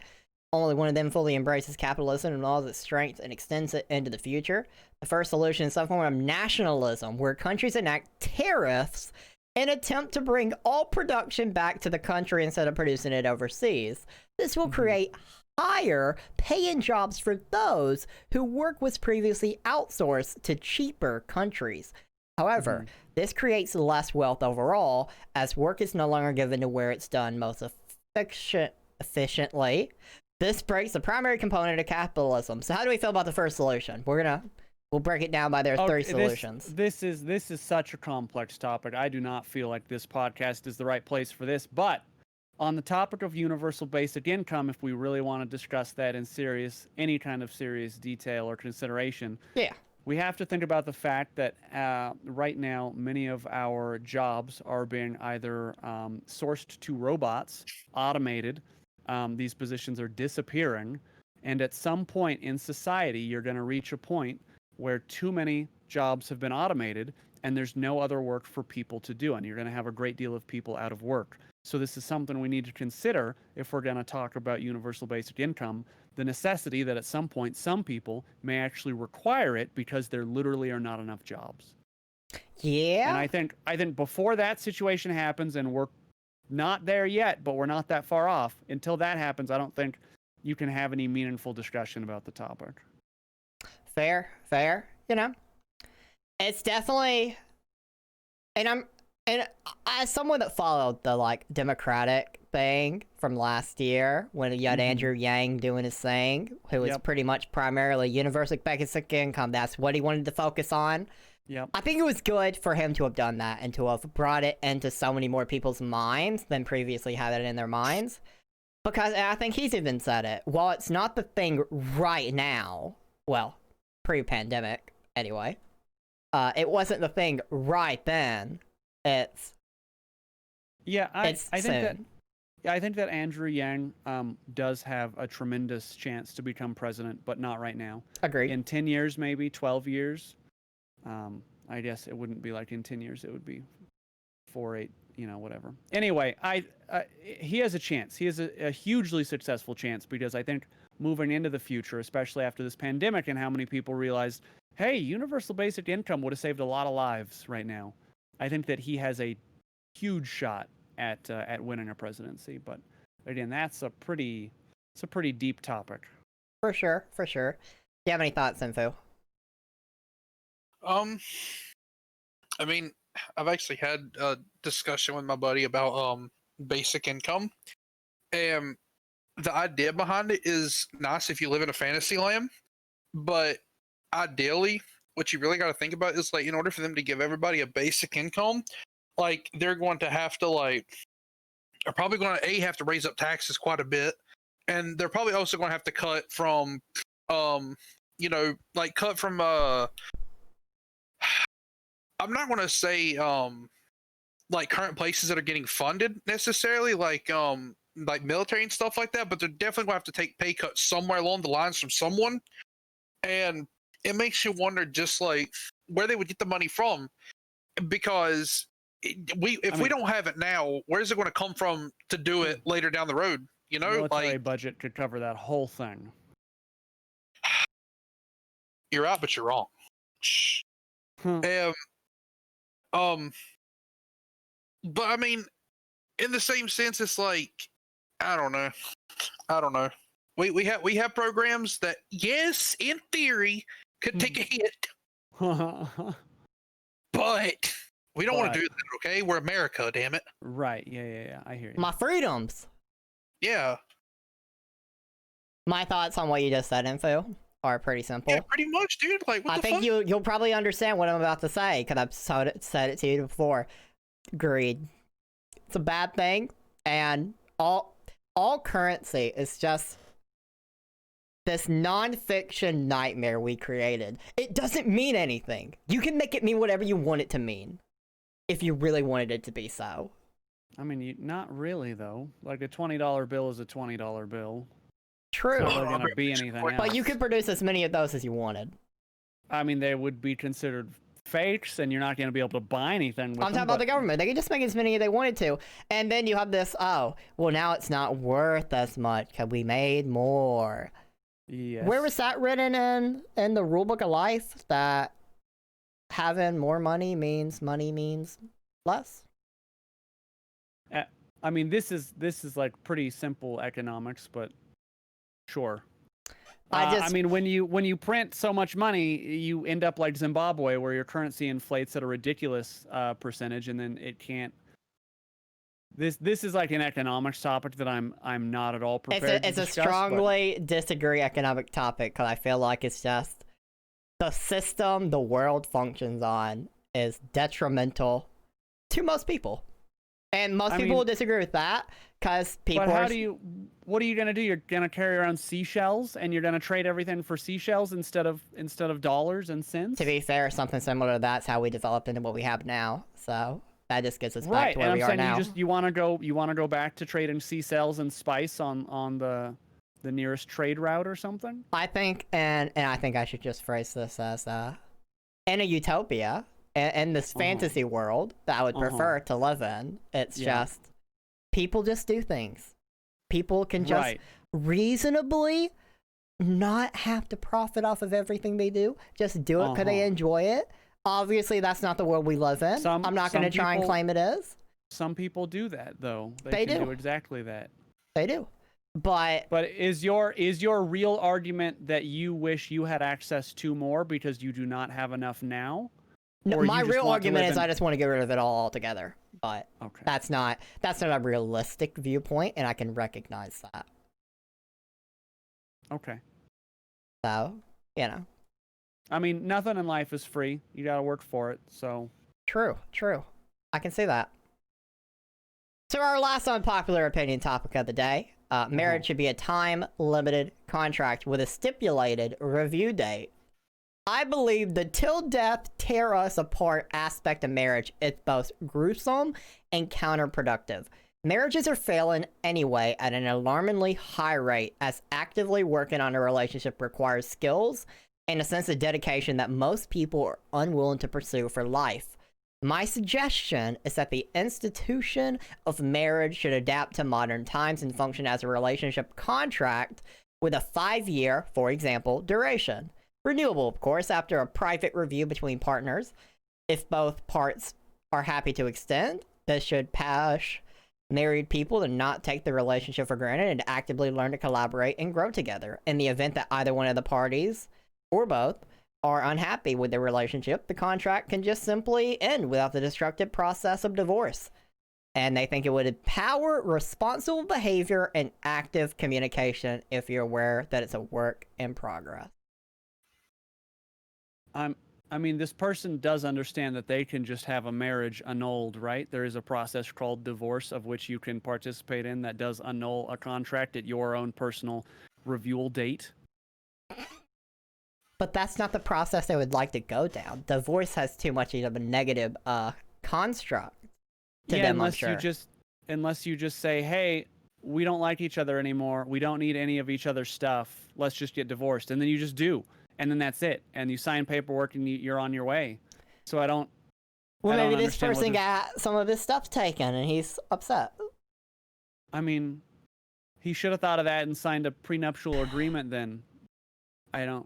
Only one of them fully embraces capitalism and all its strengths and extends it into the future. The first solution is some form of nationalism, where countries enact tariffs and attempt to bring all production back to the country instead of producing it overseas. This will create higher paying jobs for those who work was previously outsourced to cheaper countries. However, this creates less wealth overall, as work is no longer given to where it's done most efficiently. This breaks the primary component of capitalism. So how do we feel about the first solution? We'll break it down by their three solutions. This is such a complex topic. I do not feel like this podcast is the right place for this, but on the topic of universal basic income, if we really want to discuss that in any kind of serious detail or consideration, we have to think about the fact that right now many of our jobs are being either sourced to robots, automated. These positions are disappearing, and at some point in society, you're going to reach a point where too many jobs have been automated, and there's no other work for people to do, and you're going to have a great deal of people out of work. So this is something we need to consider if we're going to talk about universal basic income, the necessity that at some point some people may actually require it because there literally are not enough jobs. Yeah. And I think before that situation happens, and we're not there yet, but we're not that far off, until that happens, I don't think you can have any meaningful discussion about the topic. Fair. You know, it's definitely, and as someone that followed the like Democratic thing from last year when you had Andrew Yang doing his thing, who was pretty much primarily universal basic income, that's what he wanted to focus on. Yep. I think it was good for him to have done that and to have brought it into so many more people's minds than previously had it in their minds. Because I think he's even said it. While it's not the thing right now, well, pre-pandemic anyway, it wasn't the thing right then. It's I think that Andrew Yang does have a tremendous chance to become president, but not right now. Agreed. In 10 years, maybe 12 years. I guess it wouldn't be like in 10 years. It would be 4, 8, whatever. Anyway, he has a chance. He has a hugely successful chance, because I think moving into the future, especially after this pandemic and how many people realized, hey, universal basic income would have saved a lot of lives right now. I think that he has a huge shot at winning a presidency. But again, that's a pretty deep topic. For sure. Do you have any thoughts, Info? I mean, I've actually had a discussion with my buddy about basic income, and the idea behind it is nice if you live in a fantasy land, but ideally, what you really got to think about is, like, in order for them to give everybody a basic income, like, they're going to have to, like, are probably going to have to raise up taxes quite a bit, and they're probably also going to have to cut from I'm not going to say like current places that are getting funded necessarily, like military and stuff like that, but they're definitely going to have to take pay cuts somewhere along the lines from someone. And it makes you wonder just like where they would get the money from, because if we don't have it now, where's it going to come from to do it later down the road? Military budget could cover that whole thing. You're right, but you're wrong. But I mean, in the same sense, it's like, I don't know. We have programs that, yes, in theory, could take a hit, but we don't want to do that. Okay, we're America, damn it. Right? Yeah. I hear you. My freedoms. Yeah. My thoughts on what you just said, Info, are pretty simple. Yeah, pretty much, dude. Like, what I the think fuck? you'll probably understand what I'm about to say, because I've said it to you before. Greed. It's a bad thing, and all currency is just this non-fiction nightmare we created. It doesn't mean anything. You can make it mean whatever you want it to mean, if you really wanted it to be so. I mean, not really, though. Like, a $20 bill is a $20 bill. True. It's not going to be anything else. But you could produce as many of those as you wanted. I mean, they would be considered fakes, and you're not going to be able to buy anything with them. I'm talking about the government. They could just make as many as they wanted to. And then you have this, oh, well, now it's not worth as much because we made more. Yes. Where was that written in the rulebook of life, that having more money means less? I mean, this is like pretty simple economics, but sure. I mean, when you print so much money, you end up like Zimbabwe, where your currency inflates at a ridiculous percentage, and then it can't. This is like an economics topic that I'm not at all prepared to discuss. It's a strongly disagree economic topic, because I feel like it's just the system the world functions on is detrimental to most people. And most people will disagree with that because people. But what are you gonna do? You're gonna carry around seashells, and you're gonna trade everything for seashells instead of dollars and cents. To be fair, something similar to that's how we developed into what we have now. So that just gets us back to where we are now. You want to go back to trading seashells and spice on the nearest trade route or something. I think, and I think I should just phrase this as in a utopia, in this fantasy world that I would prefer to live in. It's just people just do things. People can just reasonably not have to profit off of everything they do. Just do it because they enjoy it. Obviously, that's not the world we live in. I'm not going to try and claim it is. Some people do that, though. They do exactly that. They do. But is your real argument that you wish you had access to more because you do not have enough now? No, my real argument is I just want to get rid of it all altogether. But that's not a realistic viewpoint, and I can recognize that. Okay. So, you know. I mean, nothing in life is free. You gotta work for it, so... True. I can see that. So our last unpopular opinion topic of the day. Marriage should be a time-limited contract with a stipulated review date. I believe the till death tear us apart aspect of marriage is both gruesome and counterproductive. Marriages are failing anyway at an alarmingly high rate, as actively working on a relationship requires skills and a sense of dedication that most people are unwilling to pursue for life. My suggestion is that the institution of marriage should adapt to modern times and function as a relationship contract with a 5-year, for example, duration. Renewable, of course, after a private review between partners. If both parts are happy to extend, this should push married people to not take the relationship for granted and actively learn to collaborate and grow together. In the event that either one of the parties, or both, are unhappy with the relationship, the contract can just simply end without the destructive process of divorce. And they think it would empower responsible behavior and active communication if you're aware that it's a work in progress. I mean, this person does understand that they can just have a marriage annulled, right? There is a process called divorce of which you can participate in that does annul a contract at your own personal review date. But that's not the process they would like to go down. Divorce has too much of a negative construct to them, I'm sure. Unless you just say, hey, we don't like each other anymore. We don't need any of each other's stuff. Let's just get divorced. And then you just do. And then that's it. And you sign paperwork and you're on your way. So I don't... Well, maybe this person got some of his stuff taken and he's upset. I mean, he should have thought of that and signed a prenuptial agreement then. I don't...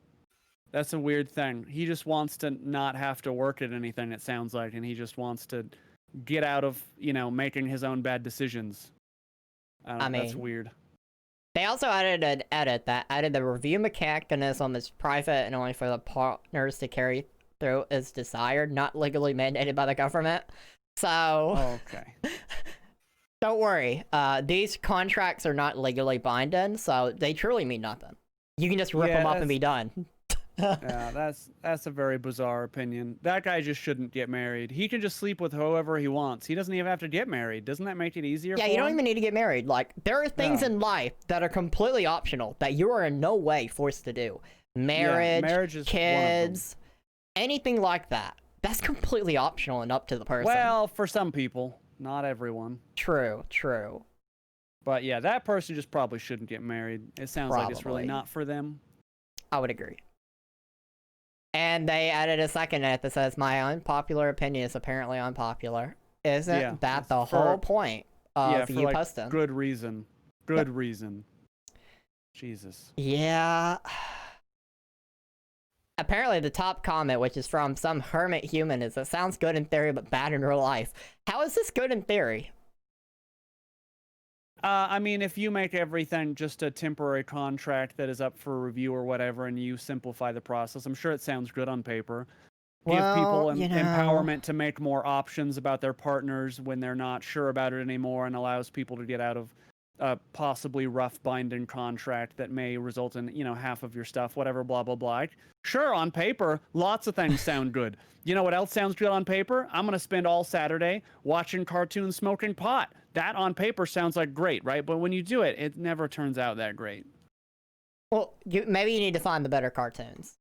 That's a weird thing. He just wants to not have to work at anything, it sounds like, and he just wants to get out of, making his own bad decisions. I mean, that's weird. They also added an edit that added the review mechanism is private and only for the partners to carry through as desired, not legally mandated by the government. So, okay. Don't worry. These contracts are not legally binding, so they truly mean nothing. You can just rip them up and be done. Yeah, that's a very bizarre opinion. That guy just shouldn't get married. He can just sleep with whoever he wants. He doesn't even have to get married. Doesn't that make it easier for him? Yeah, you don't even need to get married. Like, there are things in life that are completely optional that you are in no way forced to do. Marriage is kids, anything like that. That's completely optional and up to the person. Well, for some people, not everyone. True. But yeah, that person just probably shouldn't get married. It sounds like it's really not for them. I would agree. And they added a second edit that says, my unpopular opinion is apparently unpopular. Isn't that the whole point of you posting? Good reason. Good reason. Jesus. Yeah. Apparently the top comment, which is from some hermit human, is, it sounds good in theory but bad in real life. How is this good in theory? I mean, if you make everything just a temporary contract that is up for review or whatever, and you simplify the process, I'm sure it sounds good on paper. Give people empowerment to make more options about their partners when they're not sure about it anymore, and allows people to get out of a possibly rough binding contract that may result in, you know, half of your stuff, whatever, blah, blah, blah. Sure, on paper, lots of things sound good. You know what else sounds good on paper? I'm going to spend all Saturday watching cartoons, smoking pot. That on paper sounds like great, right? But when you do it, it never turns out that great. Well, maybe you need to find the better cartoons.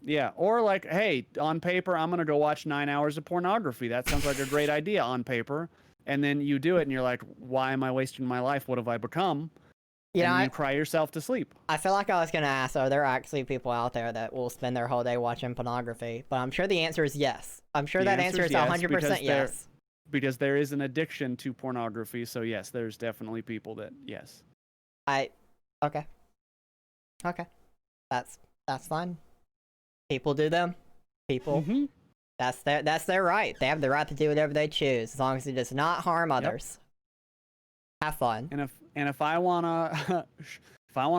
Yeah, or like, hey, on paper, I'm going to go watch 9 hours of pornography. That sounds like a great idea on paper. And then you do it, and you're like, why am I wasting my life? What have I become? You cry yourself to sleep. I feel like I was going to ask, are there actually people out there that will spend their whole day watching pornography? But I'm sure the answer is yes. I'm sure that answer is 100% yes. Because there is an addiction to pornography, so yes, there's definitely people that, yes. Okay. That's fine. People do them. People. Mm-hmm. That's their right. They have the right to do whatever they choose, as long as it does not harm others. Yep. Have fun. And if I wanna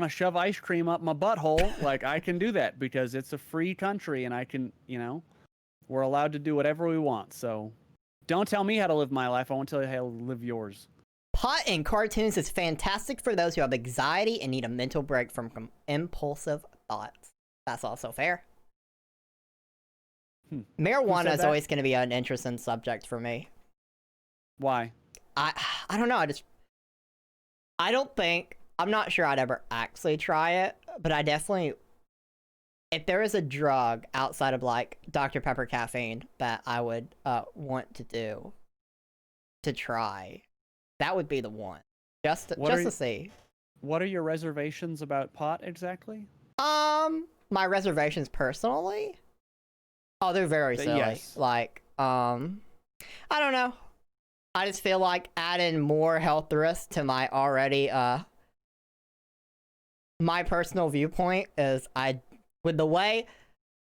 shove ice cream up my butthole, like, I can do that because it's a free country and I can, you know, we're allowed to do whatever we want. So don't tell me how to live my life. I won't tell you how to live yours. Pot in cartoons is fantastic for those who have anxiety and need a mental break from impulsive thoughts. That's also fair. Marijuana is always going to be an interesting subject for me. Why? I don't know. I'm not sure I'd ever actually try it, but I definitely, if there is a drug outside of like Dr. Pepper caffeine that I would want to try, that would be the one. Just to see. What are your reservations about pot exactly? My reservations personally? Oh, they're very silly. Yes. Like, I don't know. I just feel like adding more health risks to my already, my personal viewpoint is with the way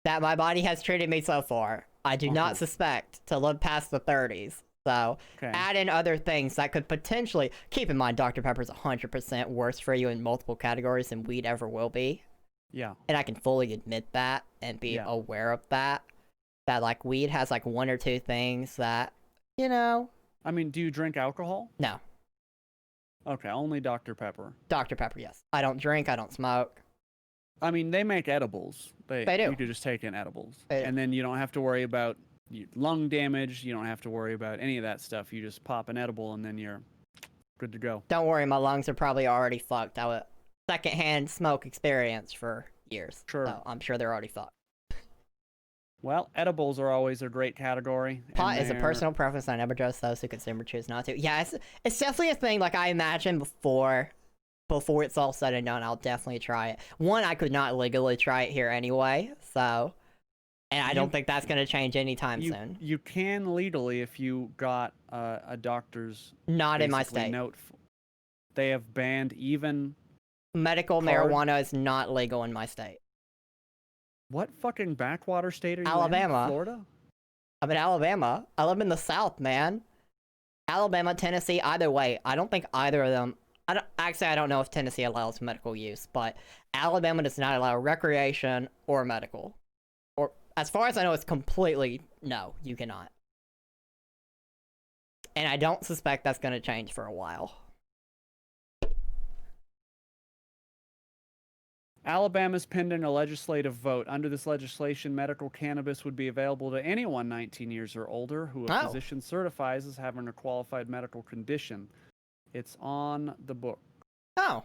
that my body has treated me so far, I do not suspect to live past the 30s. So, add in other things that could potentially, keep in mind, Dr. Pepper's 100% worse for you in multiple categories than weed ever will be. Yeah. And I can fully admit that and be aware of that. That, like, weed has, like, one or two things that, you know. I mean, do you drink alcohol? No. Okay, only Dr. Pepper. Dr. Pepper, yes. I don't drink, I don't smoke. I mean, they make edibles. They do. You could just take in edibles. And then you don't have to worry about lung damage. You don't have to worry about any of that stuff. You just pop an edible and then you're good to go. Don't worry, my lungs are probably already fucked. I have a secondhand smoke experience for years. Sure. So I'm sure they're already fucked. Well, edibles are always a great category. Pot is a personal preference. I never judge those who consume or choose not to. Yeah, it's definitely a thing. Like, I imagine before it's all said and done, I'll definitely try it. One, I could not legally try it here anyway, so... And I don't think that's going to change anytime soon. You can legally if you got a doctor's... Not in my state. Note. They have banned even... Medical marijuana is not legal in my state. What fucking backwater state are you Alabama. in? Florida? I'm in Alabama. I live in the South, man. Alabama, Tennessee, either way. I don't think either of them... I don't know if Tennessee allows medical use, but Alabama does not allow recreation or medical. Or, as far as I know, it's completely... No, you cannot. And I don't suspect that's going to change for a while. Alabama's pending a legislative vote. Under this legislation, medical cannabis would be available to anyone 19 years or older who a physician certifies as having a qualified medical condition. It's on the book. Oh,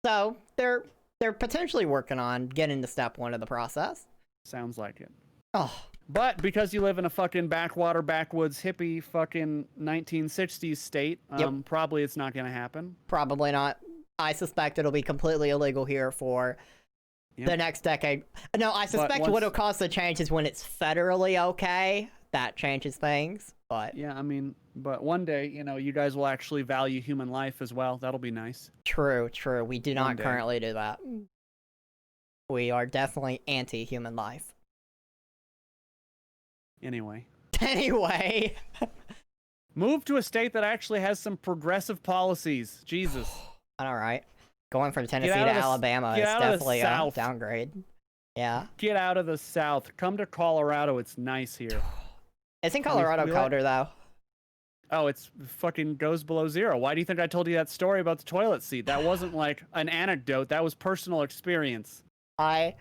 so they're potentially working on getting to step one of the process. Sounds like it. Oh. But because you live in a fucking backwater, backwoods, hippie, fucking 1960s state, probably it's not going to happen. Probably not. I suspect it'll be completely illegal here for the next decade. No, I suspect what'll cause the change is when it's federally okay. That changes things, but... Yeah, I mean, but one day, you know, you guys will actually value human life as well. That'll be nice. True. We do not currently do that. We are definitely anti-human life. Anyway. Move to a state that actually has some progressive policies. Jesus. All right. Going from Tennessee to Alabama is definitely a downgrade. Yeah. Get out of the South. Come to Colorado. It's nice here. Isn't Colorado colder, though? Oh, it's fucking goes below zero. Why do you think I told you that story about the toilet seat? That wasn't like an anecdote. That was personal experience. I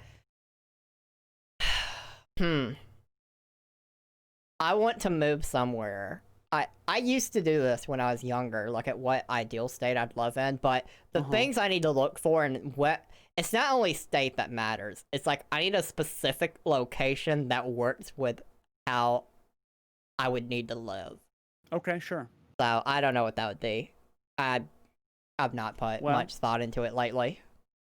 want to move somewhere. I used to do this when I was younger, look at what ideal state I'd live in, but the things I need to look for and what it's not only state that matters. It's like I need a specific location that works with how I would need to live. Okay, sure. So I don't know what that would be. I've not put much thought into it lately.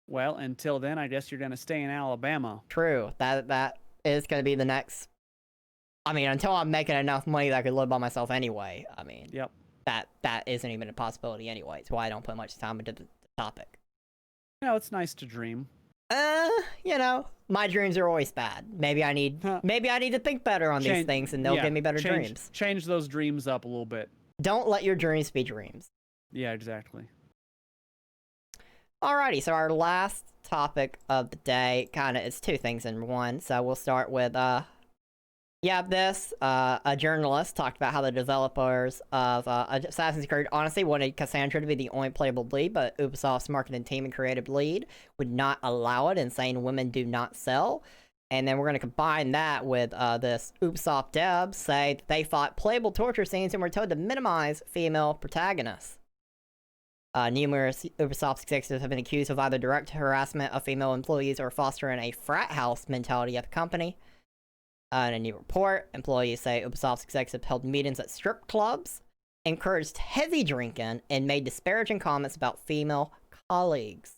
Well, until then, I guess you're gonna stay in Alabama. True. That is gonna be the next. I mean, until I'm making enough money that I could live by myself anyway. I mean, yep. That isn't even a possibility anyway. It's why I don't put much time into the topic. You know, it's nice to dream. You know, my dreams are always bad. Maybe I need to think better on these things, and they'll give me better dreams. Change those dreams up a little bit. Don't let your dreams be dreams. Yeah, exactly. Alrighty, so our last topic of the day, it's two things in one. So we'll start with a journalist talked about how the developers of Assassin's Creed Odyssey wanted Cassandra to be the only playable lead, but Ubisoft's marketing team and creative lead would not allow it, and saying women do not sell. And then we're going to combine that with this Ubisoft devs say that they fought playable torture scenes and were told to minimize female protagonists. Numerous Ubisoft executives have been accused of either direct harassment of female employees or fostering a frat house mentality at the company. In a new report, employees say Ubisoft's executives held meetings at strip clubs, encouraged heavy drinking, and made disparaging comments about female colleagues.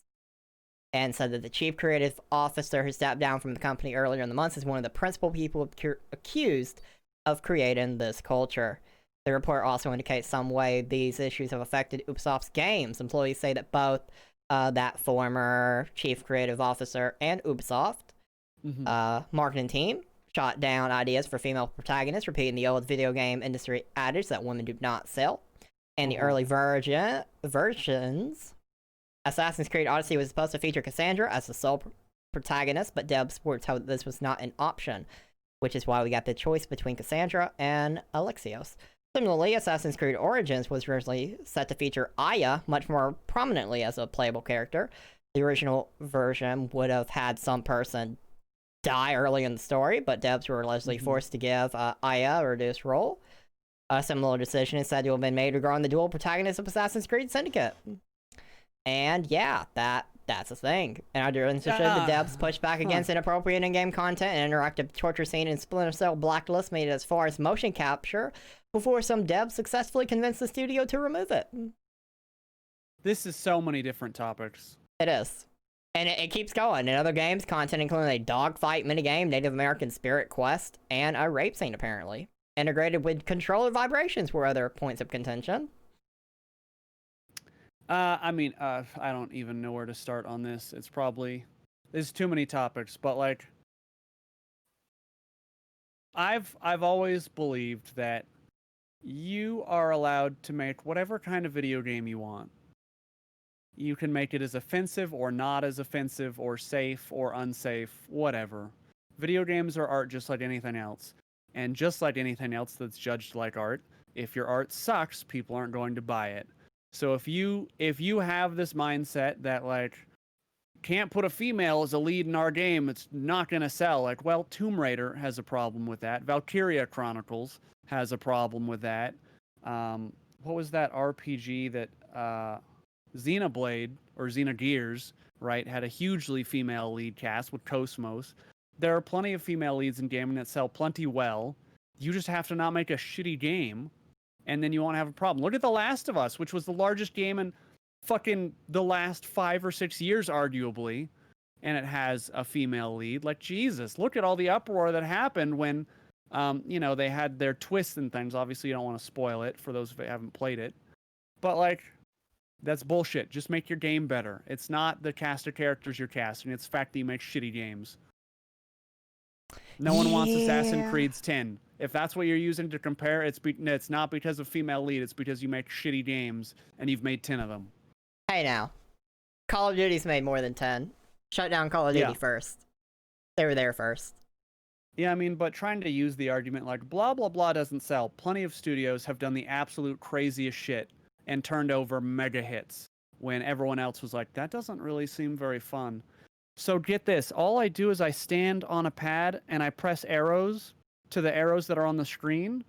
And said that the chief creative officer who stepped down from the company earlier in the month is one of the principal people accused of creating this culture. The report also indicates some way these issues have affected Ubisoft's games. Employees say that both that former chief creative officer and Ubisoft marketing team shot down ideas for female protagonists, repeating the old video game industry adage that women do not sell. In the early versions, Assassin's Creed Odyssey was supposed to feature Cassandra as the sole protagonist, but devs were told that this was not an option, which is why we got the choice between Cassandra and Alexios. Similarly, Assassin's Creed Origins was originally set to feature Aya much more prominently as a playable character. The original version would have had some person die early in the story, but devs were allegedly forced to give Aya a reduced role. A similar decision is said to have been made regarding the dual protagonist of Assassin's Creed Syndicate. And yeah, that's a thing. And under censorship, the devs pushed back against inappropriate in-game content and interactive torture scene and Splinter Cell Blacklist made it as far as motion capture before some devs successfully convinced the studio to remove it. This is so many different topics. It is. And it keeps going. In other games, content including a dogfight minigame, Native American Spirit Quest, and a rape scene, apparently. Integrated with controller vibrations were other points of contention. I don't even know where to start on this. There's too many topics, but like, I've always believed that you are allowed to make whatever kind of video game you want. You can make it as offensive or not as offensive or safe or unsafe, whatever. Video games are art just like anything else. And just like anything else that's judged like art, if your art sucks, people aren't going to buy it. So if you have this mindset that like can't put a female as a lead in our game, it's not going to sell. Like, well, Tomb Raider has a problem with that. Valkyria Chronicles has a problem with that. What was that RPG that Xenoblade or Xenogears, right, had a hugely female lead cast with Cosmos. There are plenty of female leads in gaming that sell plenty well. You just have to not make a shitty game, and then you won't have a problem. Look at The Last of Us, which was the largest game in fucking the last 5 or 6 years, arguably, and it has a female lead. Like, Jesus, look at all the uproar that happened when, they had their twists and things. Obviously, you don't want to spoil it for those who haven't played it. But, like, that's bullshit. Just make your game better. It's not the cast of characters you're casting. It's the fact that you make shitty games. No one wants Assassin's Creed 10. If that's what you're using to compare, it's not because of female lead. It's because you make shitty games, and you've made 10 of them. Hey now. Call of Duty's made more than 10. Shut down Call of Duty first. They were there first. Yeah, I mean, but trying to use the argument like blah blah blah doesn't sell. Plenty of studios have done the absolute craziest shit and turned over mega hits when everyone else was like, that doesn't really seem very fun. So get this, all I do is I stand on a pad and I press arrows to the arrows that are on the screen.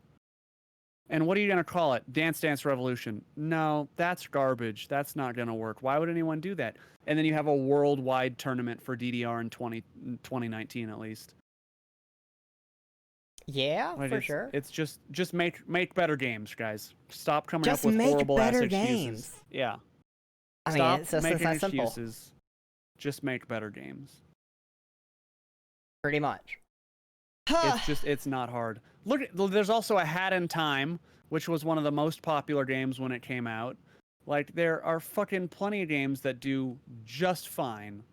And what are you going to call it? Dance Dance Revolution. No, that's garbage. That's not going to work. Why would anyone do that? And then you have a worldwide tournament for DDR in 2019 at least. Yeah, like for sure. It's just make better games, guys. Stop coming up with horrible ass excuses. Games. Yeah. I Stop mean, it's just making that excuses. Simple. Just make better games. Pretty much. It's not hard. Look, there's also A Hat in Time, which was one of the most popular games when it came out. Like, there are fucking plenty of games that do just fine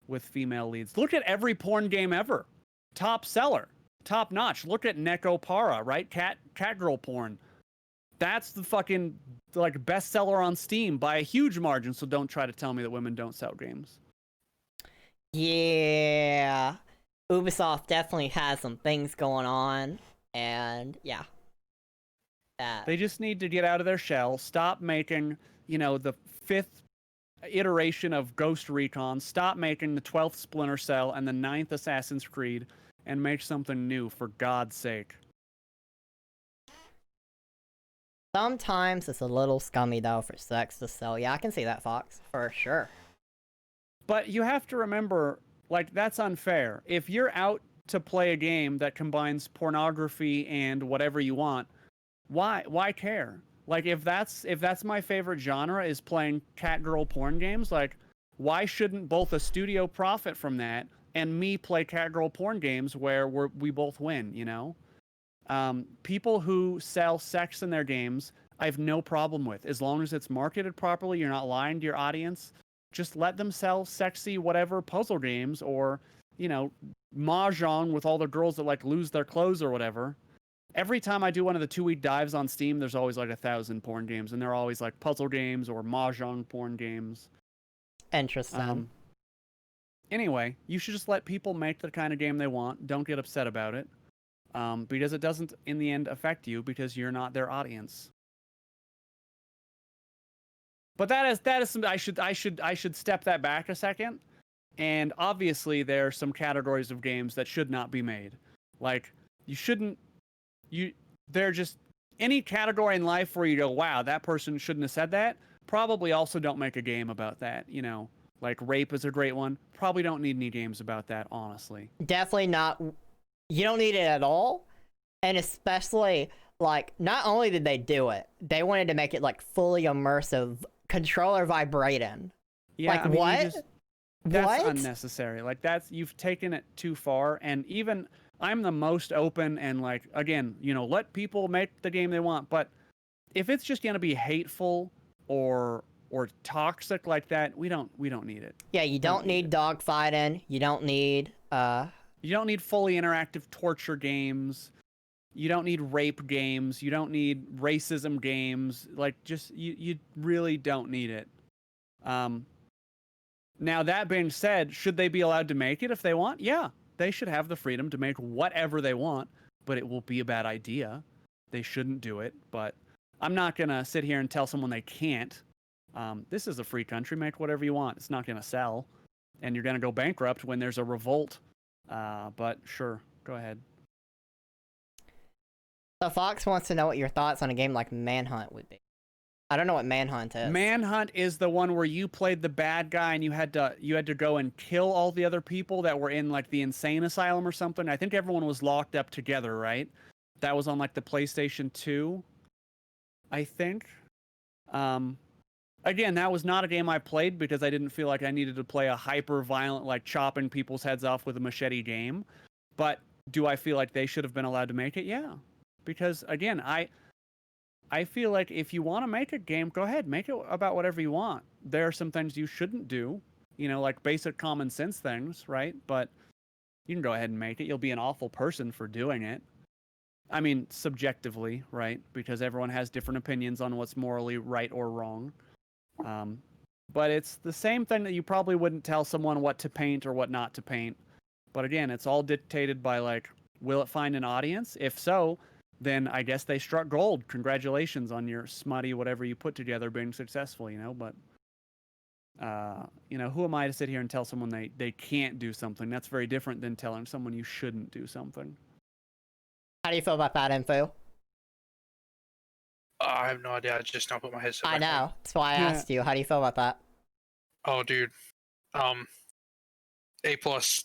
with female leads. Look at every porn game ever. Top seller. Top notch. Look at Neko Para, right? Cat girl porn. That's the fucking like bestseller on Steam by a huge margin. So don't try to tell me that women don't sell games. Yeah, Ubisoft definitely has some things going on, and yeah, they just need to get out of their shell. Stop making, the 5th iteration of Ghost Recon. Stop making the 12th Splinter Cell and the 9th Assassin's Creed. And make something new, for God's sake. Sometimes it's a little scummy, though, for sex to sell. Yeah, I can see that, Fox, for sure. But you have to remember, like, that's unfair. If you're out to play a game that combines pornography and whatever you want, why care? Like, if that's my favorite genre, is playing cat girl porn games, like, why shouldn't both a studio profit from that and me play cat girl porn games where we both win, People who sell sex in their games, I have no problem with. As long as it's marketed properly, you're not lying to your audience. Just let them sell sexy whatever puzzle games or, mahjong with all the girls that like lose their clothes or whatever. Every time I do one of the 2-week dives on Steam, there's always like 1,000 porn games, and they're always like puzzle games or mahjong porn games. Interesting. Anyway, you should just let people make the kind of game they want. Don't get upset about it, because it doesn't, in the end, affect you because you're not their audience. But that is some. I should step that back a second. And obviously, there are some categories of games that should not be made. Like, they're just any category in life where you go, wow, that person shouldn't have said that. Probably also don't make a game about that. Like rape is a great one. Probably don't need any games about that, honestly. Definitely not. You don't need it at all. And especially, like, not only did they do it, they wanted to make it, like, fully immersive, controller vibrating. Yeah, like, what? That's unnecessary. Like, you've taken it too far. And even, I'm the most open and, like, again, let people make the game they want. But if it's just going to be hateful or toxic like that, we don't need it. Yeah, you don't need dogfighting. You don't need you don't need fully interactive torture games. You don't need rape games. You don't need racism games. Like, just you really don't need it. Now, that being said, should they be allowed to make it if they want? Yeah, they should have the freedom to make whatever they want, but it will be a bad idea. They shouldn't do it, but I'm not going to sit here and tell someone they can't. This is a free country. Make whatever you want. It's not going to sell. And you're going to go bankrupt when there's a revolt. But sure, go ahead. So Fox wants to know what your thoughts on a game like Manhunt would be. I don't know what Manhunt is. Manhunt is the one where you played the bad guy and you had to go and kill all the other people that were in like the insane asylum or something. I think everyone was locked up together, right? That was on like the PlayStation 2, I think. Again, that was not a game I played because I didn't feel like I needed to play a hyper violent, like chopping people's heads off with a machete game. But do I feel like they should have been allowed to make it? Yeah. Because again, I feel like if you want to make a game, go ahead, make it about whatever you want. There are some things you shouldn't do, like basic common sense things, right? But you can go ahead and make it. You'll be an awful person for doing it. I mean, subjectively, right? Because everyone has different opinions on what's morally right or wrong. But it's the same thing that you probably wouldn't tell someone what to paint or what not to paint. But again, it's all dictated by like Will it find an audience? If so, then I guess they struck gold. Congratulations on your smutty whatever you put together being successful, you know, but you know, who am I to sit here and tell someone they can't do something? That's very different than telling someone you shouldn't do something. How do you feel about that info? I have no idea. I just don't put my headset back I know. on. That's why I asked you. How do you feel about that? Oh, dude. A+,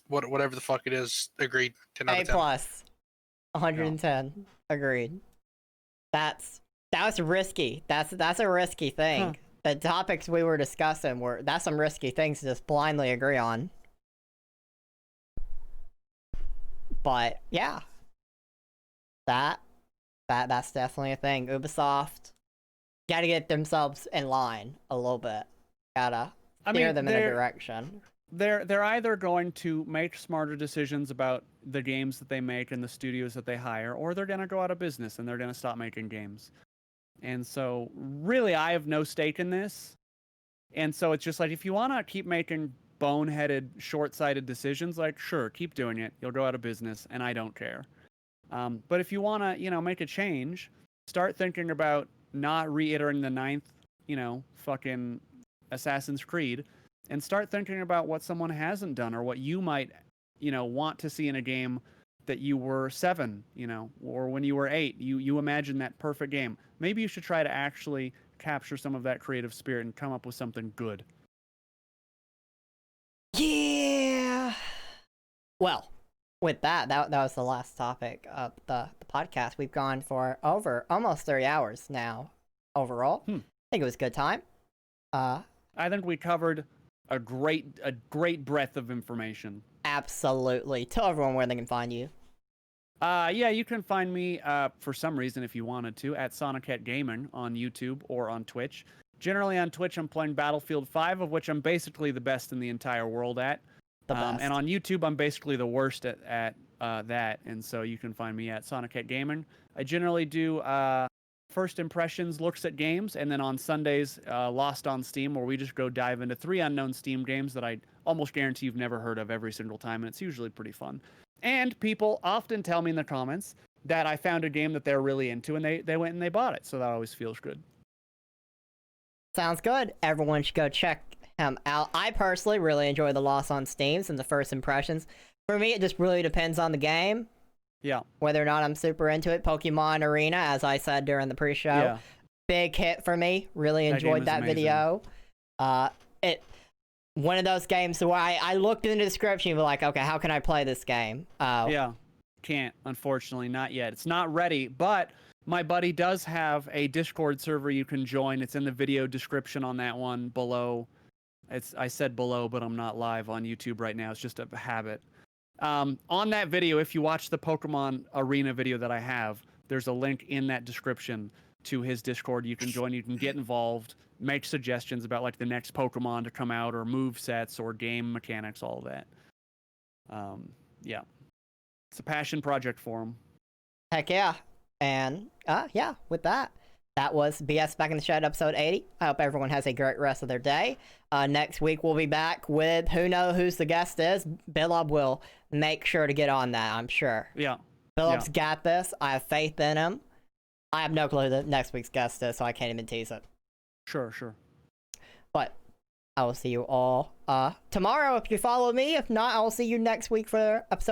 whatever the fuck it is. Agreed. 10 out of 10. A+. 110. Yeah. Agreed. That was risky. That's a risky thing. Huh. The topics we were discussing that's some risky things to just blindly agree on. But yeah. That's definitely a thing. Ubisoft gotta get themselves in line a little bit. Gotta steer them in a direction. They're either going to make smarter decisions about the games that they make and the studios that they hire, or they're gonna go out of business and they're gonna stop making games. And so really I have no stake in this. And so it's just like, if you wanna keep making boneheaded, short-sighted decisions, like, sure, keep doing it. You'll go out of business and I don't care. But if you want to, you know, make a change, start thinking about not reiterating the 9th, you know, fucking Assassin's Creed, and start thinking about what someone hasn't done or what you might, you know, want to see in a game that you were 7, you know, or when you were 8, you imagine that perfect game. Maybe you should try to actually capture some of that creative spirit and come up with something good. Yeah. Well, with that was the last topic of the podcast. We've gone for over almost 3 hours now overall. I think it was a good time. I think we covered a great breadth of information. Absolutely. Tell everyone where they can find you. Yeah, you can find me, for some reason, if you wanted to, at Sonoket Gaming on YouTube or on Twitch. Generally on Twitch, I'm playing Battlefield 5, of which I'm basically the best in the entire world at. And on YouTube, I'm basically the worst at that, and so you can find me at Sonoket Gaming. I generally do first impressions, looks at games, and then on Sundays, Lost on Steam, where we just go dive into 3 unknown Steam games that I almost guarantee you've never heard of every single time, and it's usually pretty fun. And people often tell me in the comments that I found a game that they're really into, and they went and they bought it, so that always feels good. Sounds good. Everyone should go check him out. I personally really enjoy the Lost on Steam and the first impressions. For me, it just really depends on the game. Yeah. Whether or not I'm super into it. Pokemon Arena, as I said during the pre-show, big hit for me. Really enjoyed that video. One of those games where I looked in the description and was like, okay, how can I play this game? Yeah. Can't, unfortunately, not yet. It's not ready, but my buddy does have a Discord server you can join. It's in the video description on that one below. I said below, but I'm not live on YouTube right now. It's just a habit. On that video, if you watch the Pokemon Arena video that I have, there's a link in that description to his Discord. You can join, you can get involved, make suggestions about like the next Pokemon to come out or move sets or game mechanics, all of that. Yeah. It's a passion project for him. Heck yeah. And yeah, with that was BS Back in the Shed episode 80. I hope everyone has a great rest of their day. Next week we'll be back with who the guest is. Billup will make sure to get on that, I'm sure. Yeah. Billup's got this. I have faith in him. I have no clue who the next week's guest is, so I can't even tease it. Sure. But I will see you all tomorrow if you follow me. If not, I will see you next week for episode